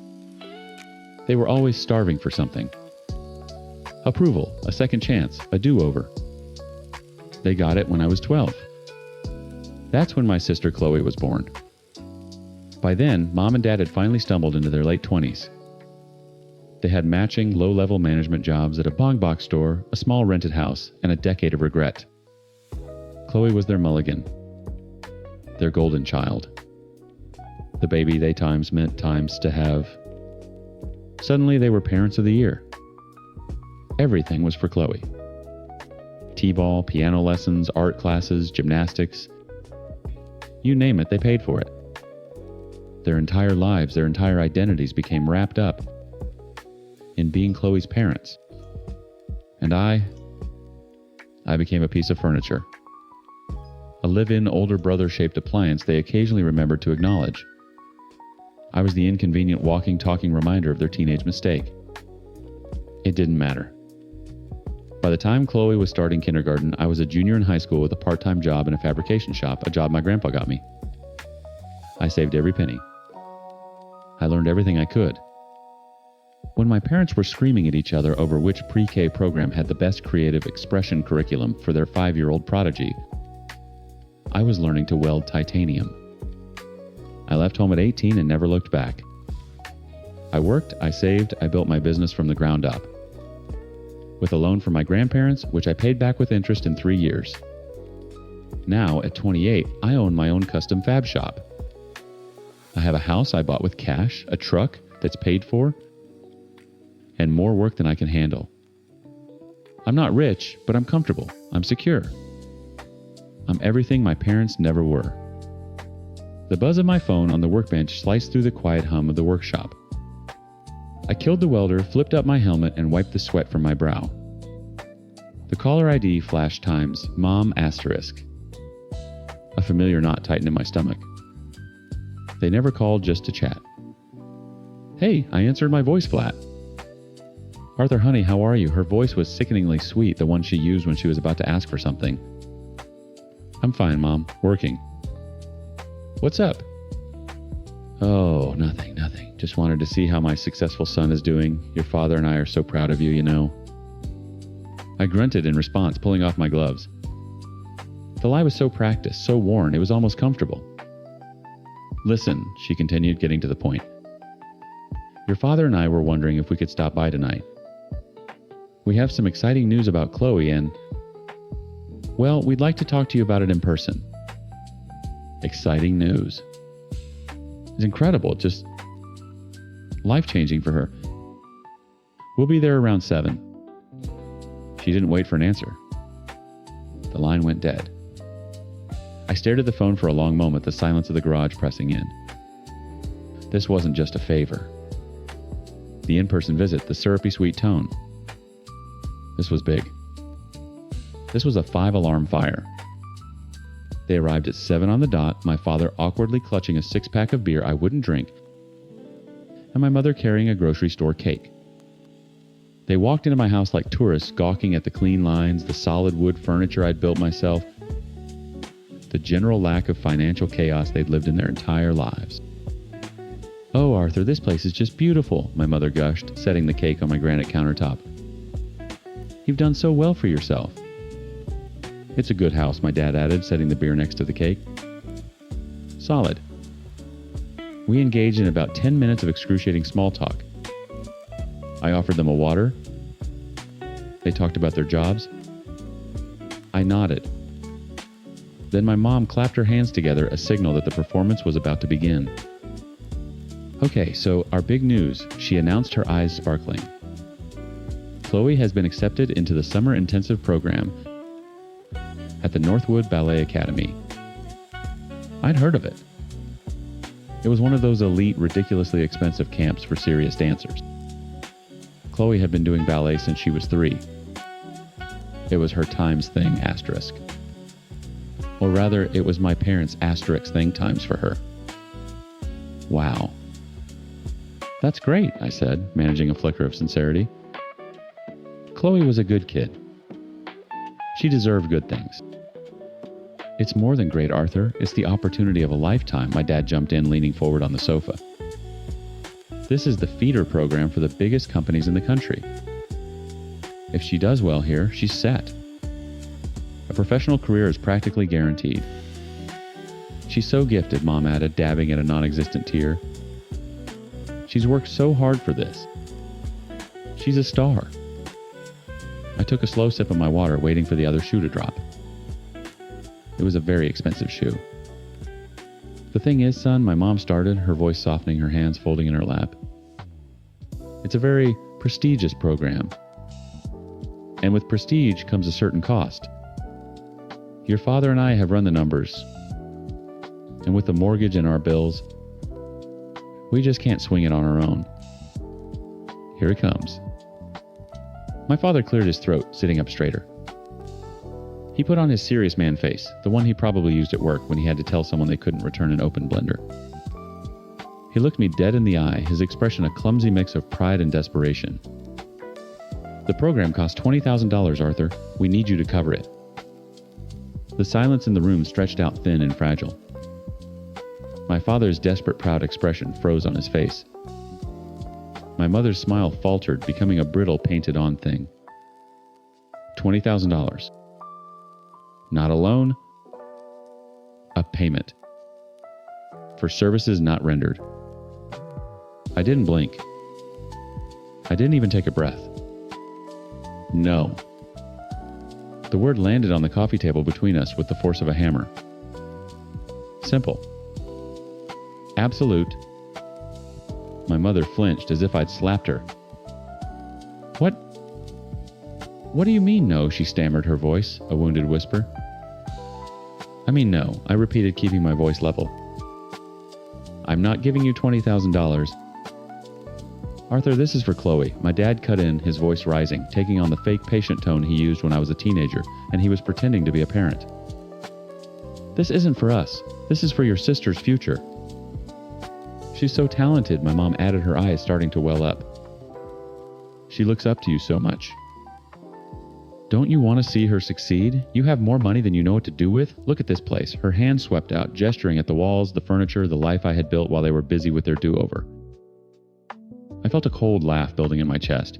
Speaker 2: they were always starving for something. Approval, a second chance, a do-over. They got it when I was 12. That's when my sister Chloe was born. By then, Mom and Dad had finally stumbled into their late 20s. They had matching low-level management jobs at a bong box store, a small rented house, and a decade of regret. Chloe was their mulligan, their golden child. The baby they meant times to have. Suddenly they were parents of the year. Everything was for Chloe. T-ball, piano lessons, art classes, gymnastics. You name it, they paid for it. Their entire lives, their entire identities became wrapped up in being Chloe's parents. And I became a piece of furniture. A live-in older brother-shaped appliance they occasionally remembered to acknowledge. I was the inconvenient walking, talking reminder of their teenage mistake. It didn't matter. By the time Chloe was starting kindergarten, I was a junior in high school with a part-time job in a fabrication shop, a job my grandpa got me. I saved every penny. I learned everything I could. When my parents were screaming at each other over which pre-K program had the best creative expression curriculum for their 5-year-old prodigy, I was learning to weld titanium. I left home at 18 and never looked back. I worked, I saved, I built my business from the ground up. With a loan from my grandparents, which I paid back with interest in 3 years. Now, at 28, I own my own custom fab shop. I have a house I bought with cash, a truck that's paid for, and more work than I can handle. I'm not rich, but I'm comfortable. I'm secure. I'm everything my parents never were. The buzz of my phone on the workbench sliced through the quiet hum of the workshop. I killed the welder, flipped up my helmet, and wiped the sweat from my brow. The caller ID flashed times Mom***. A familiar knot tightened in my stomach. They never called just to chat. Hey, I answered my voice flat. Arthur, honey, how are you? Her voice was sickeningly sweet, the one she used when she was about to ask for something. I'm fine, Mom. Working. What's up? Oh, nothing. Just wanted to see how my successful son is doing. Your father and I are so proud of you, you know. I grunted in response, pulling off my gloves. The lie was so practiced, so worn, it was almost comfortable. Listen, she continued, getting to the point. Your father and I were wondering if we could stop by tonight. We have some exciting news about Chloe and, well, we'd like to talk to you about it in person. Exciting news. It's incredible, just life-changing for her. We'll be there around 7. She didn't wait for an answer. The line went dead. I stared at the phone for a long moment, the silence of the garage pressing in. This wasn't just a favor. The in-person visit, the syrupy sweet tone. This was big. This was a 5-alarm fire. They arrived at 7 on the dot, my father awkwardly clutching a 6-pack of beer I wouldn't drink, and my mother carrying a grocery store cake. They walked into my house like tourists, gawking at the clean lines, the solid wood furniture I'd built myself, the general lack of financial chaos they'd lived in their entire lives. "Oh, Arthur, this place is just beautiful," my mother gushed, setting the cake on my granite countertop. "You've done so well for yourself." "It's a good house," my dad added, setting the beer next to the cake. "Solid." We engaged in about 10 minutes of excruciating small talk. I offered them a water. They talked about their jobs. I nodded. Then my mom clapped her hands together, a signal that the performance was about to begin. "Okay, so our big news," she announced, her eyes sparkling. "Chloe has been accepted into the summer intensive program at the Northwood Ballet Academy." I'd heard of it. It was one of those elite, ridiculously expensive camps for serious dancers. Chloe had been doing ballet since she was 3. It was her times thing, asterisk. Or rather, it was my parents' asterisk thing times for her. Wow. "That's great," I said, managing a flicker of sincerity. Chloe was a good kid. She deserved good things. "It's more than great, Arthur. It's the opportunity of a lifetime," my dad jumped in, leaning forward on the sofa. "This is the feeder program for the biggest companies in the country. If she does well here, she's set. A professional career is practically guaranteed." "She's so gifted," Mom added, dabbing at a non-existent tear. "She's worked so hard for this. She's a star." I took a slow sip of my water, waiting for the other shoe to drop. It was a very expensive shoe. "The thing is, son," my mom started, her voice softening, her hands folding in her lap, "it's a very prestigious program. And with prestige comes a certain cost. Your father and I have run the numbers. And with the mortgage and our bills, we just can't swing it on our own. Here it comes." My father cleared his throat, sitting up straighter. He put on his serious man face, the one he probably used at work when he had to tell someone they couldn't return an open blender. He looked me dead in the eye, his expression a clumsy mix of pride and desperation. "The program costs $20,000, Arthur. We need you to cover it." The silence in the room stretched out thin and fragile. My father's desperate, proud expression froze on his face. My mother's smile faltered, becoming a brittle, painted-on thing. $20,000. Not a loan, a payment. For services not rendered. I didn't blink. I didn't even take a breath. No. The word landed on the coffee table between us with the force of a hammer. Simple. Absolute. My mother flinched as if I'd slapped her. What do you mean, no?" she stammered, her voice a wounded whisper. "I mean no," I repeated, keeping my voice level. "I'm not giving you $20,000. Arthur, this is for Chloe." My dad cut in, his voice rising, taking on the fake patient tone he used when I was a teenager, and he was pretending to be a parent. "This isn't for us. This is for your sister's future." "She's so talented," my mom added, her eyes starting to well up. "She looks up to you so much." "Don't you want to see her succeed? You have more money than you know what to do with. Look at this place." Her hand swept out, gesturing at the walls, the furniture, the life I had built while they were busy with their do-over. I felt a cold laugh building in my chest.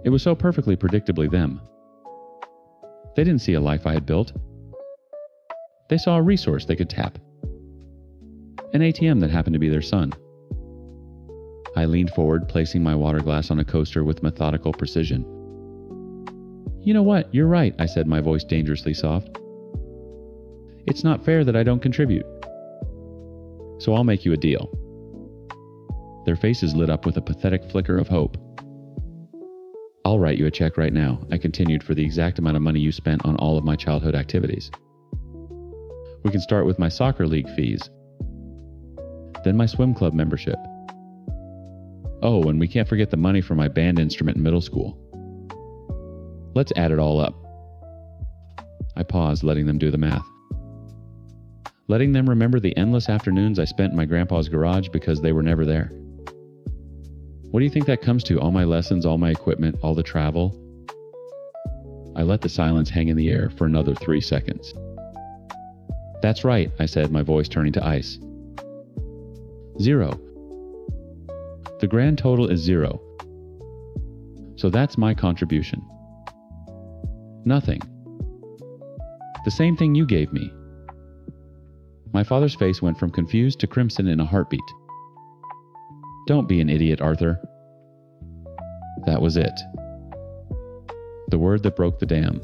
Speaker 2: It was so perfectly predictably them. They didn't see a life I had built. They saw a resource they could tap. An ATM that happened to be their son. I leaned forward, placing my water glass on a coaster with methodical precision. "You know what? You're right," I said, my voice dangerously soft. "It's not fair that I don't contribute. So I'll make you a deal." Their faces lit up with a pathetic flicker of hope. "I'll write you a check right now," I continued, "for the exact amount of money you spent on all of my childhood activities." We can start with my soccer league fees. Then my swim club membership. Oh, and we can't forget the money for my band instrument in middle school. Let's add it all up. I paused, letting them do the math. Letting them remember the endless afternoons I spent in my grandpa's garage because they were never there. What do you think that comes to? All my lessons, all my equipment, all the travel? I let the silence hang in the air for another 3 seconds. That's right, I said, my voice turning to ice. 0. The grand total is 0. So that's my contribution. Nothing. The same thing you gave me. My father's face went from confused to crimson in a heartbeat. Don't be an idiot, Arthur. That was it. The word that broke the dam.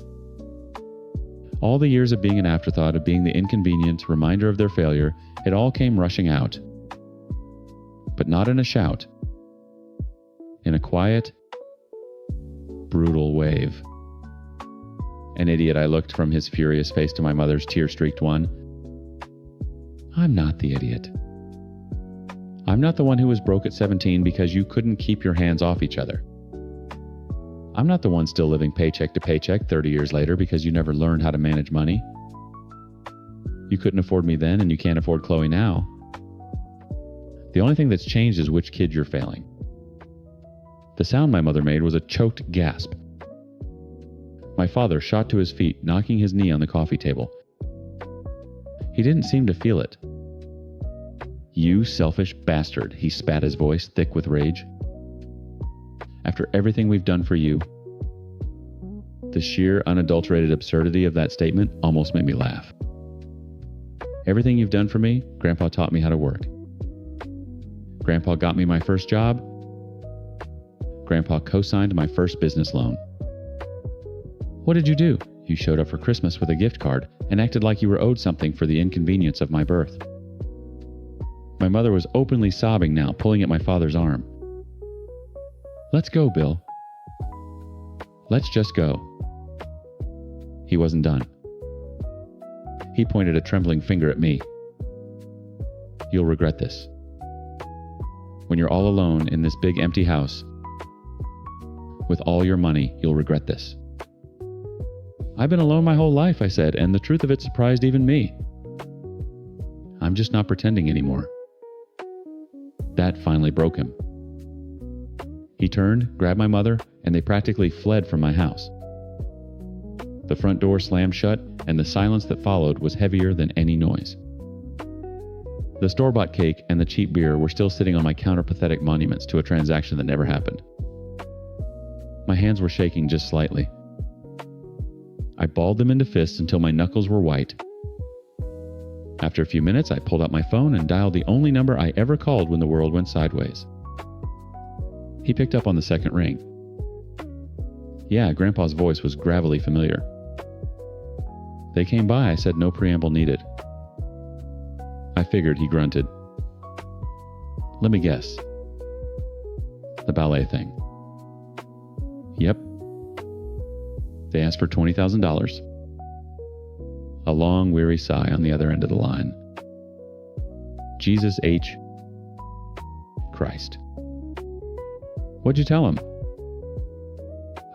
Speaker 2: All the years of being an afterthought, of being the inconvenient reminder of their failure, it all came rushing out. But not in a shout. In a quiet, brutal wave. An idiot, I looked from his furious face to my mother's tear-streaked one. I'm not the idiot. I'm not the one who was broke at 17 because you couldn't keep your hands off each other. I'm not the one still living paycheck to paycheck 30 years later because you never learned how to manage money. You couldn't afford me then and you can't afford Chloe now. The only thing that's changed is which kid you're failing. The sound my mother made was a choked gasp. My father shot to his feet, knocking his knee on the coffee table. He didn't seem to feel it. You selfish bastard, he spat, his voice thick with rage. After everything we've done for you. The sheer, unadulterated absurdity of that statement almost made me laugh. Everything you've done for me, Grandpa taught me how to work. Grandpa got me my first job. Grandpa co-signed my first business loan. What did you do? You showed up for Christmas with a gift card and acted like you were owed something for the inconvenience of my birth. My mother was openly sobbing now, pulling at my father's arm. Let's go, Bill. Let's just go. He wasn't done. He pointed a trembling finger at me. You'll regret this. When you're all alone in this big empty house, with all your money, you'll regret this. I've been alone my whole life, I said, and the truth of it surprised even me. I'm just not pretending anymore. That finally broke him. He turned, grabbed my mother, and they practically fled from my house. The front door slammed shut, and the silence that followed was heavier than any noise. The store-bought cake and the cheap beer were still sitting on my counter-pathetic monuments to a transaction that never happened. My hands were shaking just slightly. I balled them into fists until my knuckles were white. After a few minutes, I pulled out my phone and dialed the only number I ever called when the world went sideways. He picked up on the second ring. Yeah, Grandpa's voice was gravelly familiar. They came by, I said, no preamble needed. I figured, he grunted. Let me guess. The ballet thing. Yep. They asked for $20,000. A long, weary sigh on the other end of the line. Jesus H. Christ. What'd you tell him?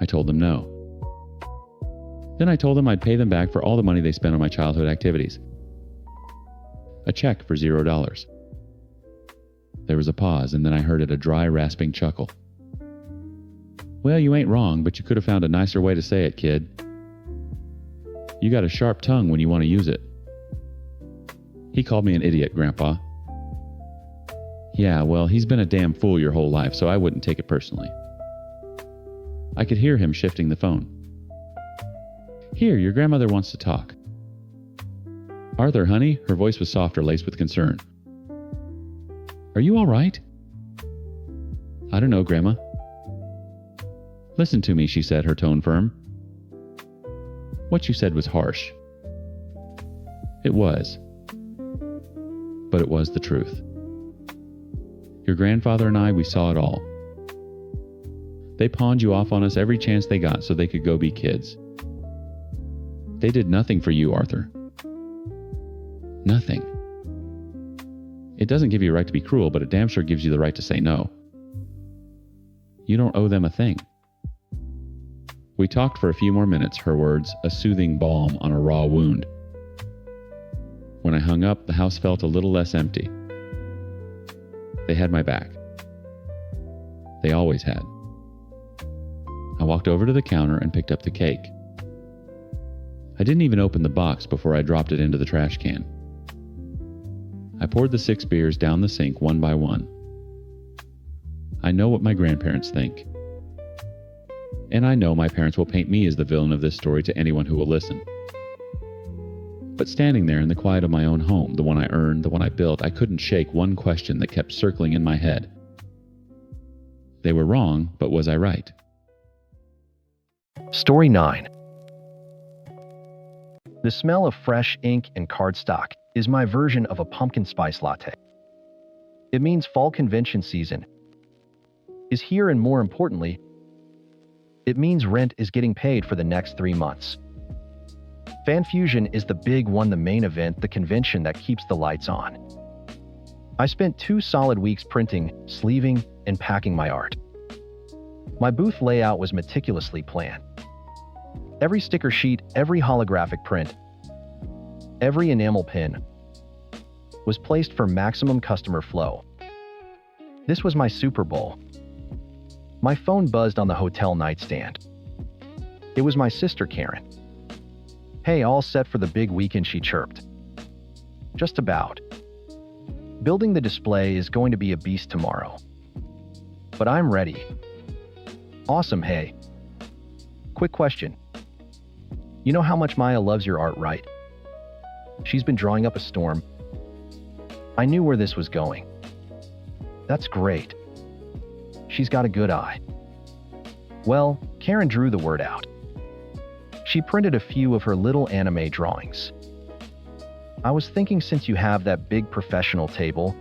Speaker 2: I told them no. Then I told them I'd pay them back for all the money they spent on my childhood activities. A check for $0. There was a pause, and then I heard it, a dry, rasping chuckle. Well, you ain't wrong, but you could have found a nicer way to say it, kid. You got a sharp tongue when you want to use it. He called me an idiot, Grandpa. Yeah, well, he's been a damn fool your whole life, so I wouldn't take it personally. I could hear him shifting the phone. Here, your grandmother wants to talk. Arthur, honey, her voice was softer, laced with concern. Are you all right? I don't know, Grandma. Listen to me, she said, her tone firm. What you said was harsh. It was. But it was the truth. Your grandfather and I, we saw it all. They pawned you off on us every chance they got so they could go be kids. They did nothing for you, Arthur. Nothing. It doesn't give you a right to be cruel, but it damn sure gives you the right to say no. You don't owe them a thing. We talked for a few more minutes, her words, a soothing balm on a raw wound. When I hung up, the house felt a little less empty. They had my back. They always had. I walked over to the counter and picked up the cake. I didn't even open the box before I dropped it into the trash can. I poured the 6 beers down the sink one by one. I know what my grandparents think. And I know my parents will paint me as the villain of this story to anyone who will listen. But standing there in the quiet of my own home, the one I earned, the one I built, I couldn't shake one question that kept circling in my head. They were wrong, but was I right?
Speaker 1: Story 9. The smell of fresh ink and cardstock is my version of a pumpkin spice latte. It means fall convention season is here, and more importantly, it means rent is getting paid for the next 3 months. Fan Fusion is the big one, the main event, the convention that keeps the lights on. I spent 2 solid weeks printing, sleeving, and packing my art. My booth layout was meticulously planned. Every sticker sheet, every holographic print, every enamel pin was placed for maximum customer flow. This was my Super Bowl. My phone buzzed on the hotel nightstand. It was my sister, Karen. "Hey, all set for the big weekend," she chirped. "Just about. Building the display is going to be a beast tomorrow. But I'm ready." "Awesome, hey. Quick question. You know how much Maya loves your art, right? She's been drawing up a storm." I knew where this was going. "That's great. She's got a good eye." Well, Karen drew the word out. She printed a few of her little anime drawings. I was thinking, since you have that big professional table,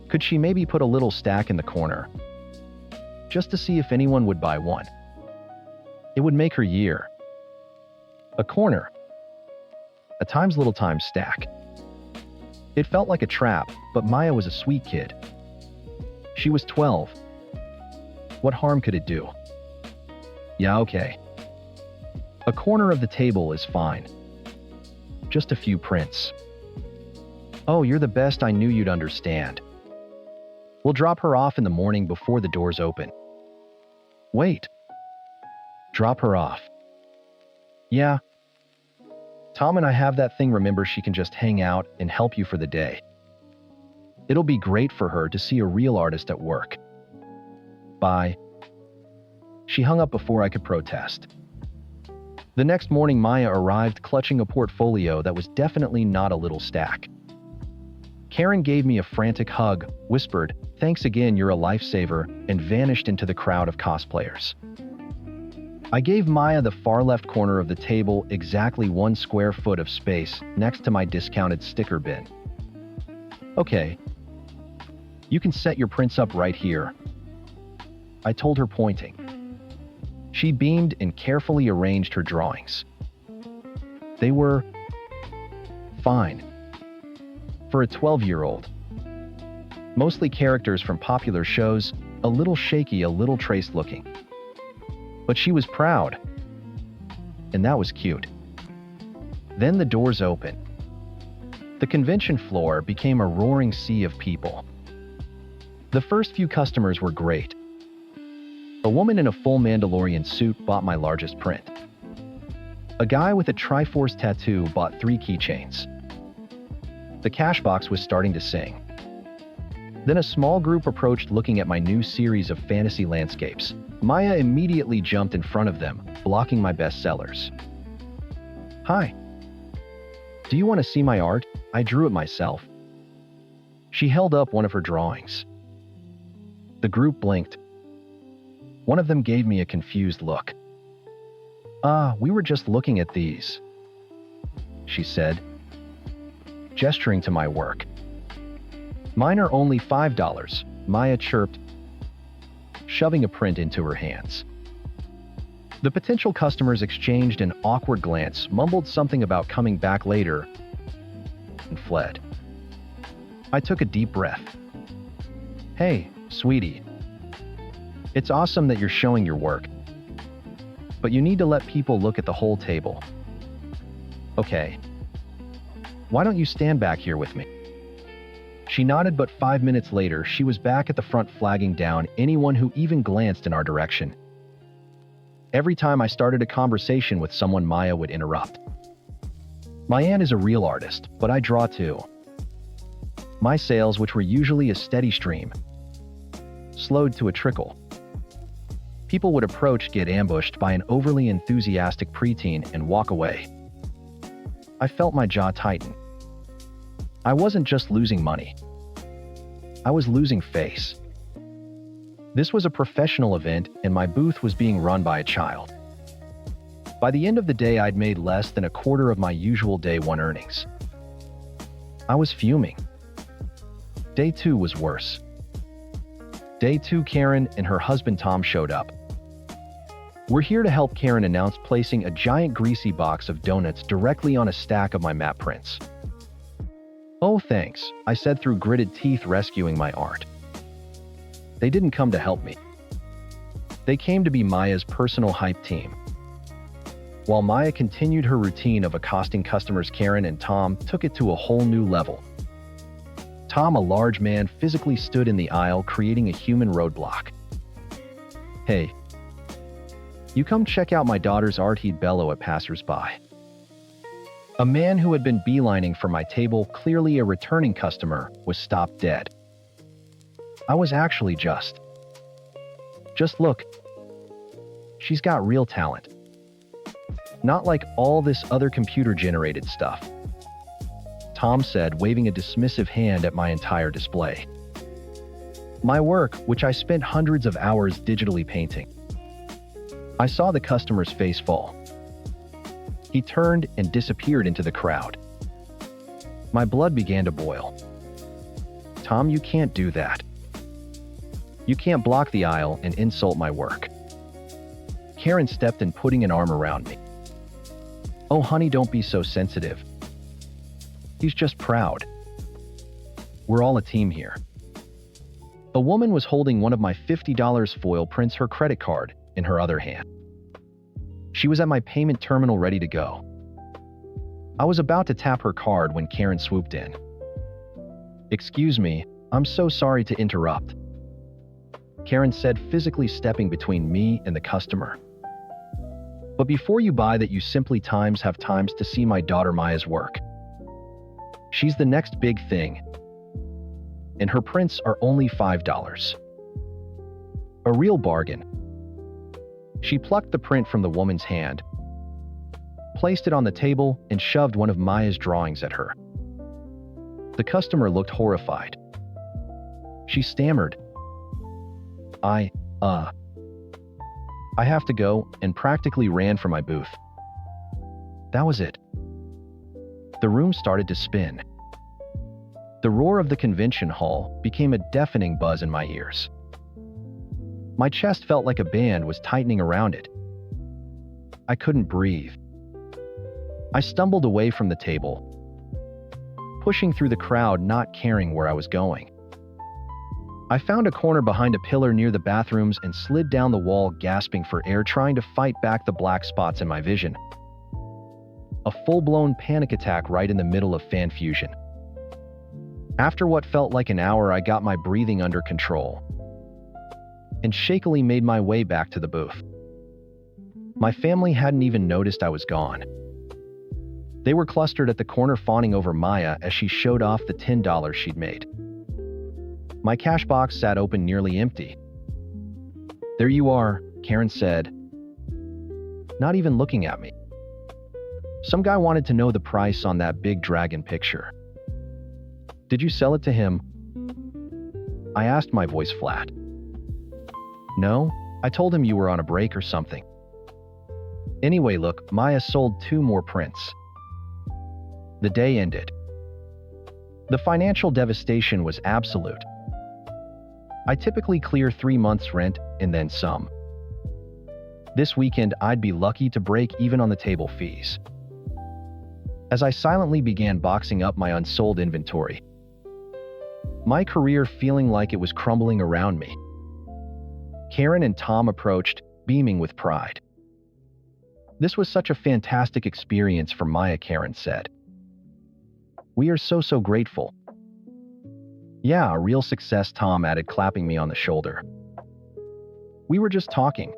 Speaker 1: could she maybe put a little stack in the corner? Just to see if anyone would buy one. It would make her year. A corner. A times little times stack. It felt like a trap, but Maya was a sweet kid. She was 12. What harm could it do? Yeah, okay. A corner of the table is fine. Just a few prints. "Oh, you're the best. I knew you'd understand. We'll drop her off in the morning before the doors open." "Wait. Drop her off?" "Yeah. Tom and I have that thing. Remember, she can just hang out and help you for the day. It'll be great for her to see a real artist at work. Bye." She hung up before I could protest. The next morning, Maya arrived clutching a portfolio that was definitely not a little stack. Karen gave me a frantic hug, whispered, "Thanks again, you're a lifesaver," and vanished into the crowd of cosplayers. I gave Maya the far left corner of the table, exactly 1 square foot of space next to my discounted sticker bin. "Okay. You can set your prints up right here," I told her, pointing. She beamed and carefully arranged her drawings. They were fine. For a 12-year-old. Mostly characters from popular shows, a little shaky, a little traced looking. But she was proud. And that was cute. Then the doors opened. The convention floor became a roaring sea of people. The first few customers were great. A woman in a full Mandalorian suit bought my largest print. A guy with a Triforce tattoo bought 3 keychains. The cash box was starting to sing. Then a small group approached, looking at my new series of fantasy landscapes. Maya immediately jumped in front of them, blocking my bestsellers. "Hi. Do you want to see my art? I drew it myself." She held up one of her drawings. The group blinked. One of them gave me a confused look. We were just looking at these," she said, gesturing to my work. "Mine are only $5, Maya chirped, shoving a print into her hands. The potential customers exchanged an awkward glance, mumbled something about coming back later, and fled. I took a deep breath. Hey, sweetie. It's awesome that you're showing your work. But you need to let people look at the whole table. Okay. Why don't you stand back here with me? She nodded, but 5 minutes later, she was back at the front flagging down anyone who even glanced in our direction. Every time I started a conversation with someone, Maya would interrupt. My aunt is a real artist, but I draw too. My sales, which were usually a steady stream, slowed to a trickle. People would approach, get ambushed by an overly enthusiastic preteen, and walk away. I felt my jaw tighten. I wasn't just losing money. I was losing face. This was a professional event, and my booth was being run by a child. By the end of the day, I'd made less than a quarter of my usual day one earnings. I was fuming. Day 2 was worse. Day 2, Karen and her husband Tom showed up. We're here to help, Karen announced, placing a giant greasy box of donuts directly on a stack of my map prints. Oh, thanks, I said through gritted teeth, rescuing my art. They didn't come to help me. They came to be Maya's personal hype team. While Maya continued her routine of accosting customers, Karen and Tom took it to a whole new level. Tom, a large man, physically stood in the aisle, creating a human roadblock. Hey, you come check out my daughter's art, he'd bellow at passersby. A man who had been beelining for my table, clearly a returning customer, was stopped dead. I was actually just look. She's got real talent. Not like all this other computer-generated stuff, Tom said, waving a dismissive hand at my entire display. My work, which I spent hundreds of hours digitally painting. I saw the customer's face fall. He turned and disappeared into the crowd. My blood began to boil. Tom, you can't do that. You can't block the aisle and insult my work. Karen stepped in, putting an arm around me. Oh, honey, don't be so sensitive. He's just proud. We're all a team here. A woman was holding one of my $50 foil prints, her credit card, in her other hand. She was at my payment terminal ready to go. I was about to tap her card when Karen swooped in. Excuse me, I'm so sorry to interrupt, Karen said, physically stepping between me and the customer. But before you buy that, you simply have times to see my daughter Maya's work. She's the next big thing, and her prints are only $5. A real bargain. She plucked the print from the woman's hand, placed it on the table, and shoved one of Maya's drawings at her. The customer looked horrified. She stammered, I have to go, and practically ran for my booth. That was it. The room started to spin. The roar of the convention hall became a deafening buzz in my ears. My chest felt like a band was tightening around it. I couldn't breathe. I stumbled away from the table, pushing through the crowd, not caring where I was going. I found a corner behind a pillar near the bathrooms and slid down the wall, gasping for air, trying to fight back the black spots in my vision. A full-blown panic attack right in the middle of fan fusion. After what felt like an hour, I got my breathing under control and shakily made my way back to the booth. My family hadn't even noticed I was gone. They were clustered at the corner, fawning over Maya as she showed off the $10 she'd made. My cash box sat open, nearly empty. There you are, Karen said, not even looking at me. Some guy wanted to know the price on that big dragon picture. Did you sell it to him? I asked, my voice flat. No, I told him you were on a break or something. Anyway, look, Maya sold 2 more prints. The day ended. The financial devastation was absolute. I typically clear 3 months' rent and then some. This weekend, I'd be lucky to break even on the table fees. as I silently began boxing up my unsold inventory, my career feeling like it was crumbling around me. Karen and Tom approached, beaming with pride. "This was such a fantastic experience for Maya," Karen said. "We are so grateful." "Yeah, a real success," Tom added, clapping me on the shoulder. "We were just talking.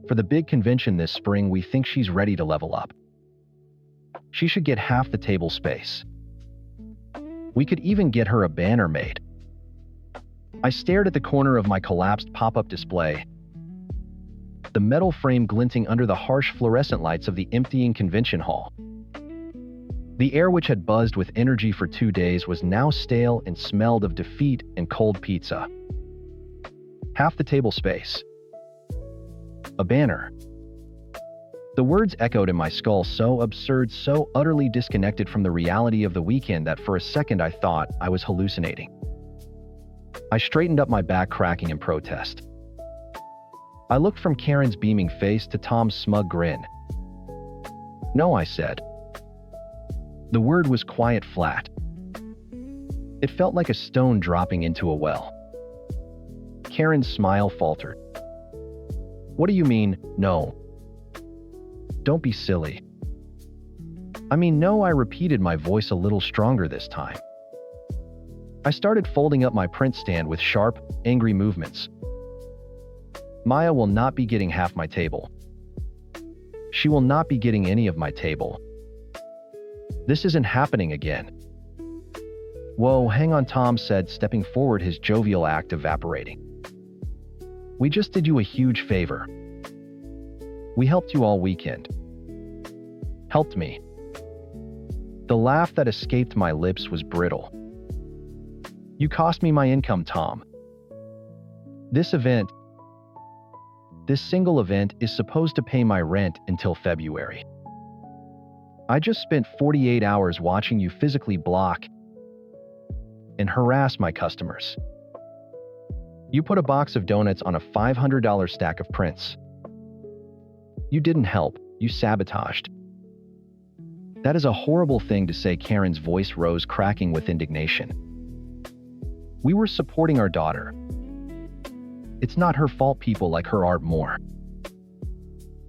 Speaker 1: For the big convention this spring, we think she's ready to level up. She should get half the table space. We could even get her a banner made." I stared at the corner of my collapsed pop-up display, the metal frame glinting under the harsh fluorescent lights of the emptying convention hall. The air, which had buzzed with energy for 2 days, was now stale and smelled of defeat and cold pizza. Half the table space. A banner. The words echoed in my skull, so absurd, so utterly disconnected from the reality of the weekend that for a second I thought I was hallucinating. I straightened up, my back cracking in protest. I looked from Karen's beaming face to Tom's smug grin. "No," I said. The word was quiet, flat. It felt like a stone dropping into a well. Karen's smile faltered. "What do you mean, no?" "Don't be silly." "I mean, no," I repeated, my voice a little stronger this time. I started folding up my print stand with sharp, angry movements. "Maya will not be getting half my table. She will not be getting any of my table. This isn't happening again." "Whoa, hang on," Tom said, stepping forward, his jovial act evaporating. "We just did you a huge favor. We helped you all weekend." "Helped me?" The laugh that escaped my lips was brittle. "You cost me my income, Tom. This single event is supposed to pay my rent until February. I just spent 48 hours watching you physically block and harass my customers. You put a box of donuts on a $500 stack of prints. You didn't help, you sabotaged." "That is a horrible thing to say," Karen's voice rose, cracking with indignation. "We were supporting our daughter. It's not her fault people like her art more."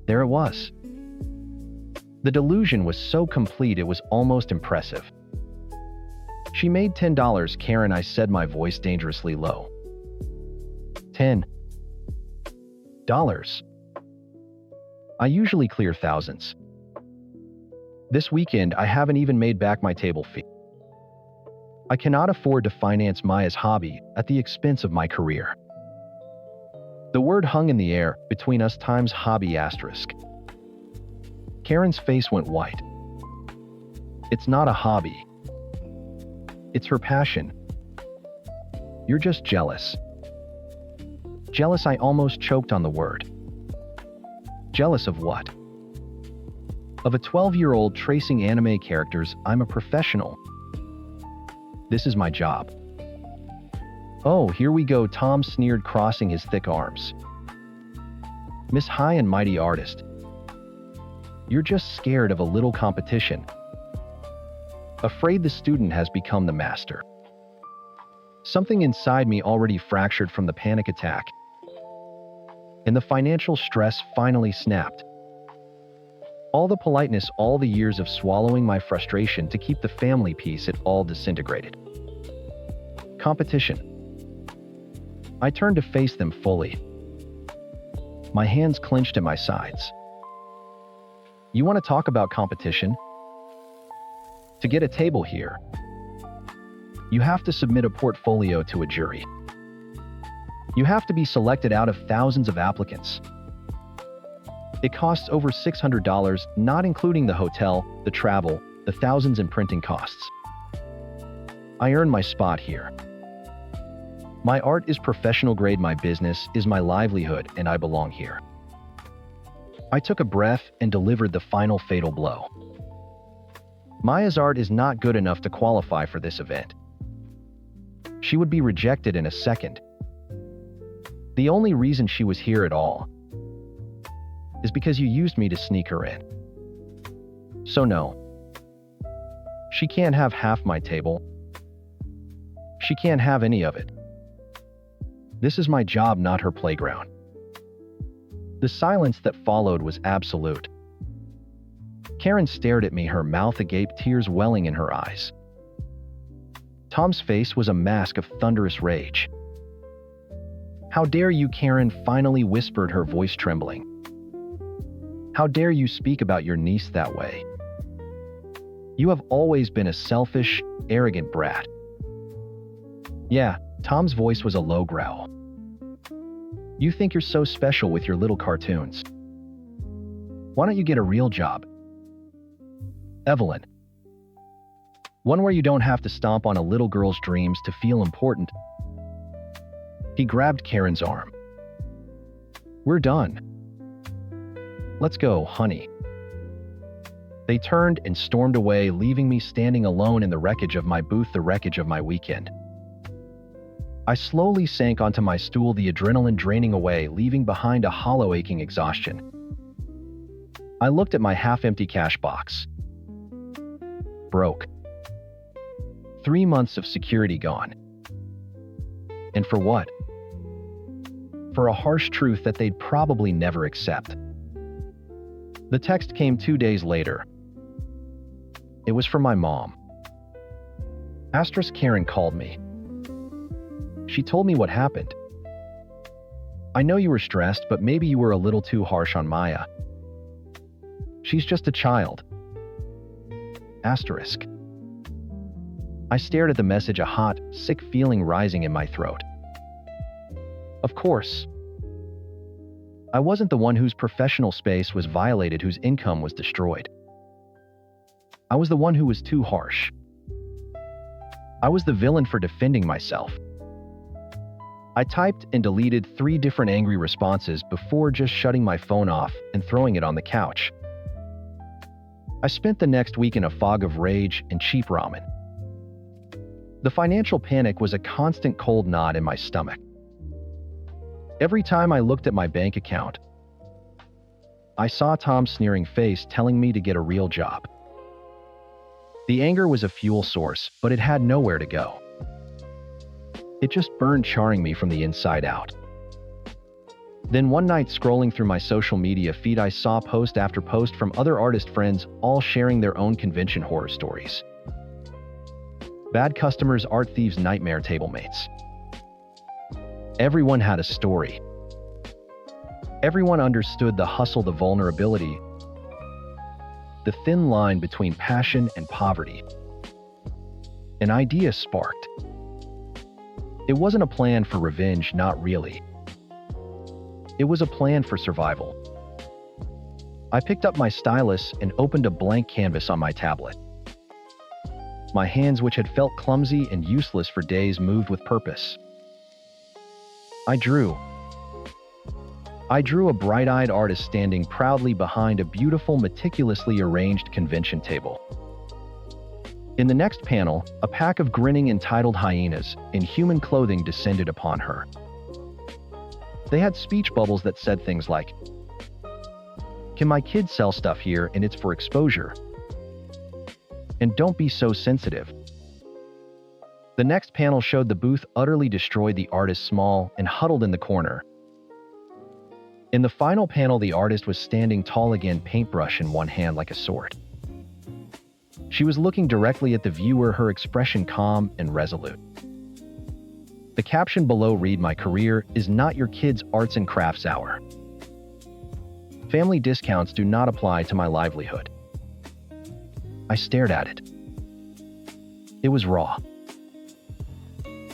Speaker 1: There it was. The delusion was so complete it was almost impressive. "She made $10, Karen," I said, my voice dangerously low. $10. I usually clear thousands. This weekend, I haven't even made back my table fee. I cannot afford to finance Maya's hobby at the expense of my career." The word hung in the air, between us times hobby asterisk. Karen's face went white. "It's not a hobby. It's her passion. You're just jealous." Jealous? I almost choked on the word. Jealous of what? Of a 12-year-old tracing anime characters. I'm a professional. This is my job. "Oh, here we go," Tom sneered, crossing his thick arms. "Miss High and Mighty Artist. You're just scared of a little competition. Afraid the student has become the master." Something inside me already fractured from the panic attack, and the financial stress finally snapped. All the politeness, all the years of swallowing my frustration to keep the family peace, it all disintegrated. Competition. I turned to face them fully. My hands clenched at my sides. "You want to talk about competition? To get a table here, you have to submit a portfolio to a jury. You have to be selected out of thousands of applicants. It costs over $600, not including the hotel, the travel, the thousands in printing costs. I earn my spot here. My art is professional grade, my business is my livelihood, and I belong here." I took a breath and delivered the final fatal blow. Maya's art is not good enough to qualify for this event. She would be rejected in a second. The only reason she was here at all is because you used me to sneak her in. So no, She can't have half my table. She can't have any of it. This is my job, not her playground. The silence that followed was absolute. Karen stared at me, her mouth agape, tears welling in her eyes. Tom's face was a mask of thunderous rage. "How dare you, Karen," finally whispered, her voice trembling. "How dare you speak about your niece that way? You have always been a selfish, arrogant brat." "Yeah," Tom's voice was a low growl. "You think you're so special with your little cartoons. Why don't you get a real job? Evelyn. One where you don't have to stomp on a little girl's dreams to feel important." He grabbed Karen's arm. "We're done. Let's go, honey." They turned and stormed away, leaving me standing alone in the wreckage of my booth, the wreckage of my weekend. I slowly sank onto my stool, the adrenaline draining away, leaving behind a hollow, aching exhaustion. I looked at my half-empty cash box. Broke. 3 months of security gone. And for what? For a harsh truth that they'd probably never accept. The text came 2 days later. It was from my mom. Karen called me. She told me what happened. "I know you were stressed, but maybe you were a little too harsh on Maya. She's just a child." Asterisk. I stared at the message, a hot, sick feeling rising in my throat. Of course. I wasn't the one whose professional space was violated, whose income was destroyed. I was the one who was too harsh. I was the villain for defending myself. I typed and deleted 3 different angry responses before just shutting my phone off and throwing it on the couch. I spent the next week in a fog of rage and cheap ramen. The financial panic was a constant cold knot in my stomach. Every time I looked at my bank account, I saw Tom's sneering face telling me to get a real job. The anger was a fuel source, but it had nowhere to go. It just burned, charring me from the inside out. Then one night, scrolling through my social media feed, I saw post after post from other artist friends, all sharing their own convention horror stories. Bad customers, art thieves, nightmare table mates. Everyone had a story. Everyone understood the hustle, the vulnerability, the thin line between passion and poverty. An idea sparked. It wasn't a plan for revenge, not really. It was a plan for survival. I picked up my stylus and opened a blank canvas on my tablet. My hands, which had felt clumsy and useless for days, moved with purpose. I drew a bright-eyed artist standing proudly behind a beautiful, meticulously arranged convention table. In the next panel, a pack of grinning, entitled hyenas in human clothing descended upon her. They had speech bubbles that said things like, "Can my kids sell stuff here, and it's for exposure? And don't be so sensitive." The next panel showed the booth utterly destroyed, the artist small and huddled in the corner. In the final panel, the artist was standing tall again, paintbrush in one hand like a sword. She was looking directly at the viewer, her expression calm and resolute. The caption below read, "My career is not your kid's arts and crafts hour. Family discounts do not apply to my livelihood." I stared at it. It was raw.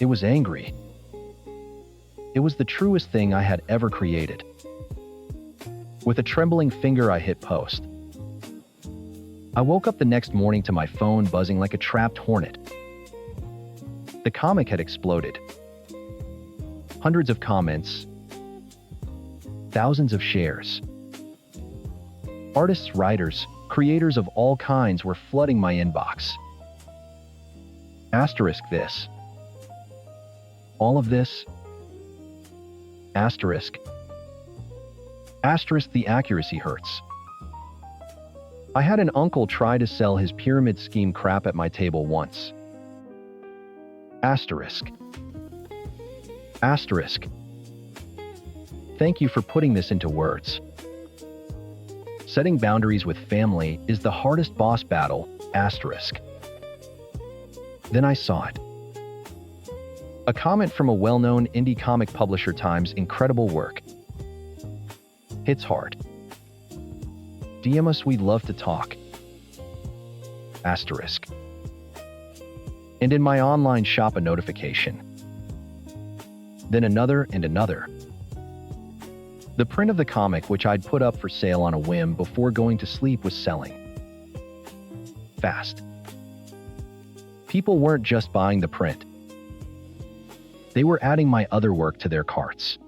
Speaker 1: It was angry. It was the truest thing I had ever created. With a trembling finger, I hit post. I woke up the next morning to my phone buzzing like a trapped hornet. The comic had exploded. Hundreds of comments. Thousands of shares. Artists, writers, creators of all kinds were flooding my inbox. Asterisk this. All of this. Asterisk. Asterisk, the accuracy hurts. I had an uncle try to sell his pyramid scheme crap at my table once. Asterisk. Asterisk. Thank you for putting this into words. Setting boundaries with family is the hardest boss battle, asterisk. Then I saw it. A comment from a well-known indie comic publisher Times incredible work. Hits hard. DM us, we'd love to talk. Asterisk. And in my online shop a notification. Then another and another. The print of the comic which I'd put up for sale on a whim before going to sleep was selling. Fast. People weren't just buying the print. They were adding my other work to their carts.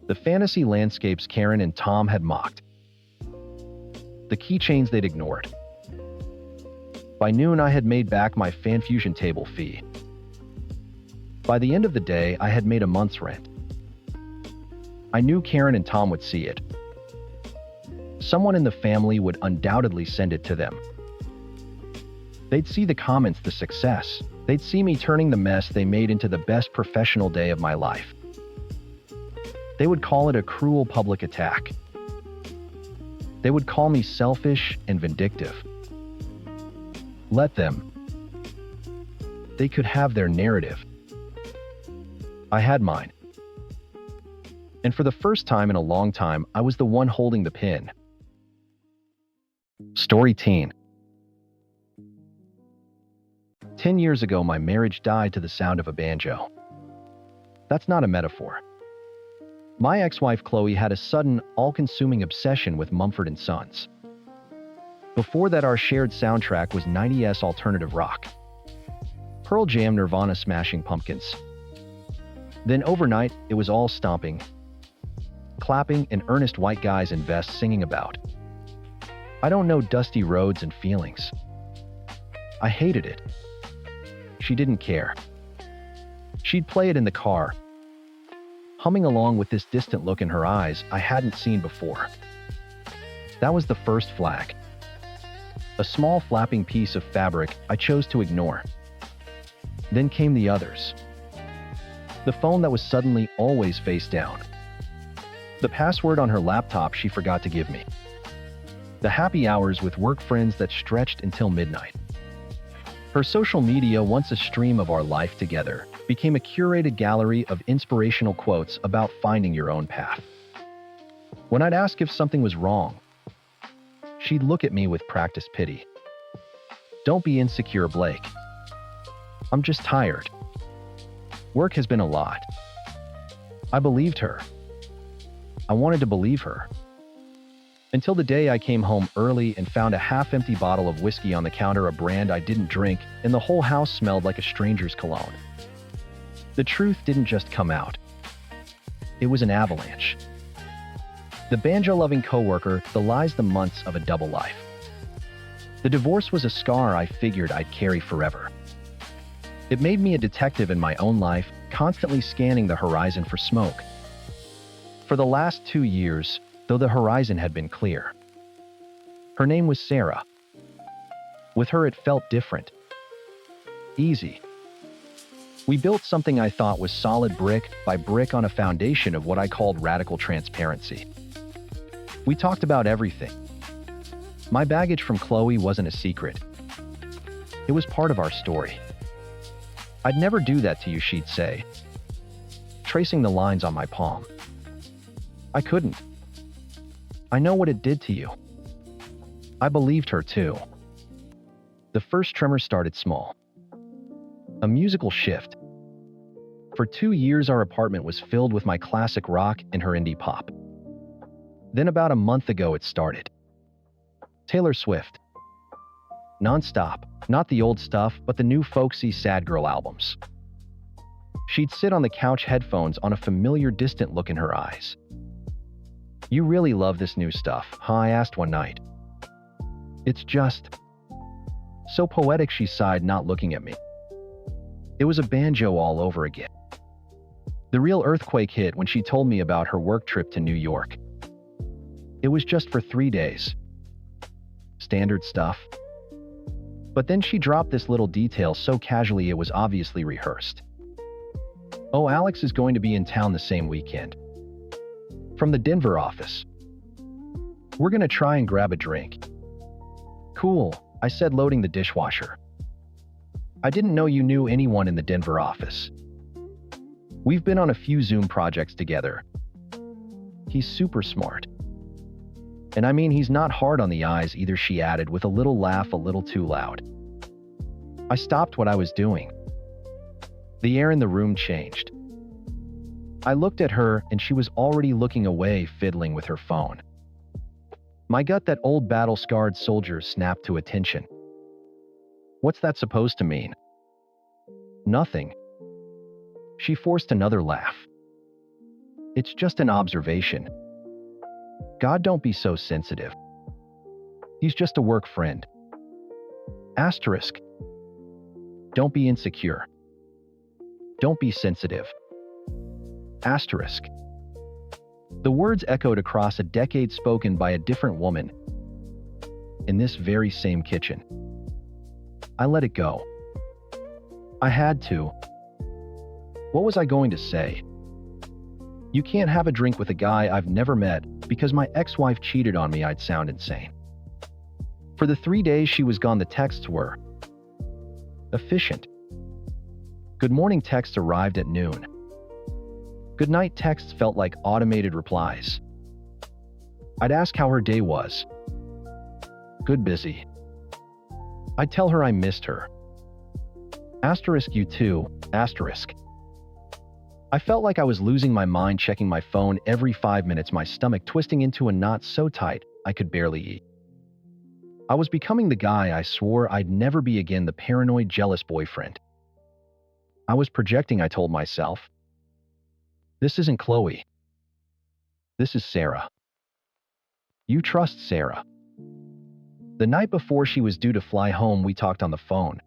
Speaker 1: The fantasy landscapes Karen and Tom had mocked. The keychains they'd ignored. By noon, I had made back my FanFusion table fee. By the end of the day, I had made a month's rent. I knew Karen and Tom would see it. Someone in the family would undoubtedly send it to them. They'd see the comments, the success. They'd see me turning the mess they made into the best professional day of my life. They would call it a cruel public attack. They would call me selfish and vindictive. Let them. They could have their narrative. I had mine. And for the first time in a long time, I was the one holding the pen. Story teen. 10 years ago, my marriage died to the sound of a banjo. That's not a metaphor. My ex-wife Chloe had a sudden, all-consuming obsession with Mumford & Sons. Before that, our shared soundtrack was 90s alternative rock. Pearl Jam, Nirvana, Smashing Pumpkins. Then overnight, it was all stomping, clapping, and earnest white guys in vests singing about. I don't know dusty roads and feelings. I hated it. She didn't care. She'd play it in the car, humming along with this distant look in her eyes I hadn't seen before. That was the first flag. A small flapping piece of fabric I chose to ignore. Then came the others. The phone that was suddenly always face down. The password on her laptop she forgot to give me. The happy hours with work friends that stretched until midnight. Her social media, once a stream of our life together, became a curated gallery of inspirational quotes about finding your own path. When I'd ask if something was wrong, she'd look at me with practiced pity. Don't be insecure, Blake. I'm just tired. Work has been a lot. I believed her. I wanted to believe her. Until the day I came home early and found a half-empty bottle of whiskey on the counter, a brand I didn't drink, and the whole house smelled like a stranger's cologne. The truth didn't just come out. It was an avalanche. The banjo-loving coworker, the lies, the months of a double life. The divorce was a scar I figured I'd carry forever. It made me a detective in my own life, constantly scanning the horizon for smoke. For the last 2 years, though the horizon had been clear. Her name was Sarah. With her it felt different. Easy. We built something I thought was solid brick by brick on a foundation of what I called radical transparency. We talked about everything. My baggage from Chloe wasn't a secret. It was part of our story. I'd never do that to you, she'd say, tracing the lines on my palm. I couldn't. I know what it did to you. I believed her too. The first tremor started small. A musical shift. For 2 years, our apartment was filled with my classic rock and her indie pop. Then about a month ago, it started. Taylor Swift. Non-stop, not the old stuff, but the new folksy sad girl albums. She'd sit on the couch, headphones on, a familiar distant look in her eyes. You really love this new stuff, huh? I asked one night. It's just so poetic, she sighed, not looking at me. It was a banjo all over again. The real earthquake hit when she told me about her work trip to New York. It was just for 3 days. Standard stuff. But then she dropped this little detail so casually it was obviously rehearsed. Oh, Alex is going to be in town the same weekend. From the Denver office. We're gonna try and grab a drink. Cool, I said, loading the dishwasher. I didn't know you knew anyone in the Denver office. We've been on a few Zoom projects together. He's super smart. And I mean, he's not hard on the eyes either, she added with a little laugh a little too loud. I stopped what I was doing. The air in the room changed. I looked at her and she was already looking away, fiddling with her phone. My gut, that old battle-scarred soldier, snapped to attention. What's that supposed to mean? Nothing. She forced another laugh. It's just an observation. God, don't be so sensitive. He's just a work friend. Asterisk. Don't be insecure. Don't be sensitive. Asterisk. The words echoed across a decade, spoken by a different woman in this very same kitchen. I let it go. I had to. What was I going to say? You can't have a drink with a guy I've never met because my ex-wife cheated on me. I'd sound insane. For the 3 days she was gone, the texts were efficient. Good morning texts arrived at noon. Good night texts felt like automated replies. I'd ask how her day was. Good, busy. I'd tell her I missed her. Asterisk, you too, asterisk. I felt like I was losing my mind, checking my phone every 5 minutes, my stomach twisting into a knot so tight I could barely eat. I was becoming the guy I swore I'd never be again, the paranoid, jealous boyfriend. I was projecting, I told myself. This isn't Chloe. This is Sarah. You trust Sarah. The night before she was due to fly home, we talked on the phone.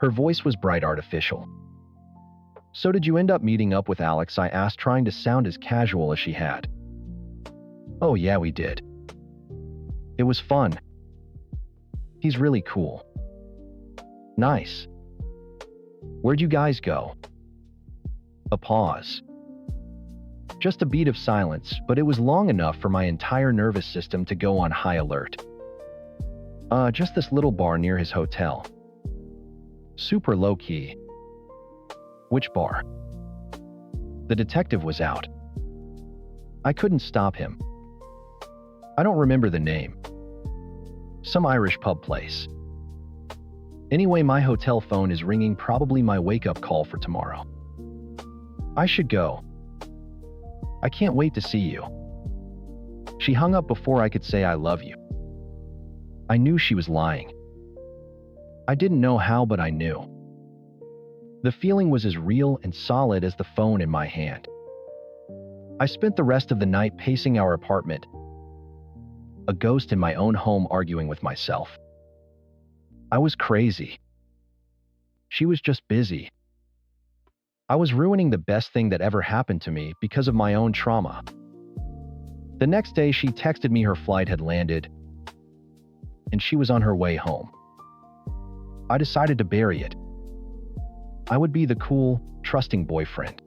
Speaker 1: Her voice was bright, artificial. So did you end up meeting up with Alex? I asked, trying to sound as casual as she had. Oh yeah, we did. It was fun. He's really cool. Nice. Where'd you guys go? A pause. Just a beat of silence, but it was long enough for my entire nervous system to go on high alert. Just this little bar near his hotel. Super low-key. Which bar? The detective was out. I couldn't stop him. I don't remember the name. Some Irish pub place. Anyway, my hotel phone is ringing, probably my wake-up call for tomorrow. I should go. I can't wait to see you. She hung up before I could say I love you. I knew she was lying. I didn't know how, but I knew. The feeling was as real and solid as the phone in my hand. I spent the rest of the night pacing our apartment, a ghost in my own home, arguing with myself. I was crazy. She was just busy. I was ruining the best thing that ever happened to me because of my own trauma. The next day, she texted me her flight had landed, and she was on her way home. I decided to bury it. I would be the cool, trusting boyfriend.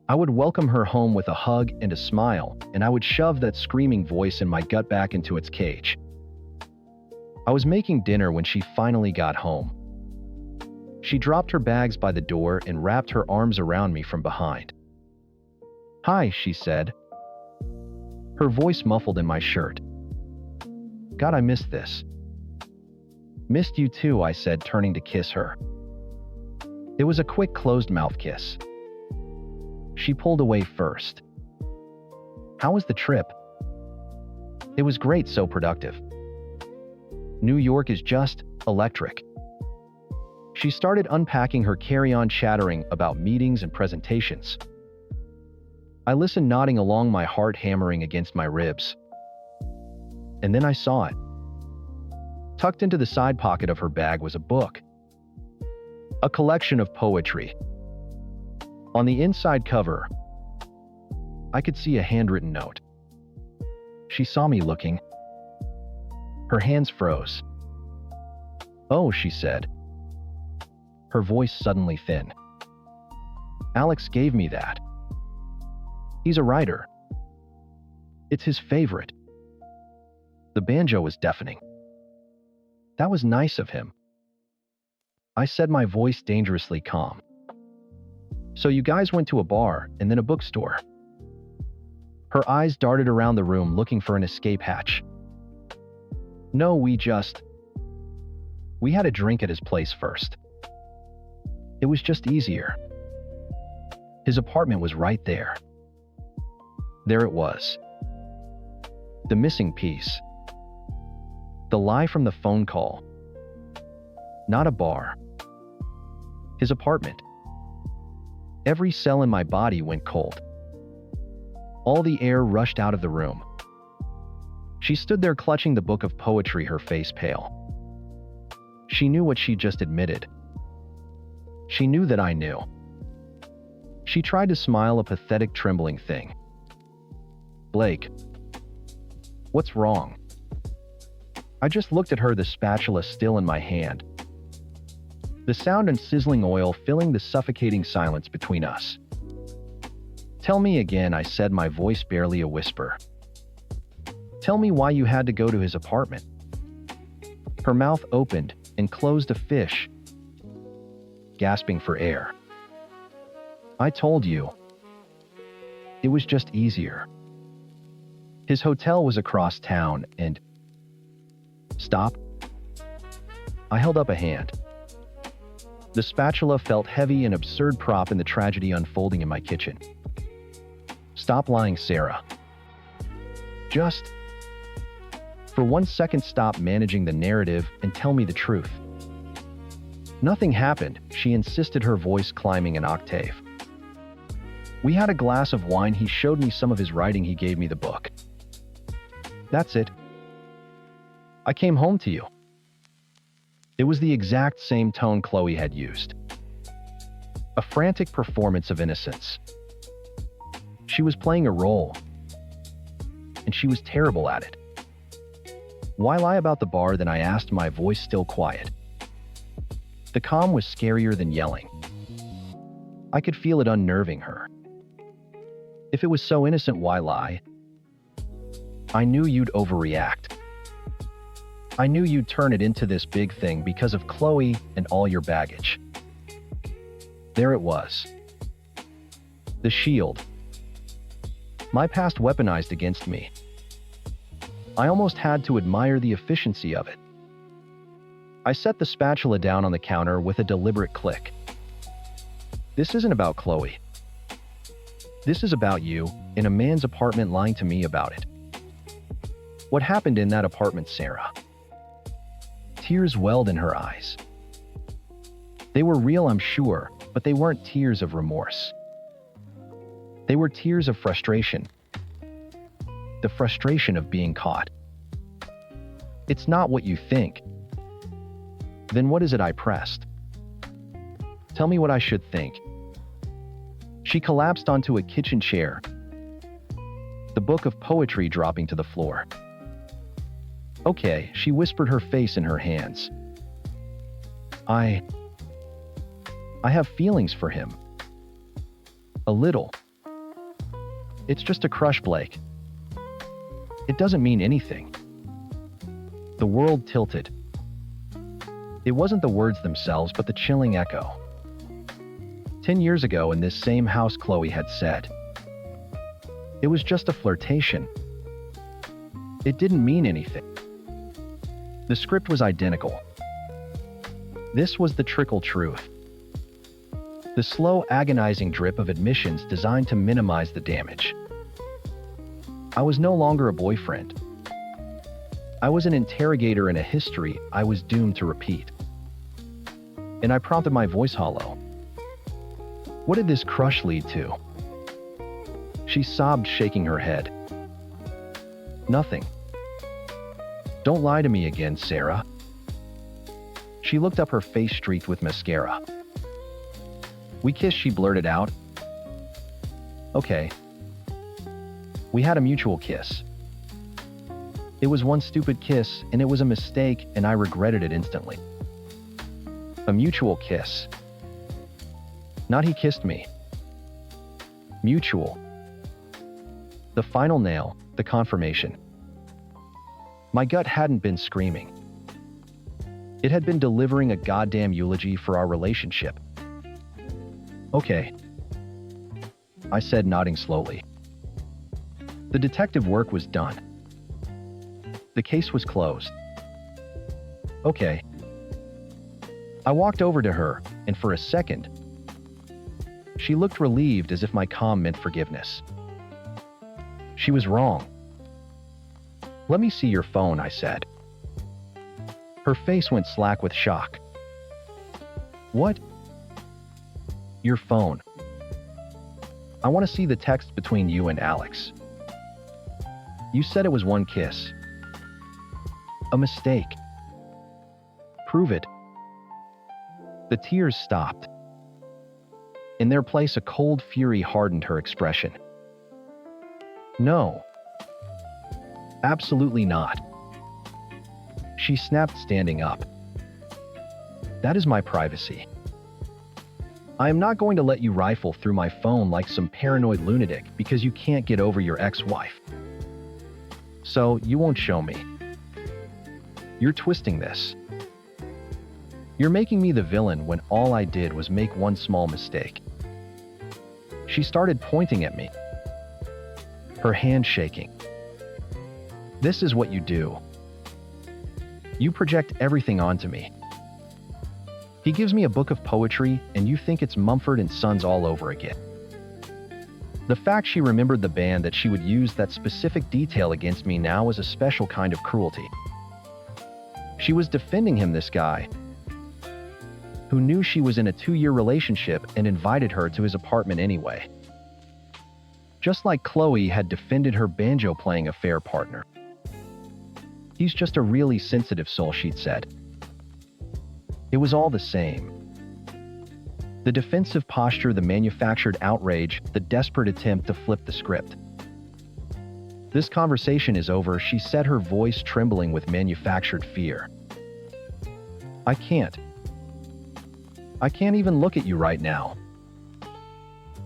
Speaker 1: I would welcome her home with a hug and a smile, and I would shove that screaming voice in my gut back into its cage. I was making dinner when she finally got home. She dropped her bags by the door and wrapped her arms around me from behind. Hi, she said, her voice muffled in my shirt. God, I missed this. Missed you too, I said, turning to kiss her. It was a quick, closed-mouth kiss. She pulled away first. How was the trip? It was great, so productive. New York is just electric. She started unpacking her carry-on, chattering about meetings and presentations. I listened, nodding along, my heart hammering against my ribs. And then I saw it. Tucked into the side pocket of her bag was a book. A collection of poetry. On the inside cover, I could see a handwritten note. She saw me looking. Her hands froze. "Oh," she said, her voice suddenly thin. "Alex gave me that. He's a writer. It's his favorite." The banjo was deafening. "That was nice of him," I said, my voice dangerously calm. "So you guys went to a bar and then a bookstore?" Her eyes darted around the room looking for an escape hatch. "No, we had a drink at his place first. It was just easier. His apartment was right there." There it was. The missing piece. The lie from the phone call. Not a bar. His apartment. Every cell in my body went cold. All the air rushed out of the room. She stood there clutching the book of poetry, her face pale. She knew what she just admitted. She knew that I knew. She tried to smile, a pathetic, trembling thing. "Blake, what's wrong?" I just looked at her, the spatula still in my hand. The sound and sizzling oil filling the suffocating silence between us. "Tell me again," I said, my voice barely a whisper. "Tell me why you had to go to his apartment." Her mouth opened and closed, a fish, gasping for air. "I told you. It was just easier. His hotel was across town and—" "Stop." I held up a hand. The spatula felt heavy, an absurd prop in the tragedy unfolding in my kitchen. "Stop lying, Sarah. Just, for 1 second, stop managing the narrative and tell me the truth." "Nothing happened," she insisted, her voice climbing an octave. "We had a glass of wine, he showed me some of his writing, he gave me the book. That's it. I came home to you." It was the exact same tone Chloe had used. A frantic performance of innocence. She was playing a role, and she was terrible at it. "Why lie about the bar then?" I asked, my voice still quiet. The calm was scarier than yelling. I could feel it unnerving her. "If it was so innocent, why lie? I knew you'd overreact. I knew you'd turn it into this big thing because of Chloe and all your baggage." There it was. The shield. My past weaponized against me. I almost had to admire the efficiency of it. I set the spatula down on the counter with a deliberate click. "This isn't about Chloe. This is about you, in a man's apartment, lying to me about it. What happened in that apartment, Sarah?" Tears welled in her eyes. They were real, I'm sure, but they weren't tears of remorse. They were tears of frustration. The frustration of being caught. "It's not what you think." "Then what is it?" I pressed. "Tell me what I should think." She collapsed onto a kitchen chair, the book of poetry dropping to the floor. "Okay," she whispered, her face in her hands. I have feelings for him. A little. It's just a crush, Blake. It doesn't mean anything." The world tilted. It wasn't the words themselves, but the chilling echo. 10 years ago in this same house, Chloe had said, "It was just a flirtation. It didn't mean anything." The script was identical. This was the trickle truth. The slow, agonizing drip of admissions designed to minimize the damage. I was no longer a boyfriend. I was an interrogator in a history I was doomed to repeat. And I prompted, my voice hollow. "What did this crush lead to?" She sobbed, shaking her head. "Nothing. Don't lie to me again, Sarah." She looked up, her face streaked with mascara. "We kissed," she blurted out. "Okay. We had a mutual kiss. It was one stupid kiss, and it was a mistake, and I regretted it instantly. A mutual kiss. Not he kissed me. Mutual. The final nail, the confirmation. My gut hadn't been screaming. It had been delivering a goddamn eulogy for our relationship. Okay, I said, nodding slowly. The detective work was done. The case was closed. Okay. I walked over to her, and for a second, she looked relieved, as if my calm meant forgiveness. She was wrong. Let me see your phone, I said. Her face went slack with shock. What? Your phone. I want to see the text between you and Alex. You said it was one kiss. A mistake. Prove it. The tears stopped. In their place, a cold fury hardened her expression. No. Absolutely not. She snapped, standing up. That is my privacy. I am not going to let you rifle through my phone like some paranoid lunatic because you can't get over your ex-wife. So, you won't show me. You're twisting this. You're making me the villain when all I did was make one small mistake. She started pointing at me, her hand shaking. This is what you do. You project everything onto me. He gives me a book of poetry, and you think it's Mumford & Sons all over again. The fact she remembered the band that she would use that specific detail against me now was a special kind of cruelty. She was defending him, this guy, who knew she was in a 2-year relationship and invited her to his apartment anyway. Just like Chloe had defended her banjo-playing affair partner. He's just a really sensitive soul, she'd said. It was all the same. The defensive posture, the manufactured outrage, the desperate attempt to flip the script. This conversation is over, she said, her voice trembling with manufactured fear. I can't even look at you right now.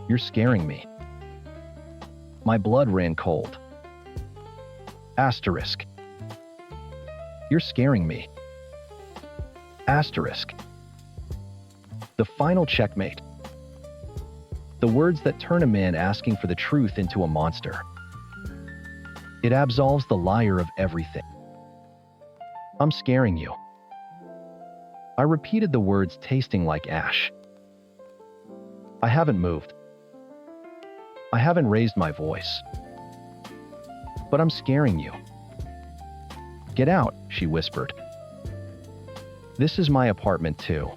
Speaker 1: You're scaring me. My blood ran cold. Asterisk. You're scaring me. Asterisk. The final checkmate. The words that turn a man asking for the truth into a monster. It absolves the liar of everything. I'm scaring you. I repeated the words, tasting like ash. I haven't moved. I haven't raised my voice. But I'm scaring you. Get out, she whispered. This is my apartment too.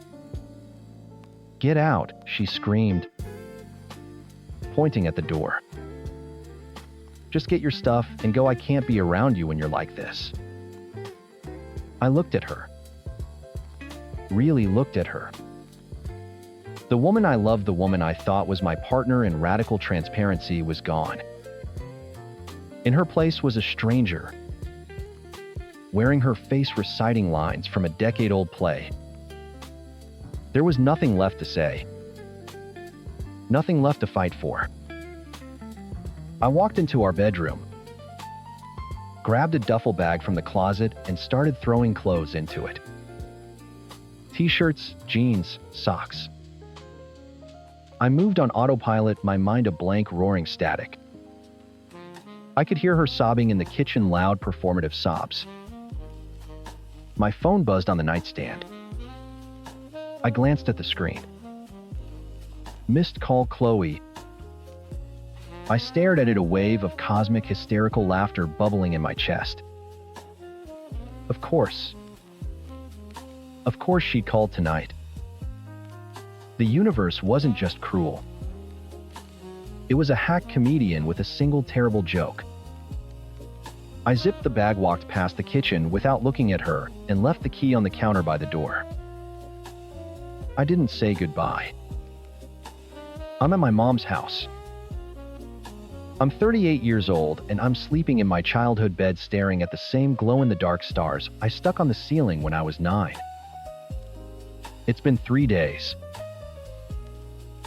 Speaker 1: Get out, she screamed, pointing at the door. Just get your stuff and go. I can't be around you when you're like this. I looked at her. Really looked at her. The woman I loved, the woman I thought was my partner in radical transparency, was gone. In her place was a stranger, wearing her face reciting lines from a decade-old play. There was nothing left to say. Nothing left to fight for. I walked into our bedroom, grabbed a duffel bag from the closet, and started throwing clothes into it. T-shirts, jeans, socks. I moved on autopilot, my mind a blank, roaring static. I could hear her sobbing in the kitchen, loud, performative sobs. My phone buzzed on the nightstand. I glanced at the screen. Missed call, Chloe. I stared at it, a wave of cosmic, hysterical laughter bubbling in my chest. Of course. Of course she'd called tonight. The universe wasn't just cruel. It was a hack comedian with a single terrible joke. I zipped the bag, walked past the kitchen without looking at her, and left the key on the counter by the door. I didn't say goodbye. I'm at my mom's house. I'm 38 years old, and I'm sleeping in my childhood bed staring at the same glow-in-the-dark stars I stuck on the ceiling when I was 9. It's been 3 days.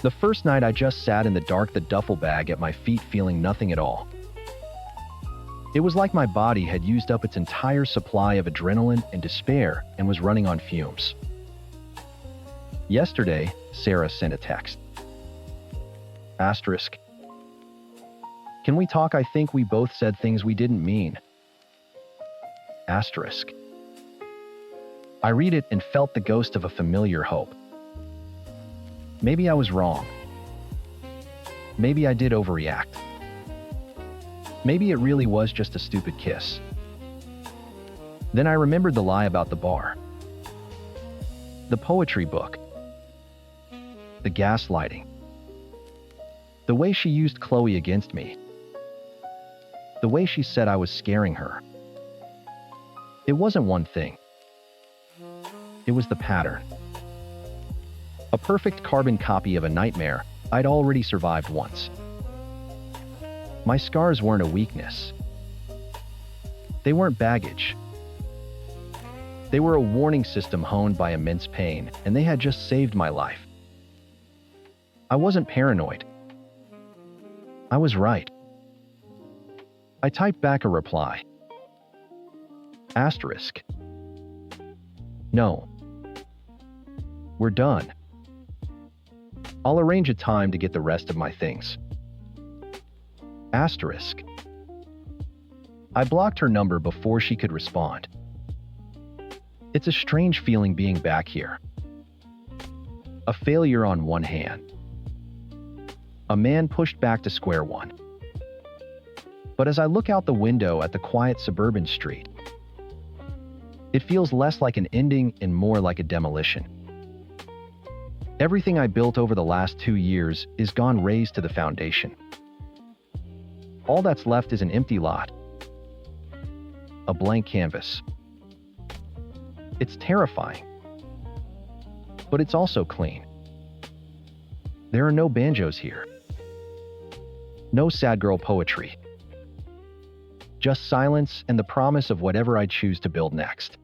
Speaker 1: The first night I just sat in the dark, the duffel bag at my feet, feeling nothing at all. It was like my body had used up its entire supply of adrenaline and despair and was running on fumes. Yesterday, Sarah sent a text. Asterisk. Can we talk? I think we both said things we didn't mean. Asterisk. I read it and felt the ghost of a familiar hope. Maybe I was wrong. Maybe I did overreact. Maybe it really was just a stupid kiss. Then I remembered the lie about the bar. The poetry book. The gaslighting. The way she used Chloe against me. The way she said I was scaring her. It wasn't one thing. It was the pattern. A perfect carbon copy of a nightmare I'd already survived once. My scars weren't a weakness. They weren't baggage. They were a warning system honed by immense pain, and they had just saved my life. I wasn't paranoid. I was right. I typed back a reply. Asterisk. No. We're done. I'll arrange a time to get the rest of my things. Asterisk. I blocked her number before she could respond. It's a strange feeling being back here. A failure on one hand. A man pushed back to square one. But as I look out the window at the quiet suburban street, it feels less like an ending and more like a demolition. Everything I built over the last 2 years is gone, razed to the foundation. All that's left is an empty lot. A blank canvas. It's terrifying. But it's also clean. There are no banjos here. No sad girl poetry. Just silence and the promise of whatever I choose to build next.